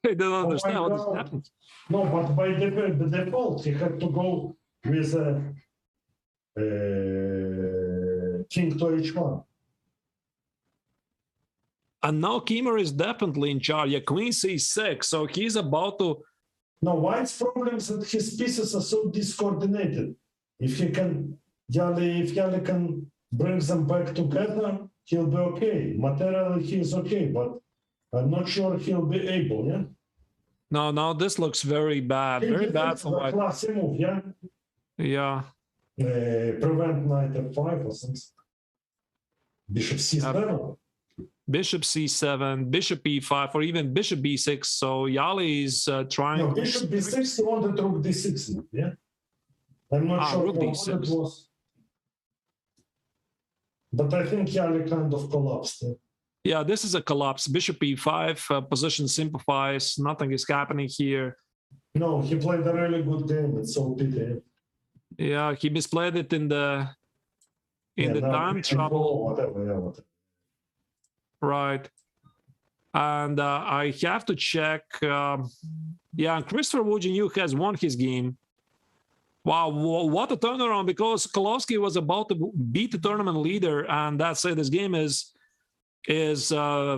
I don't understand what is happening. No, but by the default, he had to go with king to h1. And now Keemer is definitely in charge. Yeah, queen c6. So he's about to. No, White's problem is that his pieces are so discoordinated. If Yale can bring them back together, he'll be okay. Materially, he is okay, but I'm not sure he'll be able, yeah? No, this looks very bad. Very bad for White. Classy move, yeah? Yeah. Prevent knight f5 or something. Bishop c7. Bishop c7, bishop e5, or even bishop b6. So Yale is trying. No, bishop b6, he wanted rook d6, yeah? I'm not sure what it was. But I think Yale kind of collapsed. Yeah, this is a collapse. Bishop e5, position simplifies. Nothing is happening here. No, he played a really good game. It's so pity. Yeah, he misplayed it in the time trouble. Whatever. Right. And I have to check. Yeah, Christopher Hou has won his game. Wow, what a turnaround, because Kolowski was about to beat the tournament leader, and that's it. This game is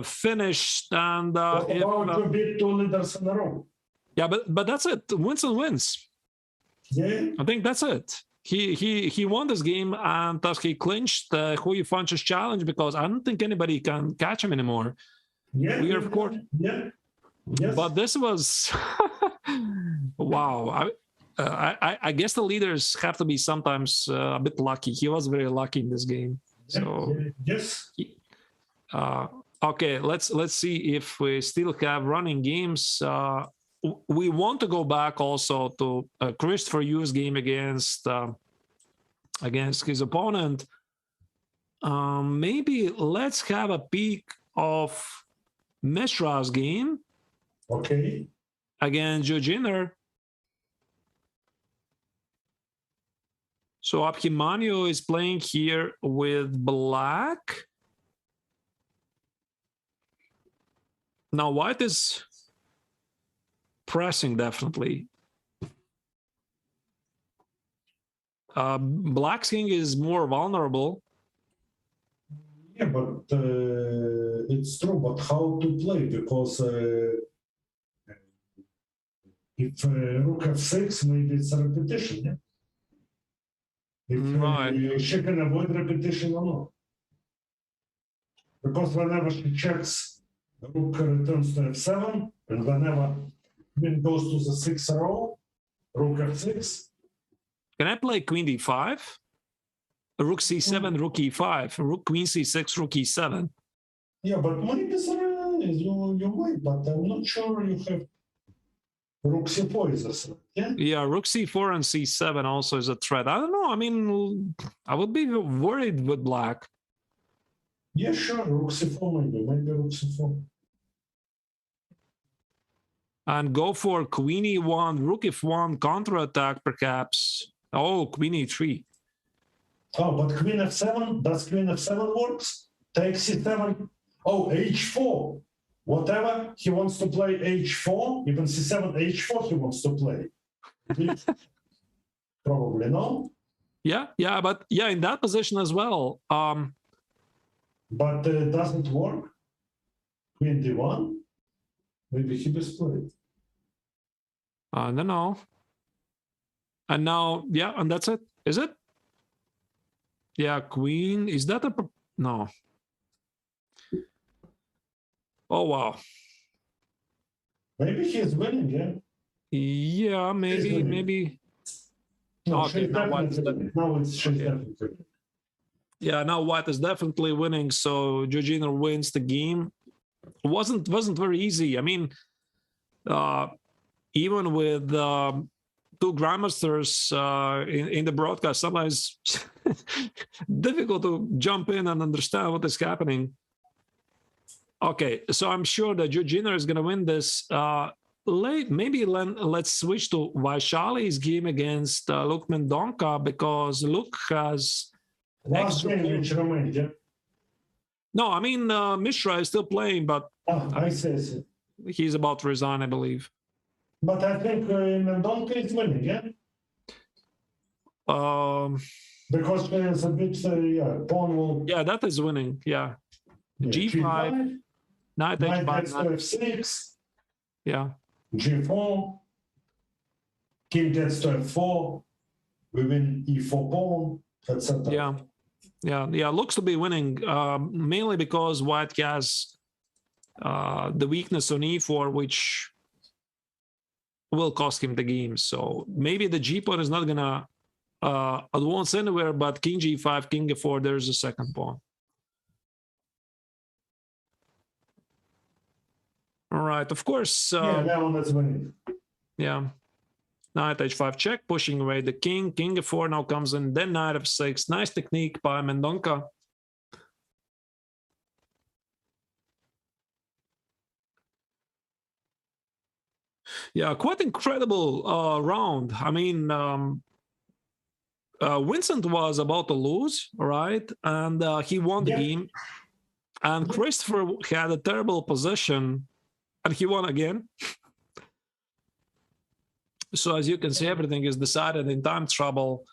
finished. And about to beat two leaders in a row. Yeah, but that's it. Winston wins. Yeah, I think that's it. He won this game, and thus he clinched the Hou Yifan Chess Challenge, because I don't think anybody can catch him anymore. Yeah, we are of course. Yeah, yes. But this was wow. I guess the leaders have to be sometimes a bit lucky. He was very lucky in this game. So yes. Okay, let's see if we still have running games. We want to go back also to Christopher Hou's game against his opponent. Maybe let's have a peek of Mishra's game. Okay. Against Jinner. So Abhimanyu is playing here with black. Now white is pressing definitely. Black's king is more vulnerable. Yeah, but it's true. But how to play? Because if rook f6, maybe it's a repetition. Yeah? If she can avoid repetition or not. Because whenever she checks, rook returns to f7, and whenever queen goes to the 6th row, rook f6. Can I play queen d5? Rook c7, rook e5, rook queen c6, rook e7. Yeah, but maybe you might, but I'm not sure you have rook c4 is a threat, yeah? Yeah, rook c4 and c7 also is a threat. I don't know. I mean, I would be worried with black. Yeah, sure, rook c4 maybe rook c4. And go for queen e1, rook f1, counterattack perhaps. Oh, queen e3. Oh, but queen f7, does queen f7 works? Take c7, oh, h4. Whatever he wants to play h4, even c7, h4 he wants to play. Probably, no? Yeah, but yeah, in that position as well. But doesn't work? Queen d1? Maybe he misplayed. I don't know. And now, yeah, and that's it. Is it? Yeah, queen. Is that a... No. Oh, wow. Maybe he's winning, yeah? Yeah, maybe. No, Okay, now it's definitely. Yeah, now white is definitely winning, so Jinner wins the game. Wasn't very easy. I mean, even with two grandmasters in the broadcast, sometimes difficult to jump in and understand what is happening. Okay, so I'm sure that Jinner is going to win this. Maybe let's switch to Vaishali's game against Luke Mendonca, because Luke has... Last game which remained, yeah? No, I mean, Mishra is still playing, but I see. He's about to resign, I believe. But I think Mendonca is winning, yeah? Because there's a bit, pawn will... Yeah, that is winning, yeah. G5, knight h5, knight f6. Yeah. G4, king gets to f4, we win e4 pawn, etc. Yeah, looks to be winning, mainly because white has the weakness on e4, which will cost him the game. So maybe the g pawn is not gonna advance anywhere, but king g5, king f4, there's a second pawn. All right, of course. That one is winning. Yeah. Knight h5 check, pushing away the king. King f4 now comes in, then knight f6. Nice technique by Mendonca. Yeah, quite incredible round. I mean, Vincent was about to lose, right? And he won the game. And Christopher had a terrible position, and he won again. So as you can see, everything is decided in time trouble.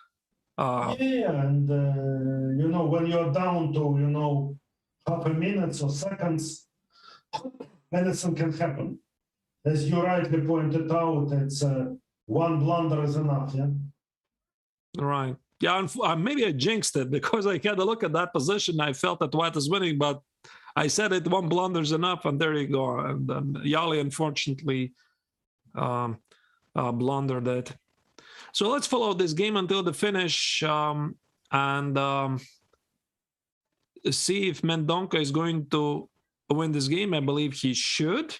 And when you're down to, half a minute or seconds, anything can happen. As you rightly pointed out, it's one blunder is enough, yeah? Right. Yeah, maybe I jinxed it because I had a look at that position. I felt that white is winning, but I said it, one blunder is enough, and there you go. And Yali, unfortunately, blundered it. So let's follow this game until the finish and see if Mendonca is going to win this game. I believe he should.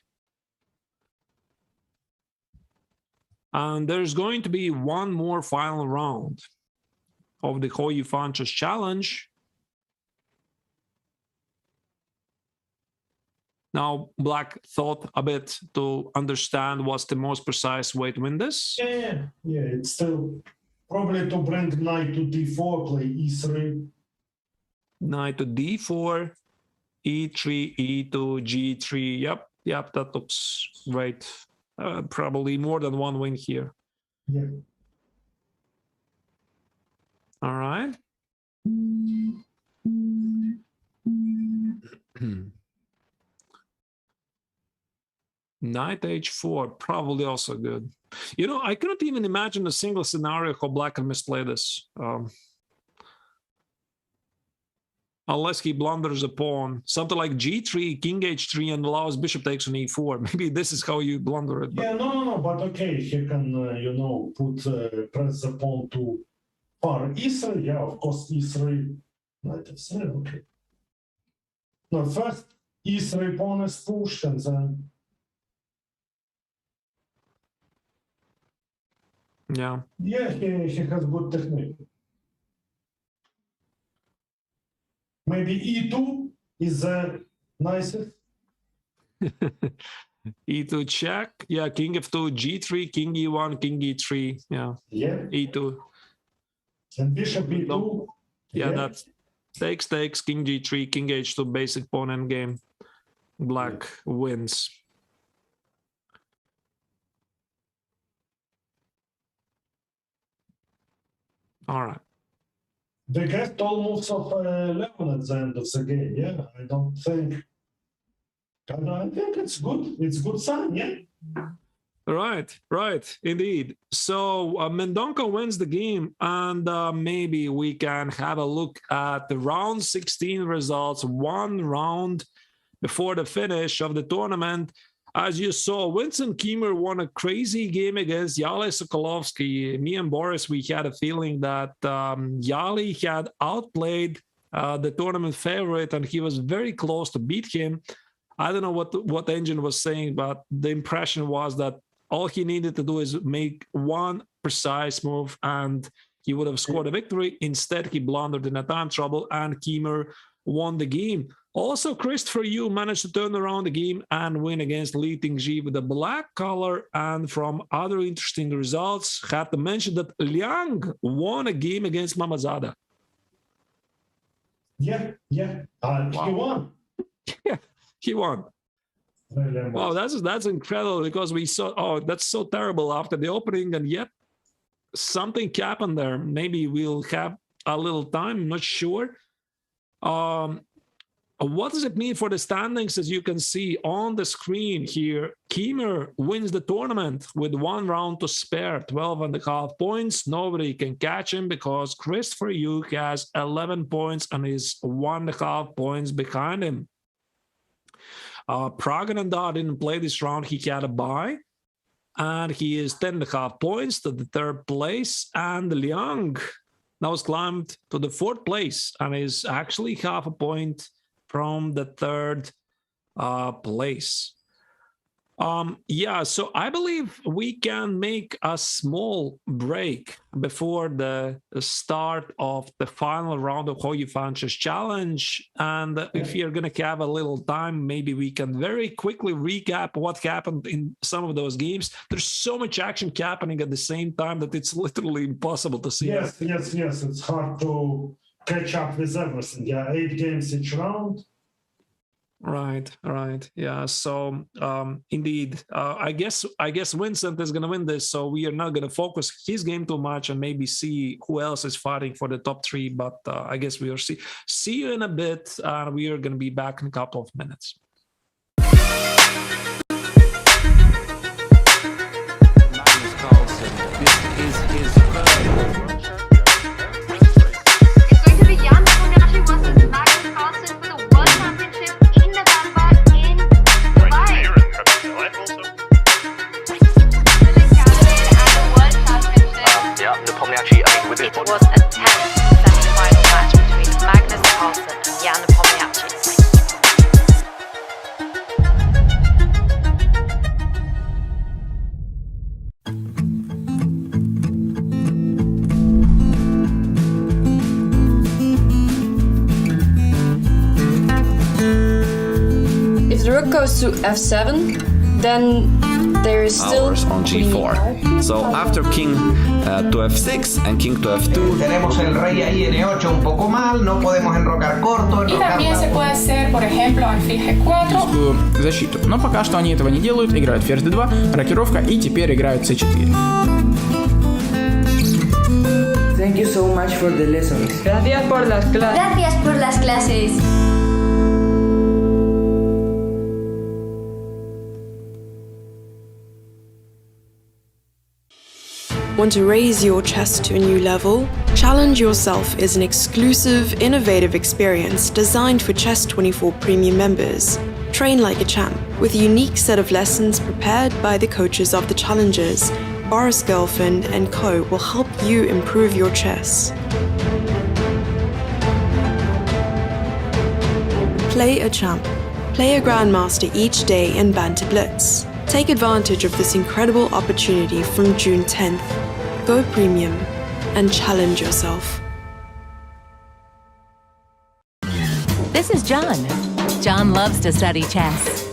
And there's going to be one more final round of the Hou Yifan Chess Challenge. Now, Black thought a bit to understand what's the most precise way to win this. Yeah, it's still probably to bring knight to d4, play e3. Knight to d4, e3, e2, g3. Yep, that looks great. Probably more than one win here. Yeah. All right. Knight h4, probably also good. You know, I couldn't even imagine a single scenario how black can misplay this. Unless he blunders a pawn. Something like g3, king h3, and allows bishop takes on e4. Maybe this is how you blunder it. But... Yeah, no, but okay, he can, you know, press the pawn to far e3. Yeah, of course, e3, knight f3, okay. No, first e3 pawn is pushed, and then... Yeah. Yeah, he has good technique. Maybe e2 is the nicest. e2 check. Yeah, king f2, g3, king e1, king e3. Yeah. Yeah. e2. And bishop e2. Yeah, that's takes, king g3, king h2, basic pawn endgame. Black wins. All right. They get all moves of 11 at the end of the game. Yeah, I don't think. I think it's good. It's good sign. Yeah. Right, indeed. So Mendonca wins the game, and maybe we can have a look at the round 16 results, one round before the finish of the tournament. As you saw, Winston Keemer won a crazy game against Yali Sokolovsky. Me and Boris, we had a feeling that Yali had outplayed the tournament favorite, and he was very close to beat him. I don't know what the engine was saying, but the impression was that all he needed to do is make one precise move, and he would have scored a victory. Instead, he blundered in a time trouble, and Keemer won the game. Also, Christopher Yu managed to turn around the game and win against Li Tingzhi with a black color. And from other interesting results, had to mention that Liang won a game against Mamazada. Yeah. Wow. He won. Yeah, he won. Wow, that's incredible, because we saw, oh, that's so terrible after the opening, and yet something happened there. Maybe we'll have a little time, I'm not sure. What does it mean for the standings? As you can see on the screen here, Keemer wins the tournament with one round to spare, 12.5 points. Nobody can catch him because Christopher Yu has 11 points and is 1.5 points behind him. Prague and didn't play this round. He had a bye, and he is 10.5 points to the third place. And Liang now has climbed to the fourth place and is actually half a point from the third place. Yeah, so I believe we can make a small break before the start of the final round of Hou Yifan Chess Challenge. And if you're going to have a little time, maybe we can very quickly recap what happened in some of those games. There's so much action happening at the same time that it's literally impossible to see. Yes. It's hard to catch up with everything. Yeah, 8 games each round. Right. Yeah. So indeed, I guess Vincent is going to win this. So we are not going to focus his game too much and maybe see who else is fighting for the top 3. But I guess we will see you in a bit. We are going to be back in a couple of minutes. Goes to f7, then there is still Hours on g4. So after king to f6 and king to f2. Tenemos el rey ahí en e8 un poco mal, no podemos enrocar corto. Y también se puede hacer, por ejemplo, alfil g4. Защиту. Но пока что они этого не делают, играют ферзь d2, рокировка, и теперь играют c4. Thank you so much for the lessons. Gracias por las clases. Gracias por las clases. Want to raise your chess to a new level? Challenge Yourself is an exclusive, innovative experience designed for Chess24 Premium members. Train like a champ with a unique set of lessons prepared by the coaches of the challengers. Boris, Gelfand and co will help you improve your chess. Play a champ. Play a grandmaster each day in Banter Blitz. Take advantage of this incredible opportunity from June 10th. Go premium and challenge yourself. This is John. John loves to study chess.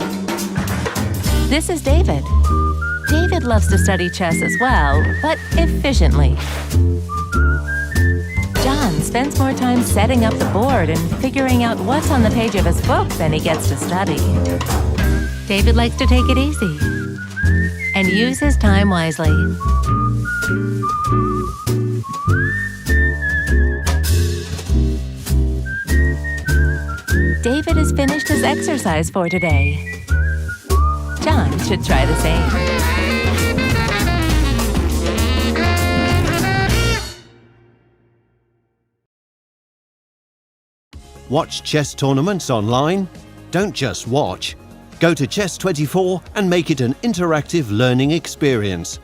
This is David. David loves to study chess as well, but efficiently. John spends more time setting up the board and figuring out what's on the page of his book than he gets to study. David likes to take it easy and use his time wisely. David has finished his exercise for today. John should try the same. Watch chess tournaments online? Don't just watch. Go to Chess24 and make it an interactive learning experience.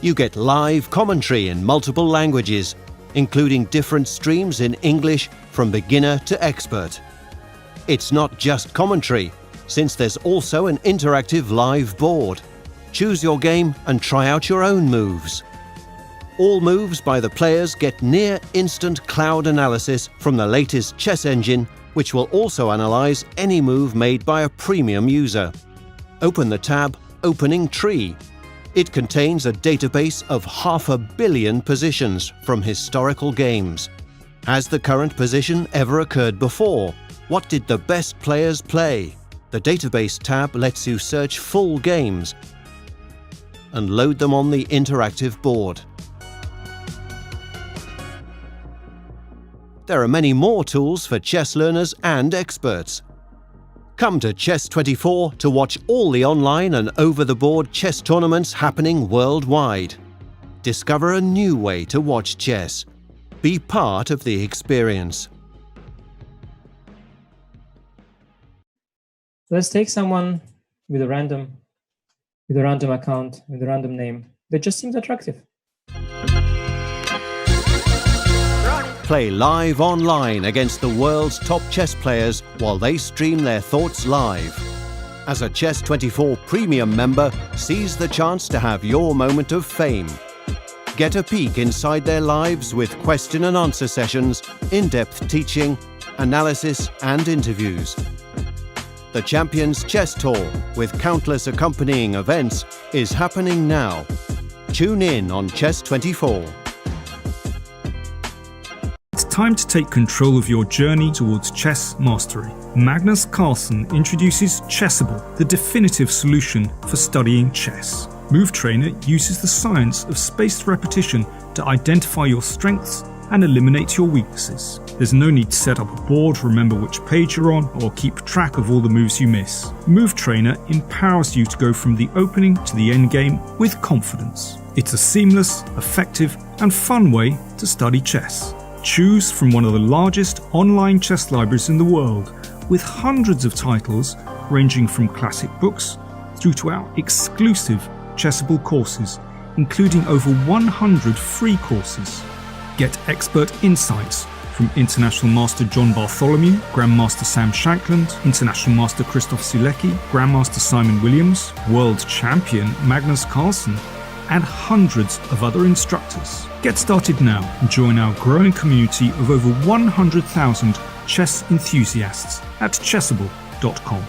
You get live commentary in multiple languages, including different streams in English from beginner to expert. It's not just commentary, since there's also an interactive live board. Choose your game and try out your own moves. All moves by the players get near-instant cloud analysis from the latest chess engine, which will also analyze any move made by a premium user. Open the tab Opening Tree. It contains a database of 500 million positions from historical games. Has the current position ever occurred before? What did the best players play? The database tab lets you search full games and load them on the interactive board. There are many more tools for chess learners and experts. Come to Chess24 to watch all the online and over-the-board chess tournaments happening worldwide. Discover a new way to watch chess. Be part of the experience. Let's take someone with a random account, with a random name that just seems attractive. Play live online against the world's top chess players while they stream their thoughts live. As a Chess24 Premium member, seize the chance to have your moment of fame. Get a peek inside their lives with question and answer sessions, in-depth teaching, analysis and interviews. The Champions Chess Tour, with countless accompanying events, is happening now. Tune in on Chess24. It's time to take control of your journey towards chess mastery. Magnus Carlsen introduces Chessable, the definitive solution for studying chess. Move Trainer uses the science of spaced repetition to identify your strengths and eliminate your weaknesses. There's no need to set up a board, remember which page you're on, or keep track of all the moves you miss. Move Trainer empowers you to go from the opening to the endgame with confidence. It's a seamless, effective, and fun way to study chess. Choose from one of the largest online chess libraries in the world, with hundreds of titles ranging from classic books through to our exclusive Chessable courses, including over 100 free courses. Get expert insights from International Master John Bartholomew, Grandmaster Sam Shankland, International Master Christoph Sulecki, Grandmaster Simon Williams, World Champion Magnus Carlsen, and hundreds of other instructors. Get started now and join our growing community of over 100,000 chess enthusiasts at chessable.com.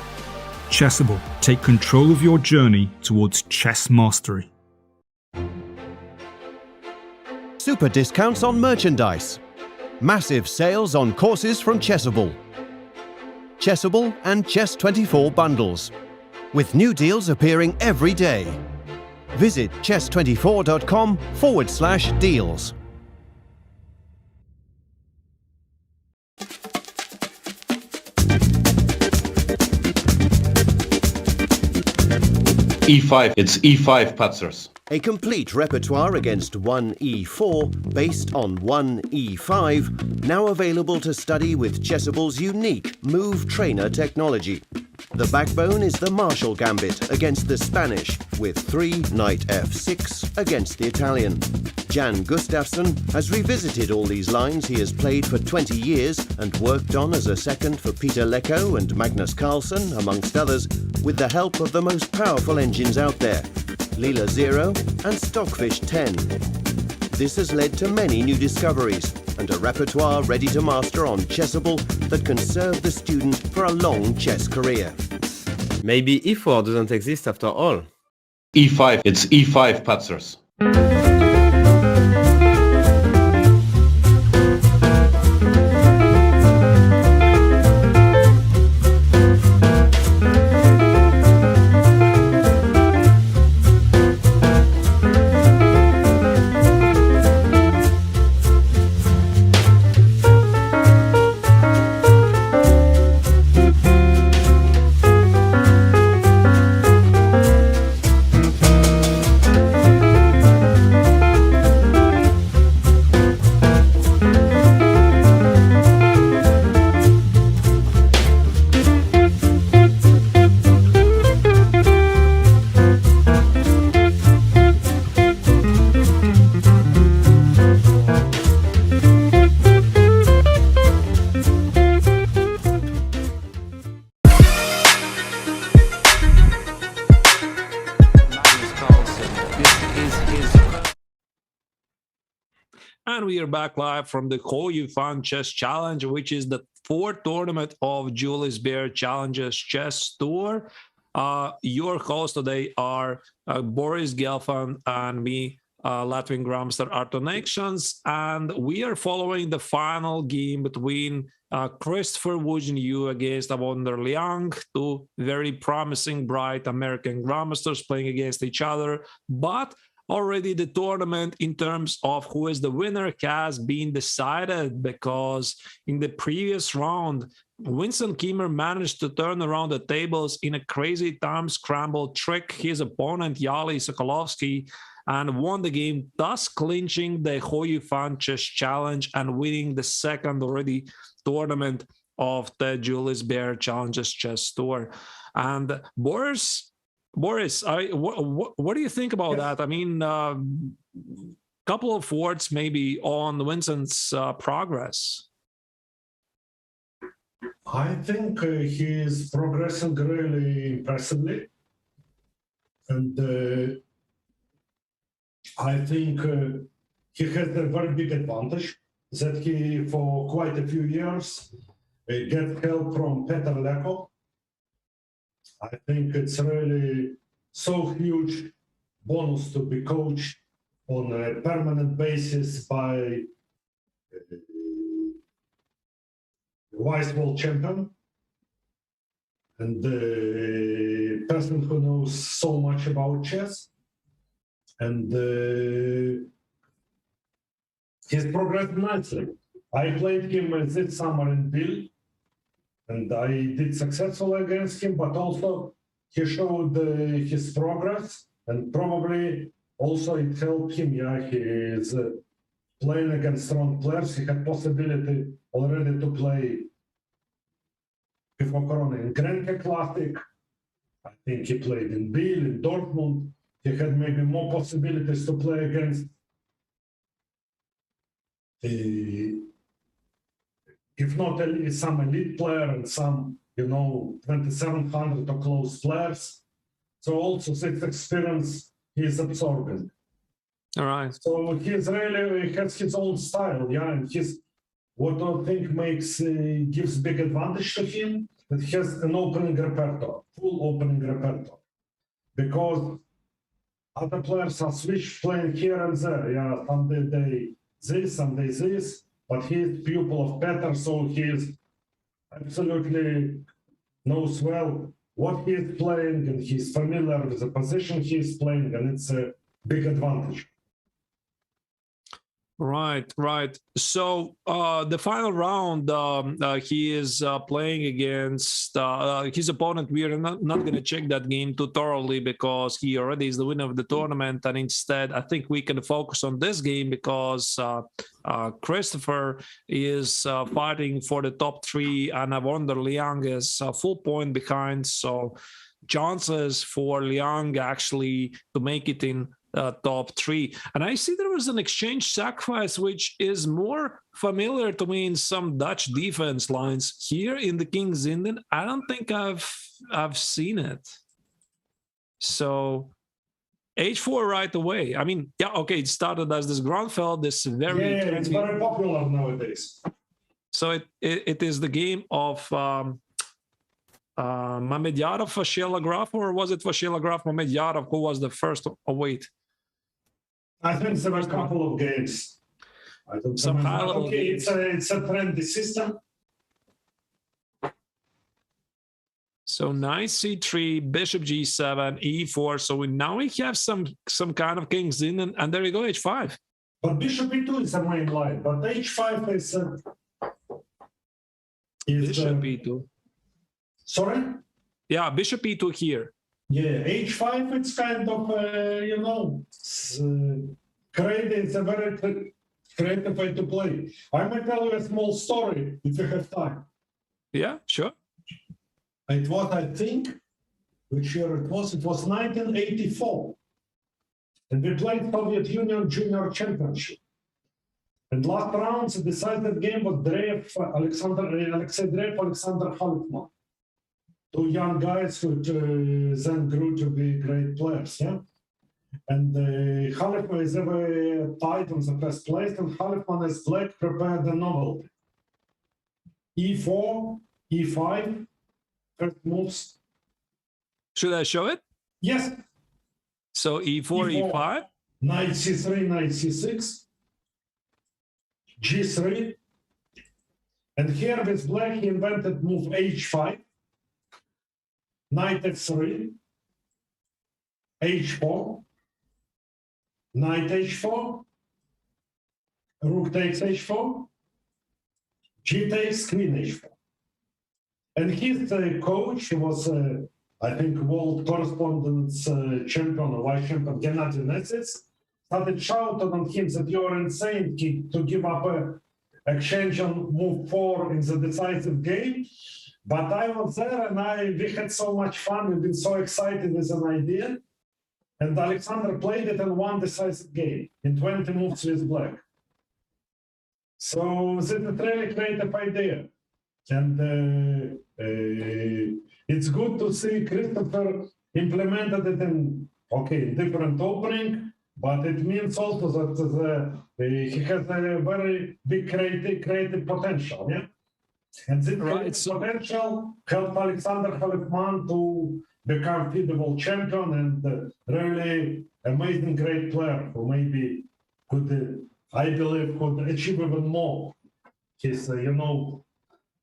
Chessable, take control of your journey towards chess mastery. Super discounts on merchandise. Massive sales on courses from Chessable. Chessable and Chess24 bundles, with new deals appearing every day. Visit chess24.com/deals. e5. It's e5 patzers. A complete repertoire against 1e4 based on 1e5, now available to study with Chessable's unique Move Trainer technology. The backbone is the Marshall Gambit against the Spanish, with 3 knight f6 against the Italian. Jan Gustafsson has revisited all these lines he has played for 20 years and worked on as a second for Peter Lecko and Magnus Carlsen, amongst others, with the help of the most powerful engines out there, Leela 0 and Stockfish 10. This has led to many new discoveries and a repertoire ready to master on Chessable that can serve the student for a long chess career. Maybe e4 doesn't exist after all. e5. It's e5 patzers. And we are back live from the Hou Yifan Chess Challenge, which is the 4th tournament of Julius Baer Challenges Chess Tour. Your hosts today are Boris, Gelfand, and me, Latvian Grandmaster Arturs Neiksans. And we are following the final game between Christopher Wooden against Avonder Liang, 2 very promising, bright American Grandmasters playing against each other. But already the tournament in terms of who is the winner has been decided, because in the previous round, Winston Keemer managed to turn around the tables in a crazy time scramble, trick his opponent Yali Sokolovsky, and won the game, thus clinching the Hou Yifan Chess Challenge and winning the 2nd already tournament of the Julius Baer Challenges Chess Tour. And Boris, what do you think about that? I mean, couple of words maybe on Winston's progress. I think he is progressing really impressively, and I think he has a very big advantage that he, for quite a few years, gets help from Peter Lecko. I think it's really so huge bonus to be coached on a permanent basis by a vice world champion and a person who knows so much about chess. And he's progressed nicely. I played him this summer in Bill, and I did successfully against him, but also he showed his progress, and probably also it helped him. Yeah, he is playing against strong players. He had possibility already to play before Corona in Grenke Classic. I think he played in Biel, in Dortmund. He had maybe more possibilities to play against if not some elite player and some, 2700 or close players. So also this experience he's absorbing. All right. So he has his own style, yeah, and what I think gives big advantage to him, that he has an opening repertoire, full opening repertoire. Because other players are switch playing here and there, yeah, someday they this, someday this, but he's pupil of Peter, so he is absolutely knows well what he is playing, and he's familiar with the position he is playing, and it's a big advantage. Right. So the final round, he is playing against his opponent. We are not going to check that game too thoroughly because he already is the winner of the tournament. And instead, I think we can focus on this game because Christopher is fighting for the top 3, and I wonder Liang is a full point behind. So chances for Liang actually to make it in top 3. And I see there was an exchange sacrifice, which is more familiar to me in some Dutch defense lines. Here in the King's Indian, I don't think I've seen it. So h4 right away. I mean, yeah, okay, it started as this Grunfeld, this very it's very popular nowadays. So it is the game of Mamedjadov, Vashilagraf, or was it Vashilagraf, Mamedjadov, who was the first? Oh, wait. I think there were a couple of games. I don't remember. Okay, it's a trendy system. So knight c3, bishop g7, e4. So now we have some kind of kings in, and there you go, h5. But bishop e2 is the main line, but h5 is bishop e2. Sorry? Yeah, bishop e2 here. Yeah, h5, it's kind of, it's a very creative way to play. I might tell you a small story if you have time. Yeah, sure. It was, I think, which year it was? It was 1984. And we played Soviet Union Junior Championship. And last round, the decisive game was Alexei Dreyev, Alexander Halifman. 2 young guys who then grew to be great players, yeah? And Halifman is ever tied on the first place, and Halifman as black prepared the novelty. E4, E5, first moves. Should I show it? Yes. So E4, E5? Knight C3, Knight C6, G3. And here with black, he invented move H5, Knight F3, H4, Knight H4, Rook takes H4, G takes Queen H4. And his coach was, I think, world correspondence champion or vice champion, Gennady Neiksans, started shouting on him that you're insane to give up a exchange on move 4 in the decisive game. But I was there and we had so much fun. We've been so excited with an idea. And Alexander played it in one decisive game in 20 moves with black. So this is a really creative idea. And it's good to see Christopher implemented it in, different opening, but it means also that he has a very big creative potential, yeah? And this potential helped Alexander Halifman to become FIDE champion and really amazing great player who maybe could, I believe, could achieve even more. His,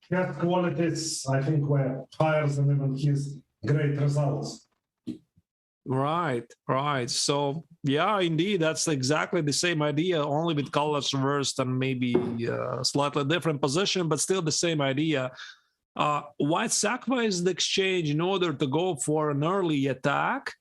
chess qualities, I think, were higher than even his great results. Right. So, yeah, indeed, that's exactly the same idea, only with colors reversed and maybe a slightly different position, but still the same idea. White sacrificed the exchange in order to go for an early attack.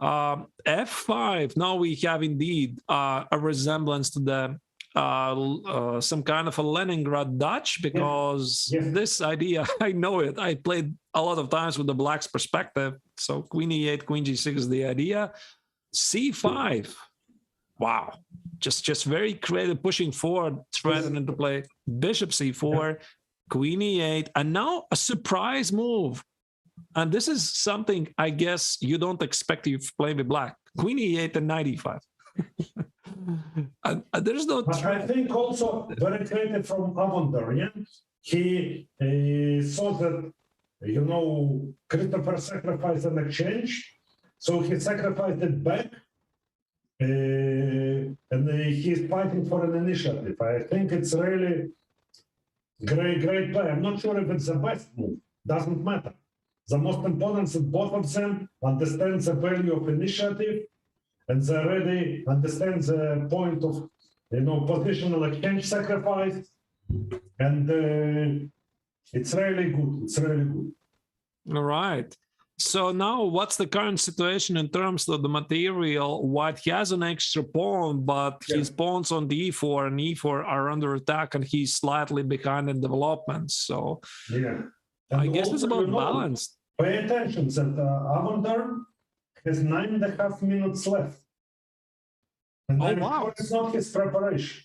F5, now we have indeed a resemblance to the some kind of a Leningrad Dutch, because this idea, I know it. I played a lot of times with the black's perspective. So Queen E8, Queen G6 is the idea. C5, wow, just very creative, pushing forward, threatening to play Bishop C4, Queen E8, and now a surprise move. And this is something I guess you don't expect if you play with black. Queen E8 and Knight E5. There's no. But I think also very creative from Avondar, yeah? He saw that, Christopher sacrificed an exchange, so he sacrificed it back, and he's fighting for an initiative. I think it's really great play. I'm not sure if it's the best move. Doesn't matter. The most important is that both of them understand the value of initiative, and they already understand the point of positional exchange sacrifice, and it's really good. It's really good. All right. So now what's the current situation in terms of the material? White has an extra pawn, but his pawns on the e4 and e4 are under attack, and he's slightly behind in development. So I guess it's about balance. Pay attention that Avondar has 9.5 minutes left. And it's not his preparation.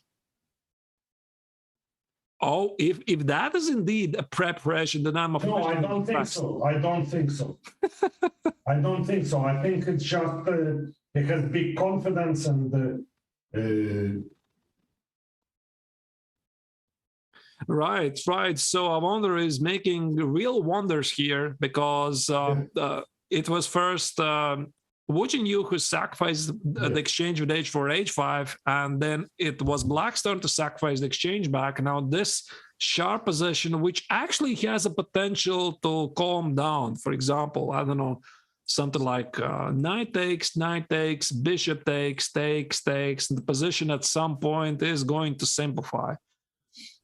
Oh, if that is indeed a preparation, then I'm No, I don't think so. I don't think so. I don't think so. I think it's just he has big confidence and. Right. So Avondar is making real wonders here because it was first Wu Jinyu who sacrificed the exchange with h4, h5, and then it was Black's turn to sacrifice the exchange back. Now this sharp position, which actually has a potential to calm down. For example, I don't know, something like knight takes, bishop takes, and the position at some point is going to simplify.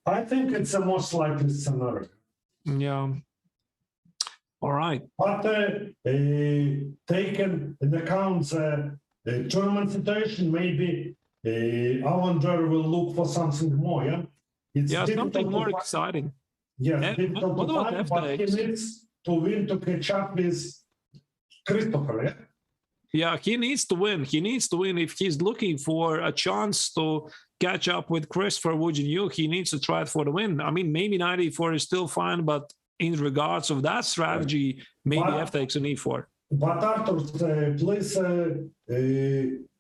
I think it's the most likely scenario. Yeah. All right. But taken in account the tournament situation, maybe Avondar will look for something more. Yeah, it's something more exciting. Yes, difficult to find, but he needs to win to catch up with Christopher. Yeah. Yeah, he needs to win. He needs to win if he's looking for a chance to catch up with Christopher Wu Jinyu. He needs to try it for the win. I mean, maybe knight e4 is still fine, but in regards of that strategy, maybe f takes an e4. But Arturs, please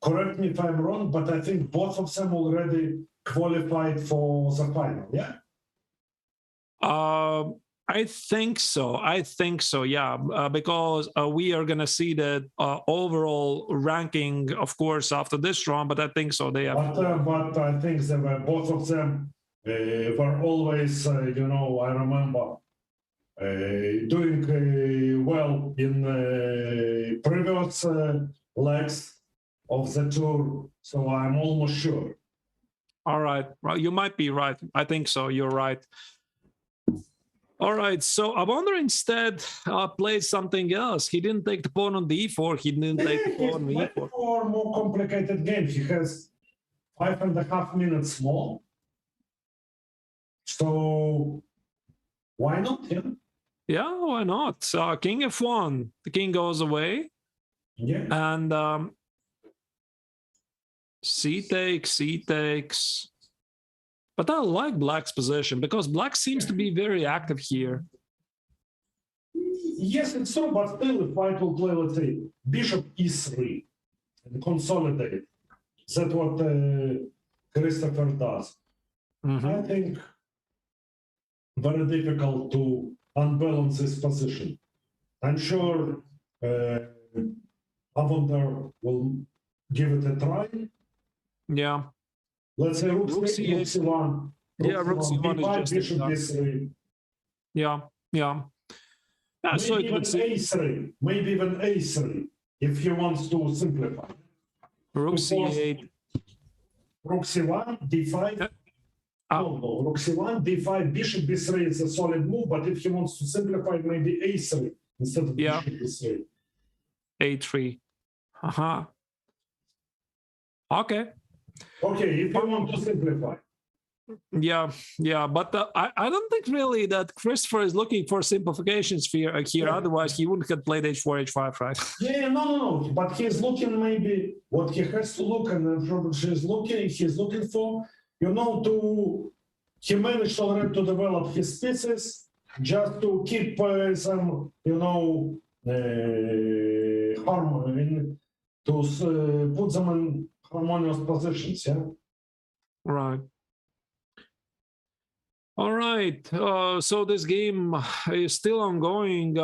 correct me if I'm wrong, but I think both of them already qualified for the final, yeah? I think so, yeah, because we are going to see the overall ranking, of course, after this round, but I think so. They have. But I think they were, both of them were always, I remember, doing well in previous legs of the tour, so I'm almost sure. All right, well, you might be right. I think so. You're right. All right, so Avondar instead played something else. He didn't take the pawn on the e4. He didn't take the pawn on the e4. For more complicated game, he has 5.5 minutes more. So why not him? Yeah, why not? King f1, the king goes away. Yeah. And c takes. But I like Black's position because Black seems to be very active here. Yes, it's true, but still, if White will play, let's say, bishop e3 and consolidate, that's what Christopher does. I think very difficult to unbalance this position. I'm sure Avondar will give it a try. Yeah. Let's say rook c1. Yeah, rook c1 is just bishop d3. Yeah. Maybe so it would a3. Maybe even a3 if he wants to simplify. Rook c8. Rook c1, d5. No, rook c1, d5, bishop b3 is a solid move, but if he wants to simplify, maybe a3 instead of bishop b3. a3. Okay, if you want to simplify. Yeah, but I don't think really that Christopher is looking for simplifications here. Otherwise, he wouldn't have played h4, h5, right? Yeah, no. But he's looking maybe what he has to look, and he's looking for, he managed already to develop his pieces just to keep some, harmony, to put them in harmonious positions, yeah? Right. All right, so this game is still ongoing.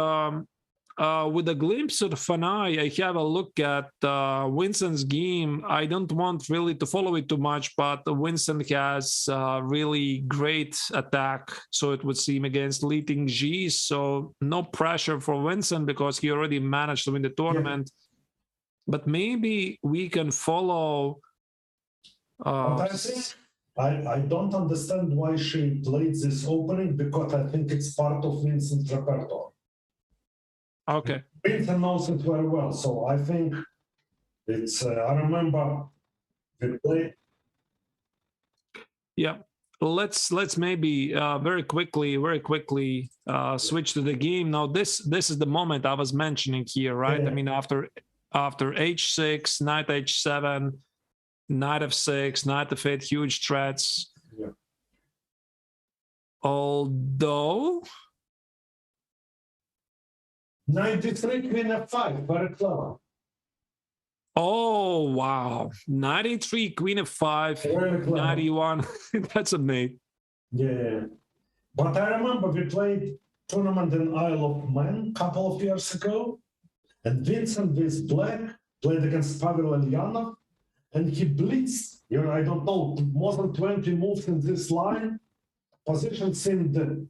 With a glimpse of Fanai, I have a look at Winston's game. I don't want really to follow it too much, but Winston has really great attack, so it would seem, against leading G. So no pressure for Winston because he already managed to win the tournament. But maybe we can follow But I think I don't understand why she played this opening, because I think it's part of Vincent's repertoire. Okay. Vincent knows it very well, so I think it's. I remember we played. Yeah. Let's maybe very quickly switch to the game. Now this is the moment I was mentioning here, right? Yeah. I mean, after h6, knight h7, knight f6, knight f8, huge threats. Yeah. Although 93, queen f5, very clever. Oh wow, 93, queen f5, 91. That's a mate. Yeah, but I remember we played tournament in Isle of Man a couple of years ago, and Vincent with black played against Pavel Elyanov, and he blitzed. I don't know, more than 20 moves in this line. Position seemed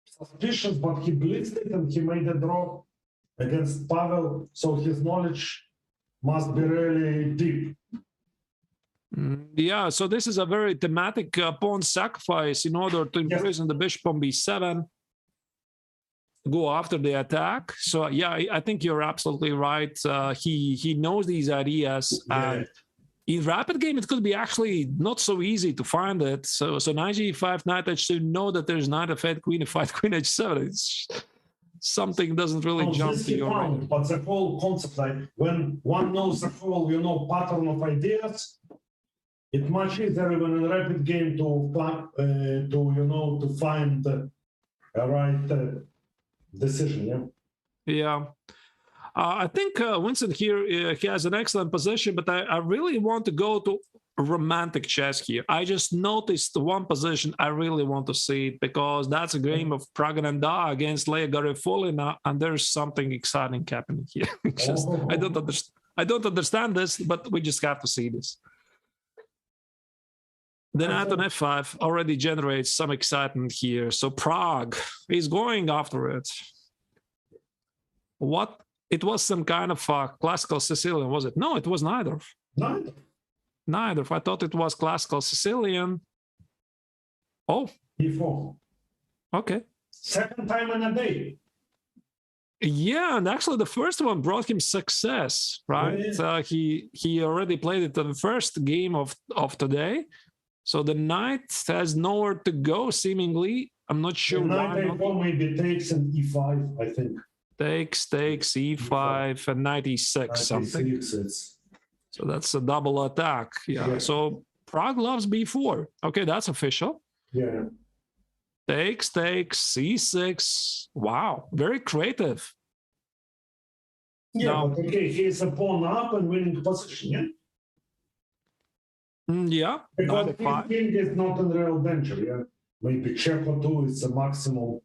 suspicious, but he blitzed it and he made a draw against Pavel. So his knowledge must be really deep. Yeah, so this is a very thematic pawn sacrifice in order to imprison the bishop on b7, go after the attack. So yeah, I think you're absolutely right. He knows these ideas. And in rapid game, it could be actually not so easy to find it. So knight g5, knight h2, know that there's knight f8, queen f5, queen h7. It's something doesn't really jump to your mind. But the whole concept, like when one knows the whole, pattern of ideas, it's much easier even in rapid game to find the right decision. Yeah. I think Winston here, he has an excellent position, but I really want to go to romantic chess here. I just noticed one position I really want to see it, because that's a game of Prague and Da against Leia Garifolina, and there's something exciting happening here. I don't understand this, but we just have to see this. The knight on f5 already generates some excitement here. So Prague is going after it. What? It was some kind of classical Sicilian, was it? No, it was neither. Neither. I thought it was classical Sicilian. Oh. E4. Okay. Second time in a day. Yeah, and actually the first one brought him success, right? Yeah. He already played it in the first game of today. So the knight has nowhere to go, seemingly. I'm not sure why. Knight maybe takes an e5, I think. Takes, e5, and knight e6 something. So that's a double attack. Yeah. So Prague loves b4. Okay, that's official. Yeah. Takes, c6. Wow, very creative. Yeah, now, but okay, he's a pawn up and winning position, yeah? Yeah. Because his king is not in real danger, yeah? Maybe check or two is the maximum.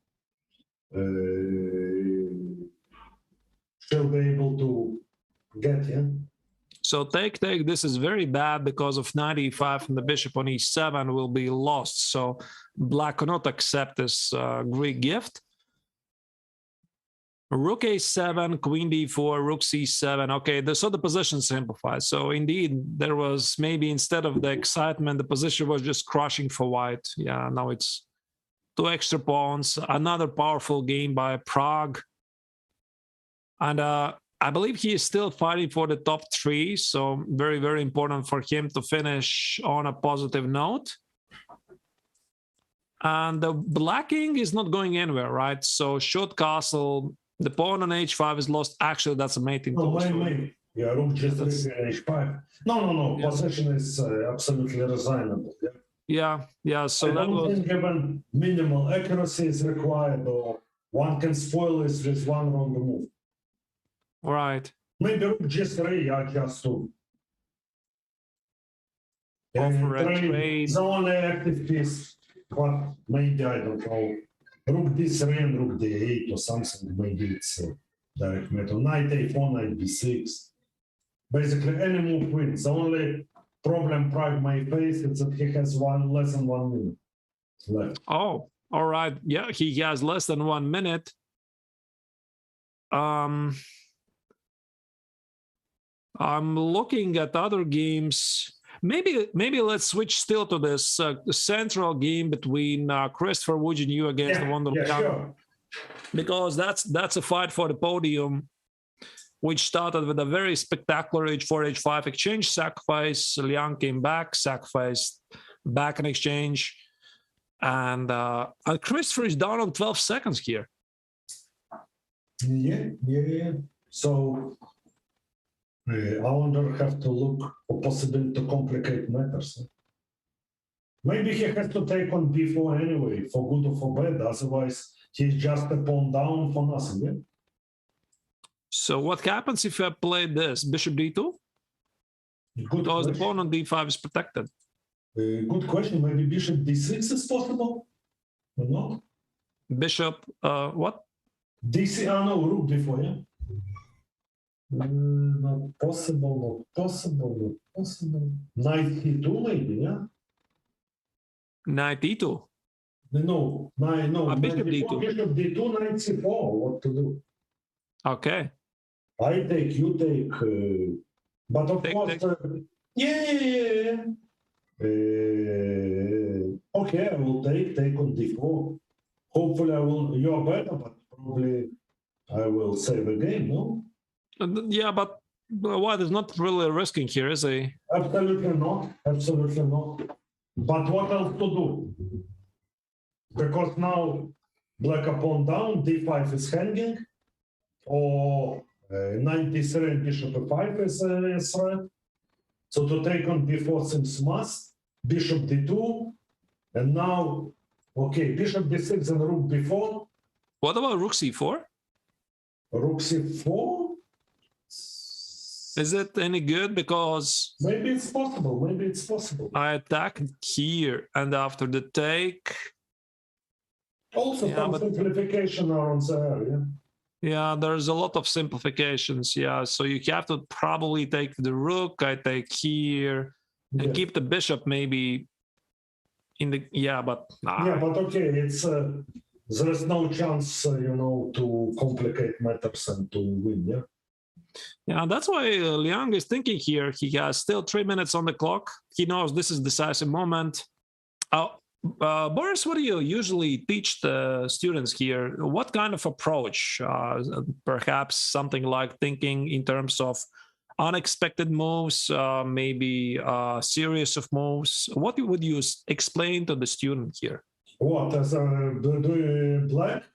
She'll be able to get, yeah? So take, this is very bad because of knight e5 and the bishop on e7 will be lost. So black cannot accept this Greek gift. Rook a7, queen d4, rook c7. Okay, so the position simplifies. So indeed, there was maybe instead of the excitement, the position was just crushing for white. Yeah, now it's 2 extra pawns. Another powerful game by Prague. And I believe he is still fighting for the top 3. So very, very important for him to finish on a positive note. And the black king is not going anywhere, right? So short castle. The pawn on h5 is lost. Actually, that's a mating. Yeah, rook g3, h5. No. Yeah. Position is absolutely resignable. Yeah. So I don't think even minimal accuracy is required, or one can spoil this with one wrong move. Right. Maybe rook g3, just to. Trade. The only active piece, but maybe I don't know. Rook d3 and rook d8 or something, maybe it's direct method. Knight a4, knight b6. Basically, any move wins. The only problem Prague may face is that he has less than 1 minute left. Oh, all right. Yeah, he has less than 1 minute. I'm looking at other games. Maybe let's switch still to this central game between Christopher Wood and you against the Wonder Liang, sure. because that's a fight for the podium, which started with a very spectacular h4 h5 exchange, sacrifice. Liang came back, sacrificed back in exchange, and Christopher is down on 12 seconds here. Yeah. So Allender have to look for possibility to complicate matters. Maybe he has to take on b4 anyway, for good or for bad. Otherwise, he's just a pawn down for nothing. Yeah? So what happens if I play this? Bishop d2? Because the pawn on d5 is protected. Good question. Maybe bishop d6 is possible or not? Bishop, what? DC, no, rook d4, yeah? Not possible. Knight e2 maybe, yeah? Knight e2? No. Bishop d2. Bishop d2, knight c4, what to do? Okay. I take, you take, but of course, yeah. Okay, I will take on d4. Hopefully you're better, but probably I will save a game, no? Yeah, but White is not really risking here, is he? Absolutely not. But what else to do? Because now black pawn down, d5 is hanging, or knight d3 and bishop e5 is a threat. So to take on b4 seems must, bishop d2, and now, okay, bishop d6 and rook b4. What about rook c4? Rook c4? Is it any good? Because maybe it's possible. I attack here, and after the take. Also, some simplification around the area. Yeah, there's a lot of simplifications. Yeah, so you have to probably take the rook. I take here and keep the bishop maybe in the but yeah, but okay, it's there is no chance to complicate matters and to win. Yeah, that's why Liang is thinking here. He has still 3 minutes on the clock. He knows this is decisive moment. Boris, what do you usually teach the students here? What kind of approach? Perhaps something like thinking in terms of unexpected moves, maybe a series of moves. What would you explain to the student here? What, as black?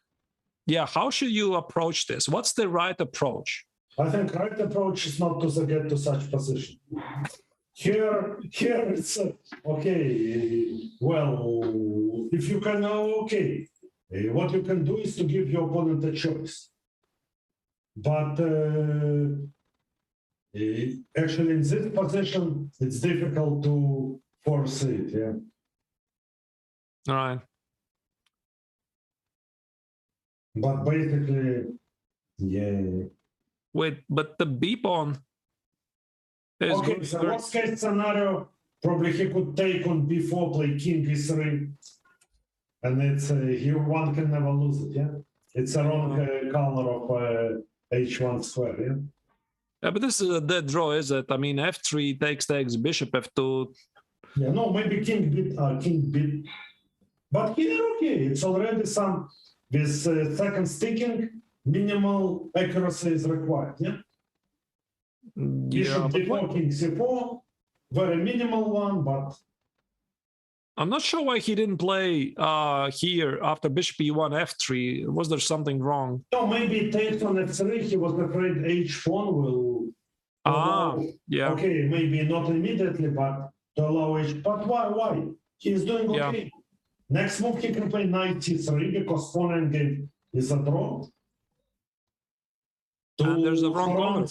Yeah, how should you approach this? What's the right approach? I think right approach is not to get to such position. Here it's okay. Well, if you can, what you can do is to give your opponent a choice. But actually, in this position, it's difficult to force it. Yeah. All right. But basically, yeah. Wait, but the B pawn. Okay, so worst case scenario, probably he could take on b4, play king e3, and it's one can never lose it. Yeah, it's a wrong color of h1 square. Yeah. Yeah, but this is a dead draw, is it? I mean, f3 takes bishop f2. Yeah, no, maybe king bit. But here, okay, it's already some with second sticking, minimal accuracy is required. Yeah. Bishop d4, king c4, very minimal one, but I'm not sure why he didn't play here after bishop e1 f3. Was there something wrong? No, maybe it takes on f3. He was afraid h pawn will. Yeah. Okay, maybe not immediately, but to allow h. But why? He's doing okay. Yeah. Next move he can play knight c3 because pawn endgame is a draw. And there's a wrong corner.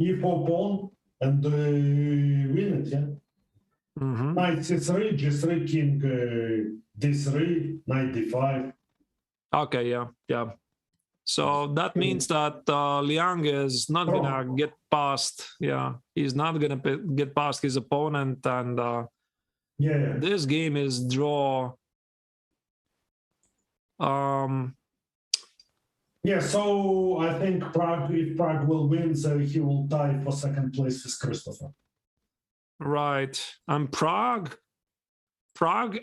E4 pawn and win it, yeah? Mm-hmm. Knight c3, g3, king d3, knight d5. Okay, yeah. So that means that Liang is not gonna get past. Yeah, he's not gonna get past his opponent, and this game is draw. Yeah, so I think if Prague will win, so he will tie for second place with Christopher. Right. And Prague,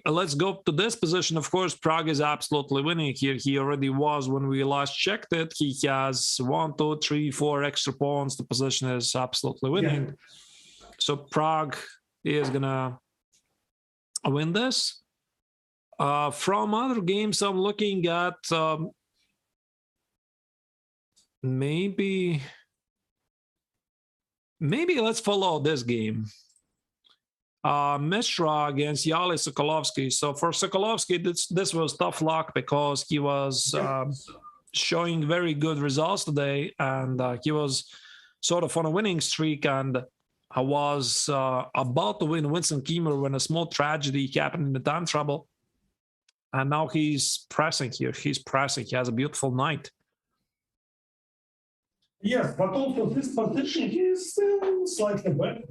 let's go to this position. Of course, Prague is absolutely winning here. He already was when we last checked it. He has 1, 2, 3, 4 extra pawns. The position is absolutely winning. Yeah. So Prague is gonna win this. From other games, I'm looking at maybe let's follow this game. Mishra against Yali Sokolovsky. So for Sokolovsky, this was tough luck because he was showing very good results today, and he was sort of on a winning streak, and I was about to win Winston Keemer when a small tragedy happened in the time trouble. And now he's pressing here. He's pressing. He has a beautiful knight. Yes, but also this position he is still slightly better.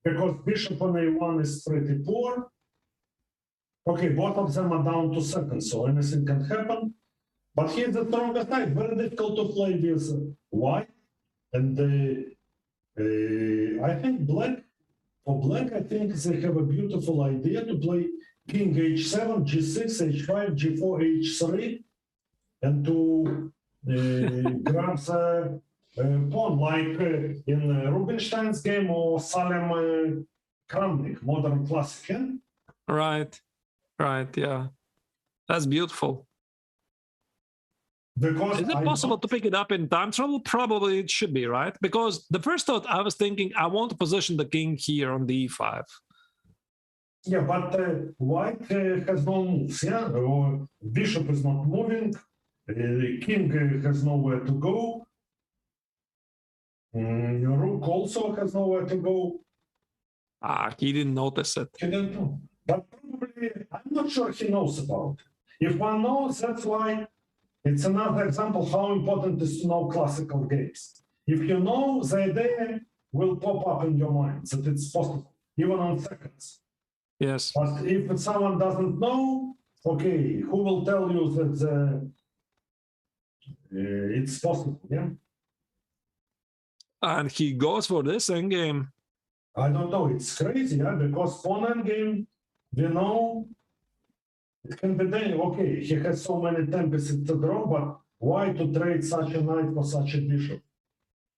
Because bishop on a1 is pretty poor. Okay, both of them are down to seconds, so anything can happen. But he's the strongest knight. Very difficult to play with white. And I think for black, I think they have a beautiful idea to play king h7, g6, h5, g4, h3, and to grab the pawn, like in Rubinstein's game or Salem Kramnik, modern classic. Yeah? Right, yeah. That's beautiful. Because is it possible to pick it up in time trouble? Probably it should be, right? Because the first thought I was thinking, I want to position the king here on the e5. Yeah, but white has no moves, yeah? Or bishop is not moving, king has nowhere to go, rook also has nowhere to go. He didn't notice it. He didn't know. But probably, I'm not sure he knows about it. If one knows, that's why it's another example how important it is to know classical games. If you know, the idea will pop up in your mind that it's possible, even on seconds. Yes. But if someone doesn't know, okay, who will tell you that it's possible, yeah? And he goes for this endgame. I don't know, it's crazy, yeah? Because pawn endgame, we know it can be there. Okay, he has so many tempers to draw, but why to trade such a knight for such a bishop?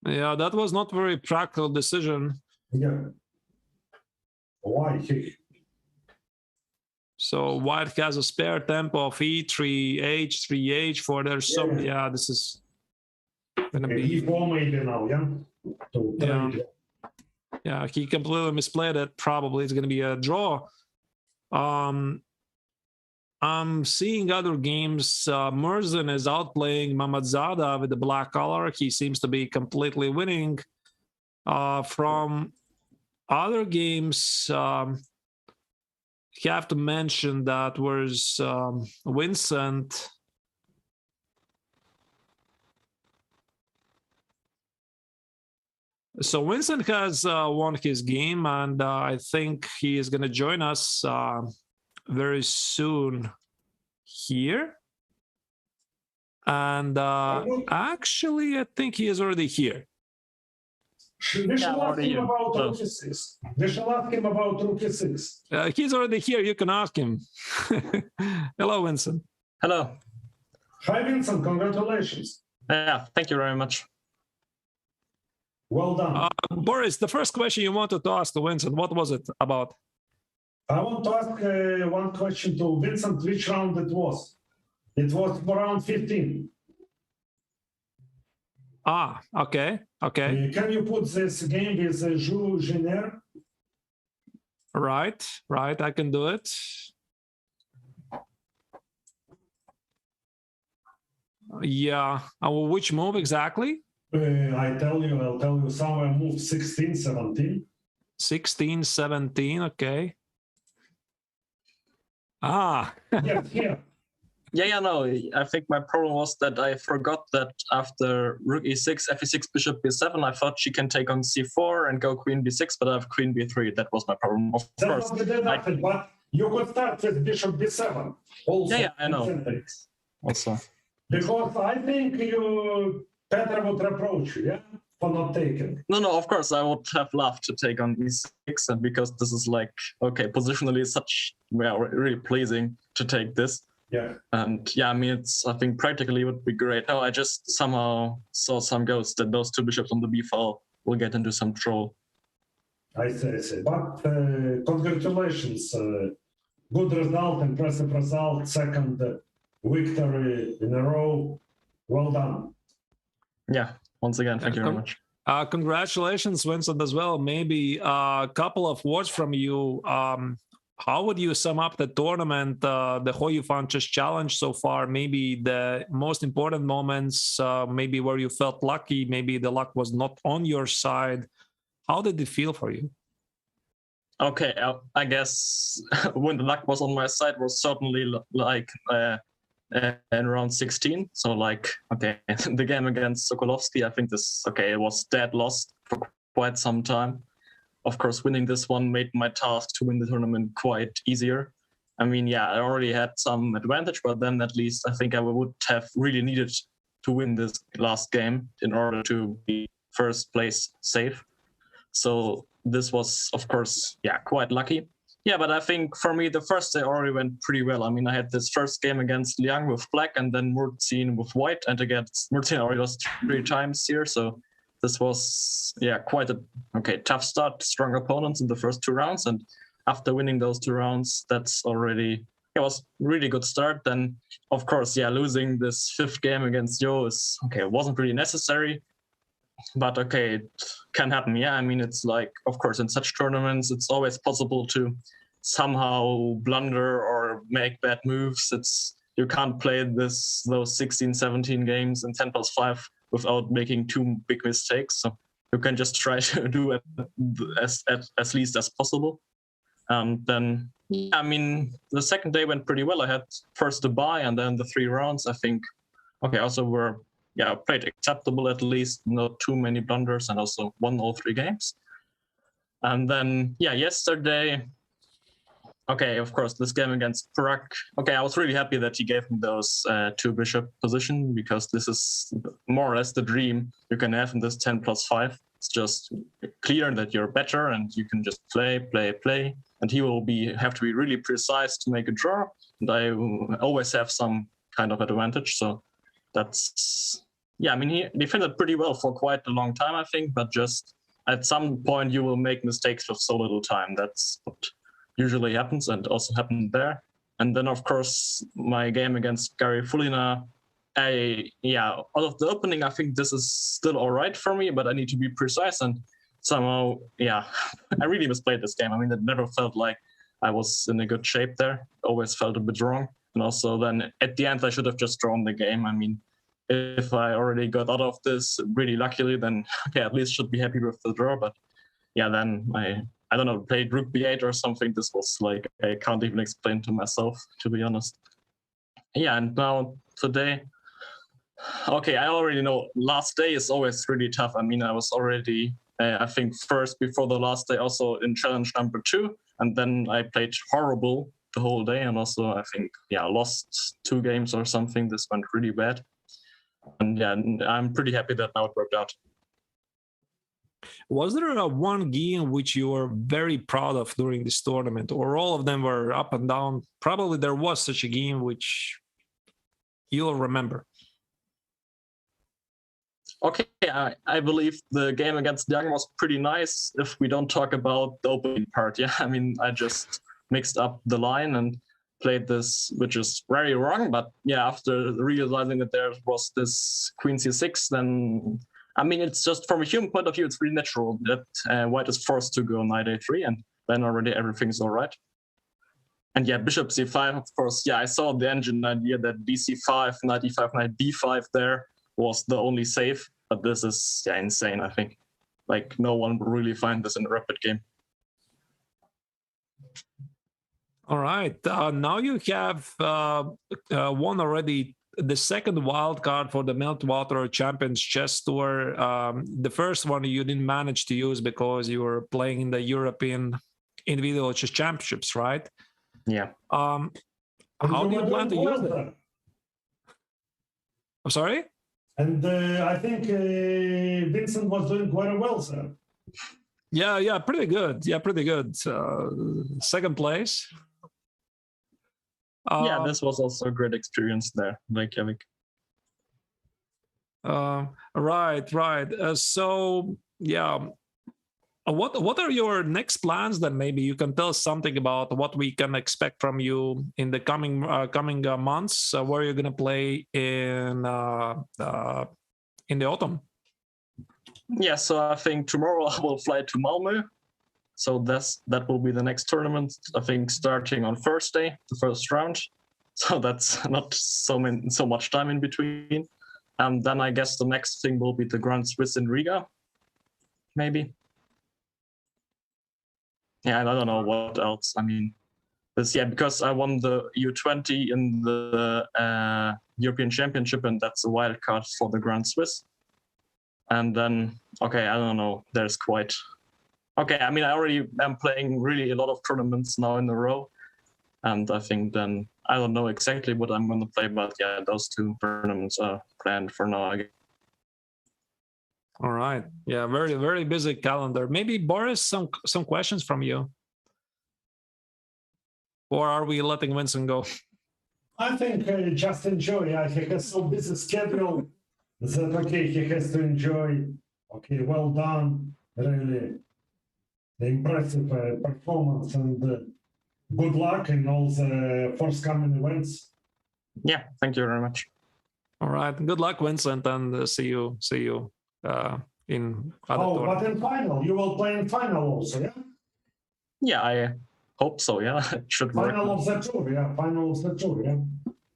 Yeah, that was not very practical decision. Yeah. Why? So white has a spare tempo of e3, h3, h4. There's some, yeah, this is gonna be e4 maybe now, yeah? Yeah, he completely misplayed it. Probably it's gonna be a draw. I'm seeing other games. Murzin is outplaying Mamadzada with the black color. He seems to be completely winning. From other games, you have to mention that was Vincent. So Vincent has won his game, and I think he is going to join us very soon here. And actually, I think he is already here. We shall ask him about rook e6. We shall ask him about rook e6. He's already here. You can ask him. Hello, Vincent. Hello. Hi, Vincent. Congratulations. Yeah, thank you very much. Well done. Boris, the first question you wanted to ask to Vincent, what was it about? I want to ask one question to Vincent, which round it was? It was round 15. Okay. Can you put this game with Jinner? Right, I can do it. Yeah, which move exactly? I'll tell you somewhere move 16, 17. 16, 17, okay. Yes, here. Yeah, no, I think my problem was that I forgot that after rook e6, fe6, bishop b7, I thought she can take on c4 and go queen b6, but I have queen b3. That was my problem, of course. But you could start with bishop b7 also. Yeah, I know. Also. Because I think Peter would reproach you, yeah? for not taking. No, of course, I would have loved to take on e6, and because this is like, okay, positionally such, really pleasing to take this. Yeah. And yeah, I mean, I think practically would be great. No, I just somehow saw some ghosts that those 2 bishops on the b file will get into some trouble. I see. But congratulations. Good result, impressive result, second victory in a row. Well done. Yeah, once again, thank you very much. Congratulations, Winston, as well. Maybe a couple of words from you. How would you sum up the tournament, the Hou Yifan Chess Challenge so far? Maybe the most important moments, maybe where you felt lucky, maybe the luck was not on your side. How did it feel for you? Okay, I guess when the luck was on my side was certainly like in round 16. So like, okay, the game against Sokolovsky, I think it was dead lost for quite some time. Of course, winning this one made my task to win the tournament quite easier. I mean, yeah, I already had some advantage, but then at least I think I would have really needed to win this last game in order to be first place safe. So this was, of course, yeah, quite lucky. Yeah, but I think for me, the first day already went pretty well. I mean, I had this first game against Liang with black and then Murzin with white. And against Murzin, I already lost 3 times here. So this was, yeah, quite a tough start, strong opponents in the first 2 rounds. And after winning those 2 rounds, that's already, it was really good start. Then, of course, yeah, losing this 5th game against Yo is, it wasn't really necessary. But okay, it can happen. Yeah, I mean, it's like, of course, in such tournaments, it's always possible to somehow blunder or make bad moves. You can't play those 16, 17 games in 10+5 without making 2 big mistakes. So you can just try to do it as least as possible. Then, yeah, I mean, the second day went pretty well. I had first the bye and then the 3 rounds, I think, also were, played acceptable at least, not too many blunders, and also won all 3 games. And then, yesterday, of course, this game against Prague, I was really happy that he gave me those 2 bishop position, because this is more or less the dream you can have in this 10+5. It's just clear that you're better and you can just play, and he will have to be really precise to make a draw, and I always have some kind of advantage, so that's, I mean, he defended pretty well for quite a long time, I think, but just at some point you will make mistakes with so little time. That's what usually happens, and also happened there. And then, of course, my game against Gary Fulina, out of the opening, I think this is still all right for me, but I need to be precise, and somehow, I really misplayed this game. I mean, it never felt like I was in a good shape there. Always felt a bit wrong. And also then at the end, I should have just drawn the game. I mean, if I already got out of this really luckily, then at least should be happy with the draw. But then I don't know, played rook b8 or something. This was like, I can't even explain to myself, to be honest. And now today, I already know last day is always really tough. I mean, I was already, I think first before the last day also in challenge number 2. And then I played horrible the whole day, and also I think lost 2 games or something. This went really bad, and I'm pretty happy that now it worked out. Was there one game which you were very proud of during this tournament, or all of them were up and down? Probably there was such a game which you'll remember. I believe the game against Young was pretty nice if we don't talk about the opening part. I mean, I just mixed up the line and played this, which is very wrong. But after realizing that there was this Queen C6, then, I mean, it's just from a human point of view, it's really natural that White is forced to go Knight A3, and then already everything's all right. And Bishop C5, of course, I saw the engine idea that BC5, Knight E5, Knight B5 there was the only safe, but this is insane, I think. Like, no one will really find this in a rapid game. All right. Now you have won already the second wild card for the Meltwater Champions Chess Tour. The first one you didn't manage to use because you were playing in the European Individual Chess Championships, right? Yeah. How do you plan to use it? I'm sorry? And I think Vincent was doing quite well, sir. Yeah, pretty good. Yeah, pretty good. Second place. Yeah, this was also a great experience there, Reykjavik. Right. So yeah, what are your next plans? Then maybe you can tell us something about what we can expect from you in the coming months. Where you're gonna play in the autumn? Yeah, so I think tomorrow I will fly to Malmö. So that will be the next tournament. I think starting on Thursday, the first round. So that's not so much time in between. And then I guess the next thing will be the Grand Swiss in Riga, maybe. Yeah, I don't know what else. I mean, because I won the U20 in the European Championship, and that's a wild card for the Grand Swiss. And then, okay, I don't know. There's quite... Okay, I mean, I already am playing really a lot of tournaments now in a row. And I think then, I don't know exactly what I'm going to play, but yeah, those two tournaments are planned for now, I guess. All right. Yeah, very, very busy calendar. Maybe, Boris, some questions from you? Or are we letting Winston go? I think just enjoy. He has so busy schedule that, okay, he has to enjoy. Okay, well done. Really impressive performance, and good luck in all the forthcoming events. Yeah, thank you very much. All right. Good luck, Vincent, and see you in other tournaments. But in final, you will play in final also, yeah? Yeah, I hope so, yeah. It should work. Final of the tour, yeah.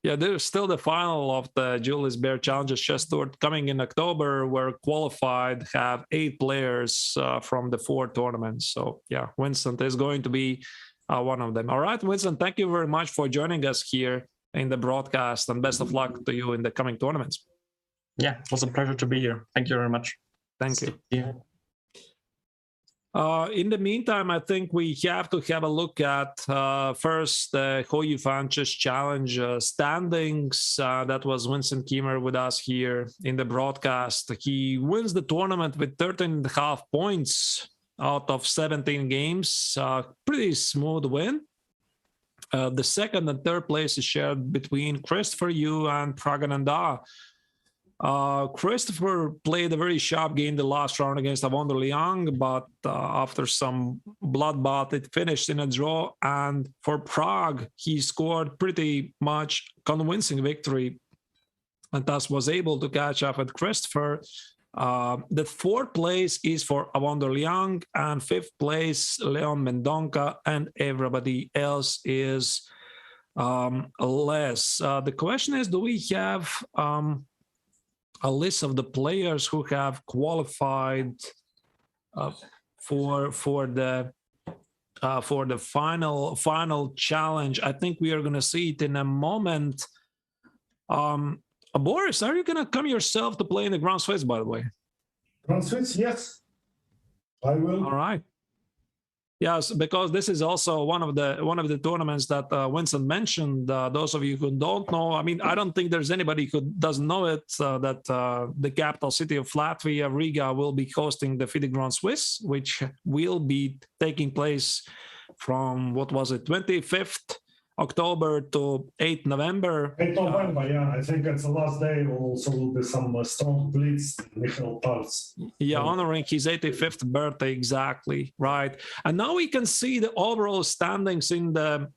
Yeah, there's still the final of the Julius Baer Challengers Chess Tour coming in October, where qualified have 8 players from the 4 tournaments. So yeah, Winston is going to be one of them. All right, Winston, thank you very much for joining us here in the broadcast, and best of luck to you in the coming tournaments. Yeah, it was a pleasure to be here. Thank you very much. Thank you. Yeah. In the meantime, I think we have to have a look at first the Hou Yifan Chess Challenge standings. That was Winston Keemer with us here in the broadcast. He wins the tournament with 13.5 points out of 17 games. Pretty smooth win. The second and third place is shared between Christopher Yu and Prague. Christopher played a very sharp game the last round against Avondor Liang, but after some bloodbath, it finished in a draw. And for Prague, he scored pretty much convincing victory, and thus was able to catch up with Christopher. The 4th place is for Avondor Liang, and 5th place Leon Mendonca, and everybody else is less. The question is, do we have a list of the players who have qualified for the final challenge? I think we are going to see it in a moment. Boris, are you going to come yourself to play in the Grand Swiss, by the way? Grand Swiss, yes, I will. All right. Yes, because this is also one of the tournaments that Winston mentioned. Those of you who don't know, I mean, I don't think there's anybody who doesn't know it, that the capital city of Latvia, Riga, will be hosting the FIDE Grand Swiss, which will be taking place from, 25th October to 8th November. 8th November, yeah. I think it's the last day. Also will be some strong blitz, Michael Arturs. Yeah, honoring his 85th birthday, exactly, right. And now we can see the overall standings in the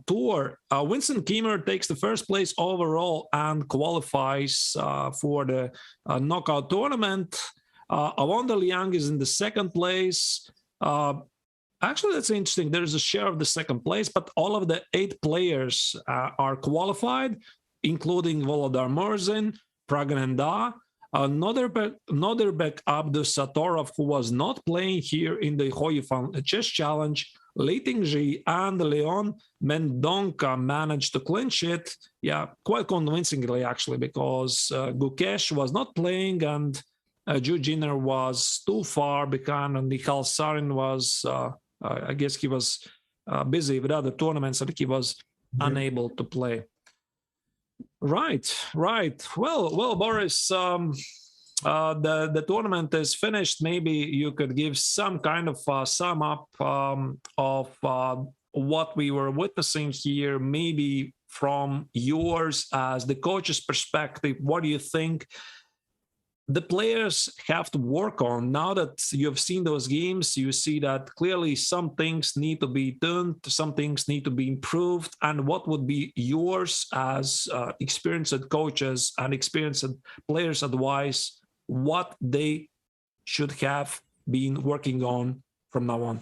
tour. Winston Keemer takes the 1st place overall and qualifies for the knockout tournament. Avondor Liang is in the 2nd place. Actually, that's interesting. There's a share of the 2nd place, but all of the 8 players are qualified, including Volodar Murzin, Pragnenda, Noderbek Abdusatorov, who was not playing here in the Hou Yifan Chess Challenge. Li Tingzhi and Leon Mendonca managed to clinch it. Yeah, quite convincingly, actually, because Gukesh was not playing, and Jinner was too far behind, and Michal Sarin was... I guess he was busy with other tournaments and he was unable to play. Right. Well, Boris, the tournament is finished. Maybe you could give some kind of sum up of what we were witnessing here, maybe from yours as the coach's perspective. What do you think the players have to work on? Now that you've seen those games, you see that clearly some things need to be done, some things need to be improved. And what would be yours as experienced coaches and experienced players' advice, what they should have been working on from now on?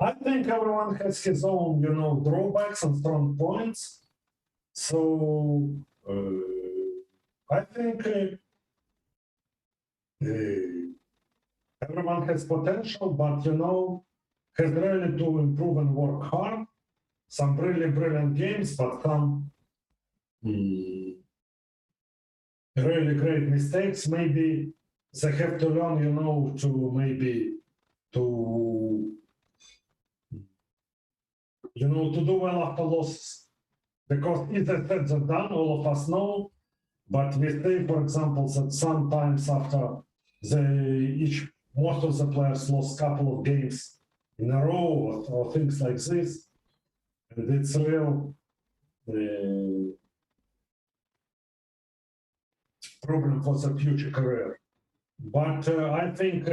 I think everyone has his own, drawbacks and strong points. So I think everyone has potential, but has really to improve and work hard. Some really brilliant games, but some really great mistakes. Maybe they have to learn, to do well after losses. Because either said than done, all of us know. But we say, for example, that sometimes after most of the players lost a couple of games in a row or things like this, and it's real problem for the future career. But I think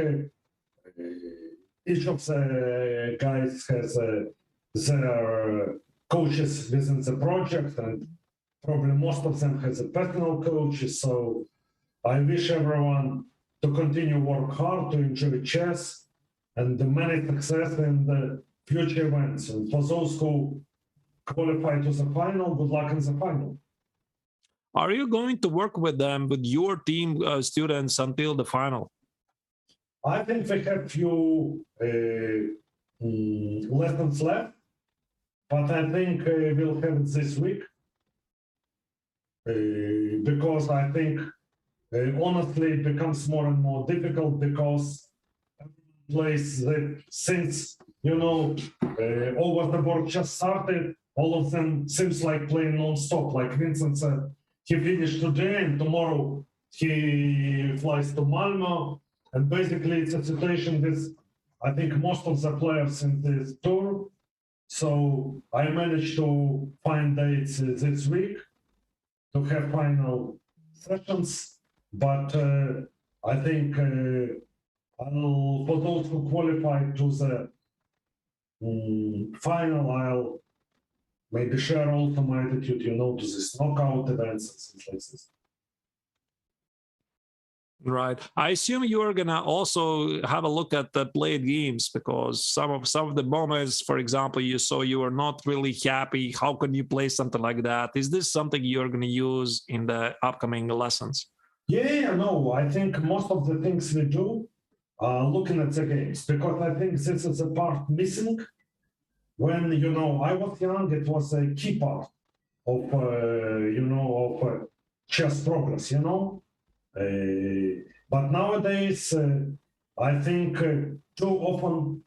each of the guys has their coaches within the project, and probably most of them has a personal coaches. So I wish everyone to continue work hard, to enjoy chess, and the many success in the future events. And for those who qualify to the final, good luck in the final. Are you going to work with them, with your team students until the final? I think we have few lessons left, but I think we'll have it this week. Because I think, honestly, it becomes more and more difficult because plays that since, over the board just started, all of them seems like playing non-stop. Like Winston said, he finished today and tomorrow he flies to Malmo. And basically it's a situation with, I think, most of the players in this tour. So I managed to find dates this week to have final sessions, but I think for those who qualify to the final, I'll maybe share also my attitude, to this knockout events and things like this. Right. I assume you're gonna also have a look at the played games, because some of the moments, for example, you saw you were not really happy. How can you play something like that? Is this something you're gonna use in the upcoming lessons? Yeah, no. I think most of the things we do are looking at the games, because I think this is a part missing. When I was young, it was a key part of of chess progress. But nowadays, I think too often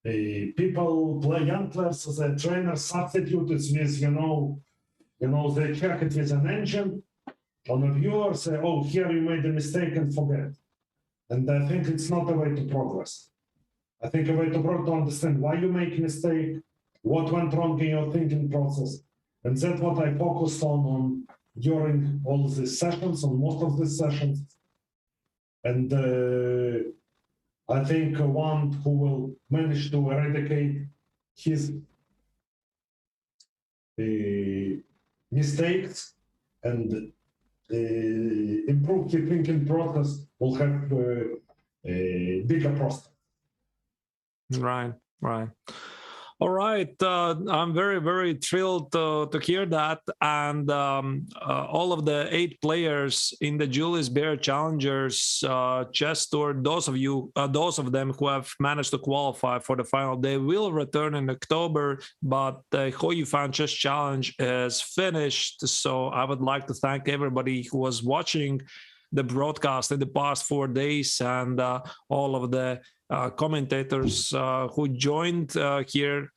people play young players as a trainer substitute with, they check it with an engine on a viewer, say, oh, here you made a mistake and forget. And I think it's not a way to progress. I think a way to progress to understand why you make a mistake, what went wrong in your thinking process. And that's what I focused on during all these sessions, on most of these sessions. And I think one who will manage to eradicate his mistakes and improve his thinking process will have a bigger prospect. Right. All right. I'm very, very thrilled to hear that. And all of the 8 players in the Julius Baer Challengers chess tour, those of them who have managed to qualify for the final, they will return in October, but the Hou Yifan Chess Challenge is finished. So I would like to thank everybody who was watching the broadcast in the past 4 days, and all of the commentators who joined here.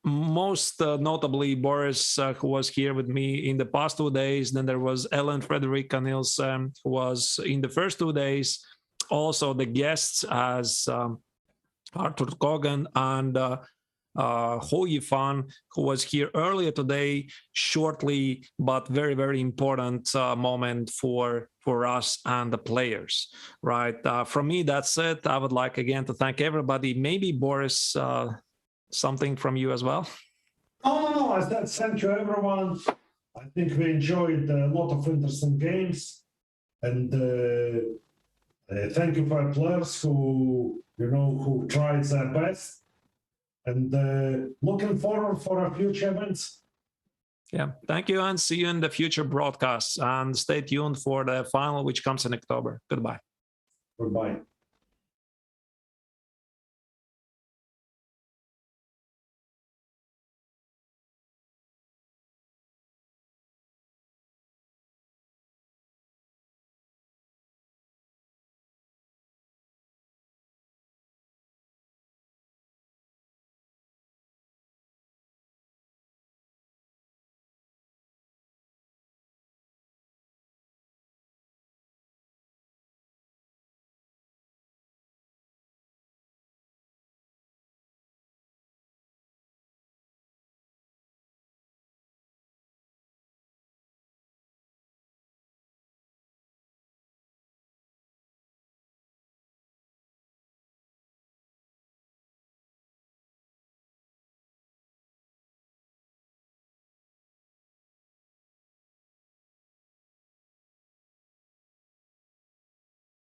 most notably Boris, who was here with me in the past 2 days. Then there was Ellen Frederica Nielsen, who was in the first 2 days. Also the guests as Arturs Kogan and Hou Yifan, who was here earlier today, shortly, but very, very important moment for us and the players, right? From me, that's it. I would like again to thank everybody. Maybe Boris, something from you as well? No. I said thank you, everyone. I think we enjoyed a lot of interesting games, and thank you for players who tried their best, and looking forward for our future events. Yeah, thank you, and see you in the future broadcasts, and stay tuned for the final, which comes in October. Goodbye. Goodbye.